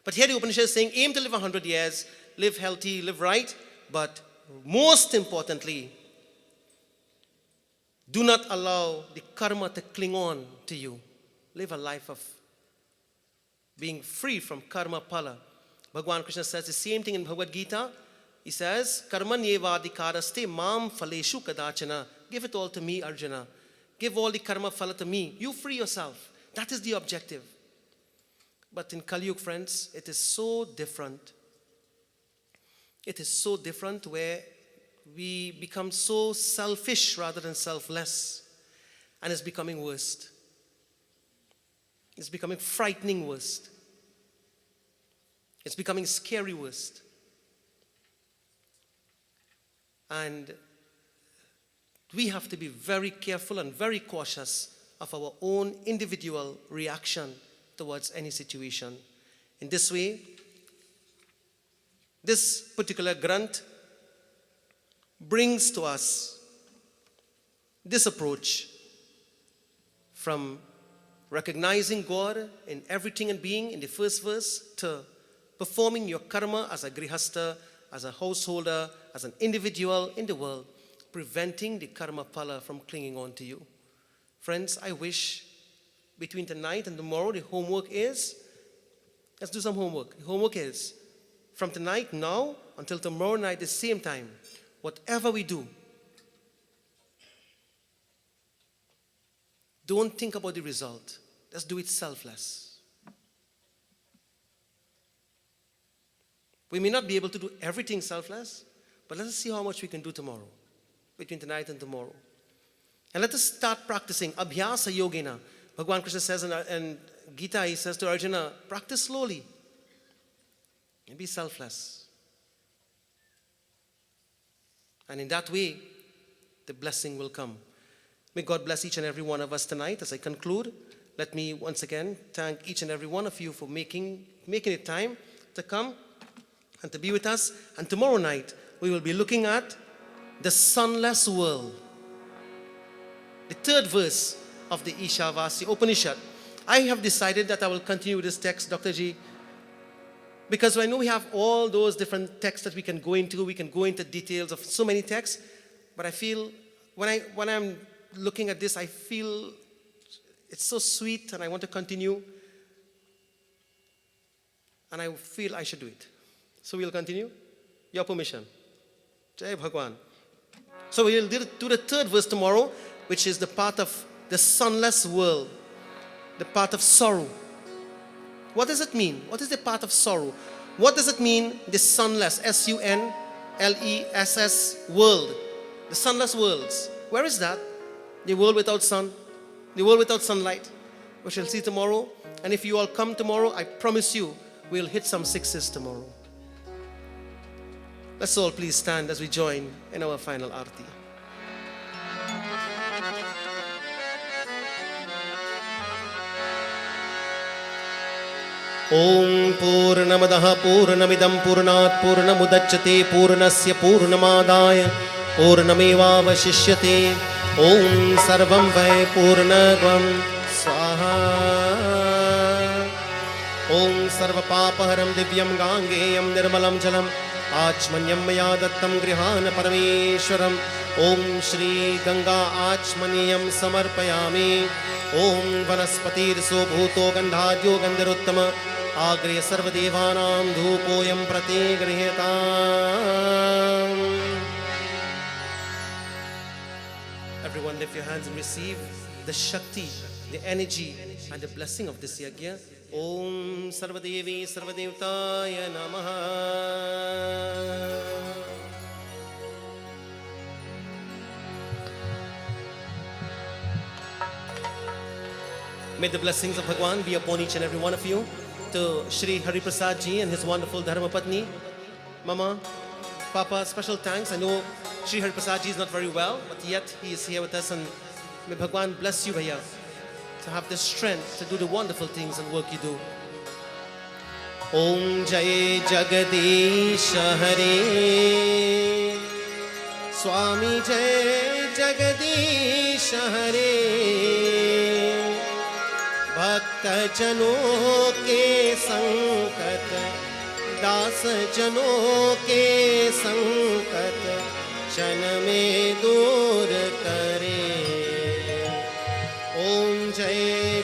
But here the Upanishad is saying, aim to live 100 years, live healthy, live right, but most importantly, do not allow the karma to cling on to you. Live a life of being free from karma pala. Bhagavan Krishna says the same thing in Bhagavad Gita. He says, Karmanyevadikaraste mam phaleshu kadachana. Give it all to me, Arjuna. Give all the karma phala to me. You free yourself. That is the objective. But in Kali Yuga, friends, it is so different. It is so different where we become so selfish rather than selfless. And it's becoming worst. It's becoming frightening worst. It's becoming scary worst. And we have to be very careful and very cautious of our own individual reaction towards any situation. In this way, this particular Granth brings to us this approach from recognizing God in everything and being in the first verse to performing your karma as a grihasta, as a householder, as an individual in the world, preventing the karma phala from clinging on to you. Friends, I wish between tonight and tomorrow the homework is, let's do some homework. The homework is from tonight now until tomorrow night the same time, whatever we do, don't think about the result. Let's do it selfless. We may not be able to do everything selfless, but let us see how much we can do tomorrow, between tonight and tomorrow. And let us start practicing abhyasa yogena. Bhagavan Krishna says in Gita, he says to Arjuna, practice slowly and be selfless. And in that way, the blessing will come. May God bless each and every one of us tonight. As I conclude, let me once again thank each and every one of you for making it time to come and to be with us. And tomorrow night, we will be looking at the sunless world. The third verse of the Ishavasya Upanishad. I have decided that I will continue with this text, Dr. Ji, because I know we have all those different texts that we can go into details of so many texts, but I feel when I'm looking at this, I feel it's so sweet and I want to continue, and I feel I should do it. So we'll continue. Your permission. Jai Bhagwan. So we'll do the third verse tomorrow, which is the path of the sunless world, the path of sorrow. What does it mean? What is the path of sorrow? What does it mean, the sunless, S-U-N-L-E-S-S world, the sunless worlds? Where is that? The world without sun, the world without sunlight. We shall see tomorrow. And if you all come tomorrow, I promise you, we'll hit some sixes tomorrow. Let's all please stand as we join in our final arti. Om Purnamadaha Purnamidam Purnat Purnamudachyate Purnasya Purnamadaya Purnamevavashishyate Om Sarvam Vai Purnagvam Swaha Om Sarva Papaharam Divyam Gangeyam Nirmalam Jalam Achmanyam Maya Dattam Grihana Parameshwaram Om Shri Ganga Achmaniyam Samarpayami Om Vanaspatir Sobhuto Gandhadyo Gandharuttama Agriya Sarvadevanam Dhupoyam Prati Grihetam. Everyone lift your hands and receive the Shakti, the energy and the blessing of this yagya. Om Sarvadevi Sarvadevtaya Namaha. May the blessings of Bhagwan be upon each and every one of you. To Shri Hari Prasad Ji and his wonderful Dharma Patni, Mama, Papa, special thanks. I know Shri Hari Prasad Ji is not very well, but yet he is here with us, and may Bhagwan bless you, Bhaiya, to have the strength to do the wonderful things and work you do. Om Jai Jagadish Hare Swami Jai Jagadish Hare Bhakta Jano ke sankat दास जनों के संकट क्षण में दूर करे ओम जय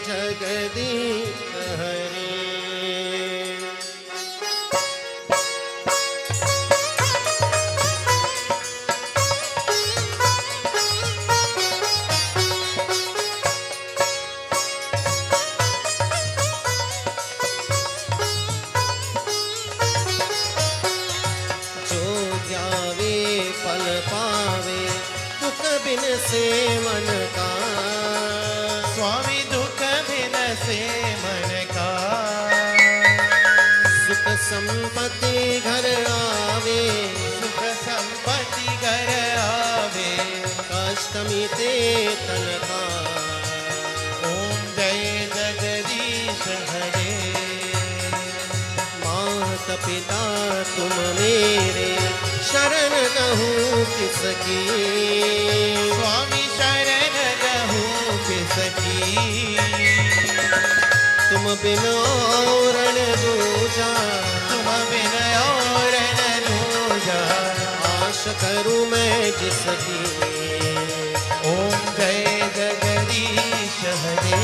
जगदीश हरे से मन का स्वामी दुख बिन से मन का सुख संपत्ति घर आवे सुख संपत्ति घर आवे अष्टमी ते तनका ओम जय जगदीश हरे मात पिता तुम मेरे शरण कहूँ किसकी स्वामी शरण रहूं किसकी तुम बिन और न दूजा तुम बिन और न दूजा आश करूँ मैं जिसकी ओम जय जगदीश हरे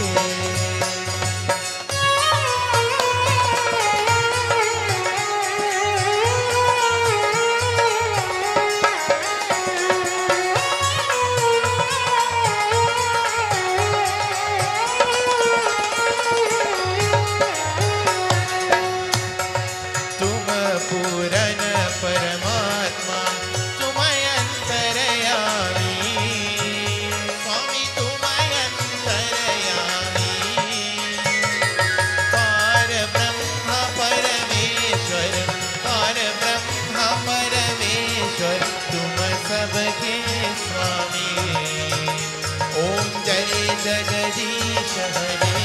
तुम पूरन परमात्मा तुम अंतरयामी स्वामी तुम अंतरयामी पार ब्रह्म परमेश्वर पार ब्रह्म परमेश्वर तुम सबके स्वामी ओम जय जगदीश हरे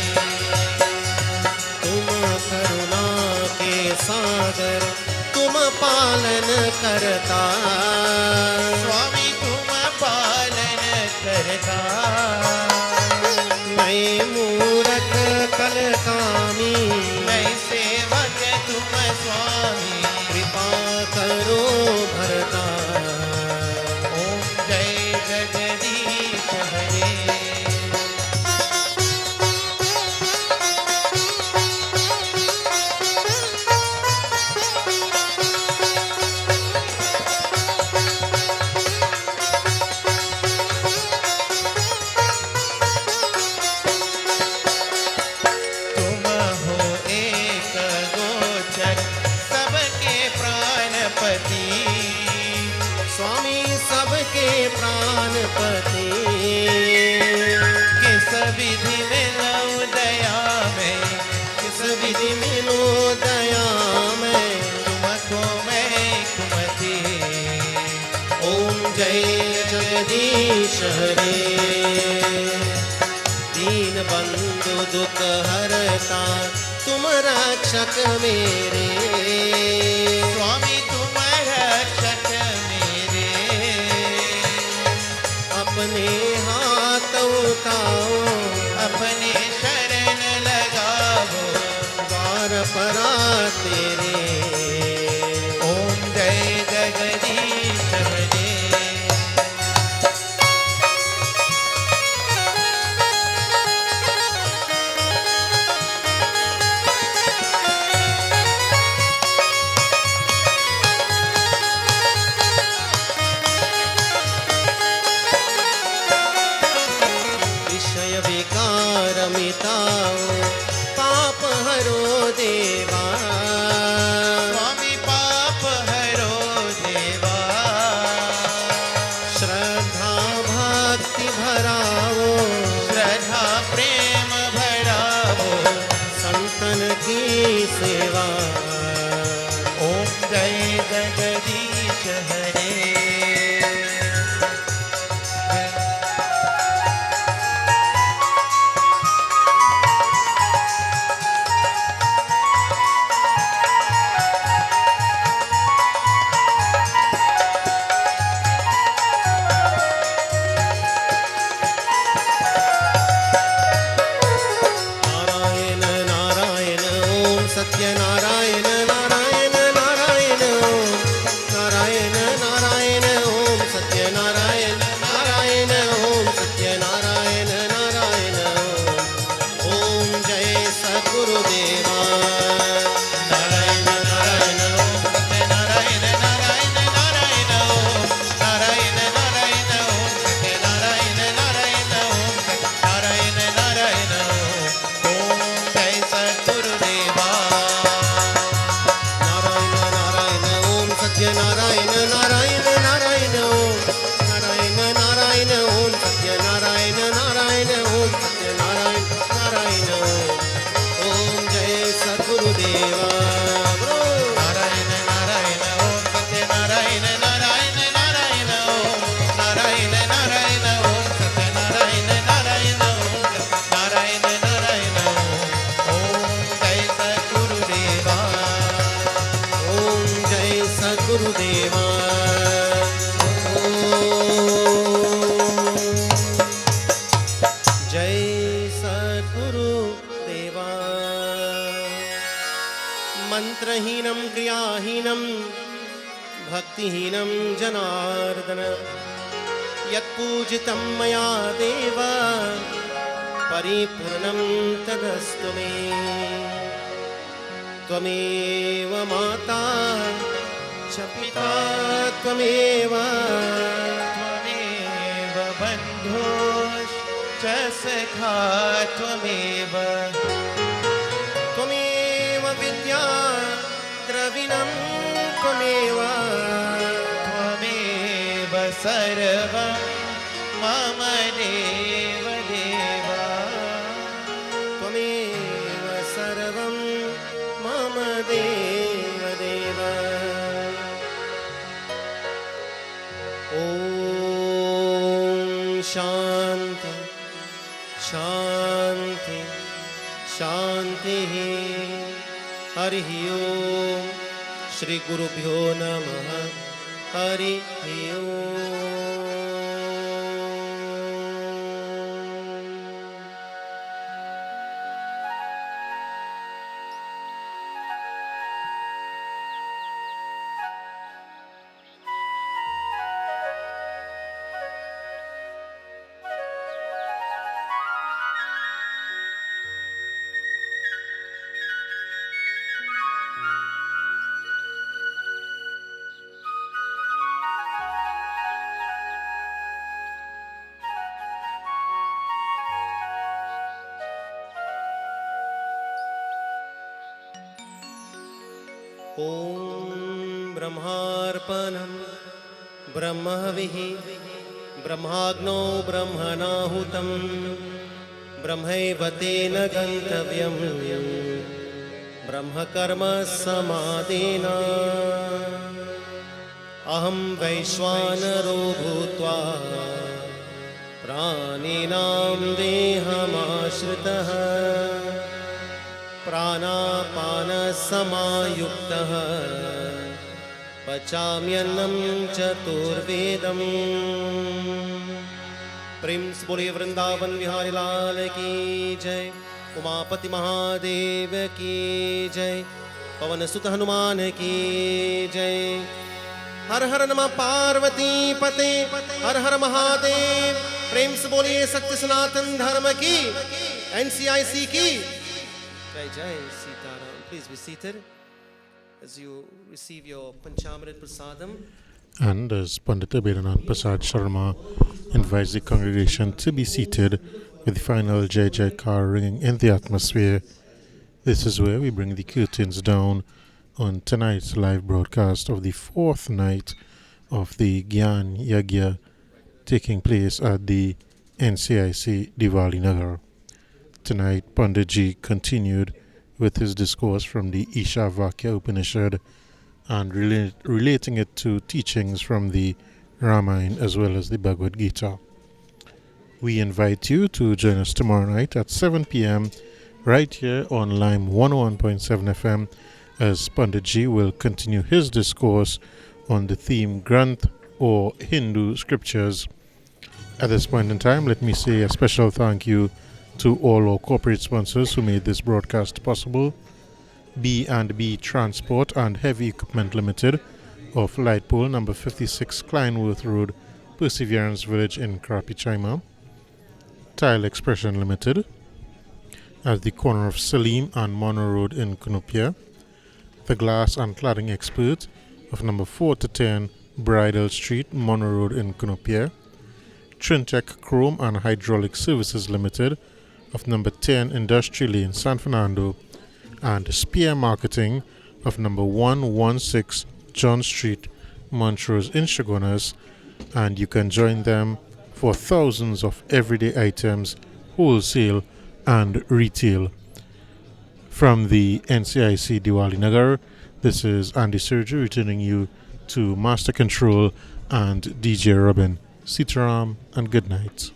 तुम करुणा के सागर तुम पालन करता स्वामी तुम पालन करता मैं मूरख कल कामी मैं सेवक तुम स्वामी कृपा करो भरता ओम जय जगदीश हरे तुम हो एक गोचर सबके प्राणपति स्वामी सबके प्राणपति किस विधि में लौ दया में किस विधि मिलो दया में तुमको मैं कुमति ओम जय जगदीश हरे दीन बंधु दुख हरता तुम रक्षक मेरे स्वामी तुम रक्षक मेरे अपने हाथ उठाओ अपने शरण लगाओ द्वार परा तेरे ओम जय जगदीश हरे विषय विकार मिटाओ पाप हरो देवा स्वामी पाप हरो देवा श्रद्धा भक्ति भराओ श्रद्धा प्रेम भरावो संतन की सेवा ओम जय जगदीश हरे नारायण नारायण ओम सत्य नारायण नारायण नारायण ओम नारायण सद्गुरुदेवा जय सद्गुरुदेवा मंत्रहीनं क्रियाहीनं भक्तिहीनं जनार्दन यत्पूजितं मया देव परिपूर्णं तदस्तु मे त्वमेव माता च पिता त्वमेव बन्धुश्च सखा त्वमेव त्वमेव विद्या द्रविणं त्वमेव त्वमेव सर्वं मम देव देवा त्वमेव सर्वं मम देव देव ॐ शान्ति शान्ति शान्तिः हरिः ॐ श्री गुरुभ्यो नमः हरिः ॐ ॐ ब्रह्मार्पणं ब्रह्महविः ब्रह्माग्नौ ब्रह्मणाहुतं ब्रह्मैव तेन गन्तव्यं ब्रह्मकर्म समाधिना अहं वैश्वानरो भूत्वा प्राणिनां देहमाश्रितः प्राणापानसमायुक्तः पचाम्यन्नं चतुर्वेदम् प्रेम से बोलिए वृंदावन बिहारी लाल की जय उमापति महादेव की जय पवन सुत हनुमान की जय हर हर नमः पार्वती पते हर हर महादेव प्रेम से बोलिए सत्य सनातन धर्म की NCIC की Jai Jai Sitaram. Please be seated as you receive your Panchamrit Prasadam. And as Pandit Abhedanand Persad Sharma invites the congregation to be seated with the final Jai Jaikar ringing in the atmosphere, this is where we bring the curtains down on tonight's live broadcast of the fourth night of the Gyan Yagna taking place at the NCIC Divali Nagar. Tonight, Panditji continued with his discourse from the Ishavakya Upanishad and relating it to teachings from the Ramayana as well as the Bhagavad Gita. We invite you to join us tomorrow night at 7 p.m. right here on Lime 101.7 FM as Panditji will continue his discourse on the theme Granth or Hindu scriptures. At this point in time, let me say a special thank you to all our corporate sponsors who made this broadcast possible. B&B Transport and Heavy Equipment Limited of Lightpole number 56 Kleinworth Road, Perseverance Village in Krapichaima. Tile Expression Limited at the corner of Salim and Mono Road in Kunupia. The Glass and Cladding Expert of number 4 to 10 Bridal Street, Mono Road in Kunupia. Trintech Chrome and Hydraulic Services Limited of number 10 Industrial Lane, San Fernando, and Spear Marketing of number 116 John Street, Montrose in Chaguanas, and you can join them for thousands of everyday items, wholesale and retail. From the NCIC Divali Nagar, this is Andy Surgery returning you to Master Control and DJ Robin. Sitaram and good night.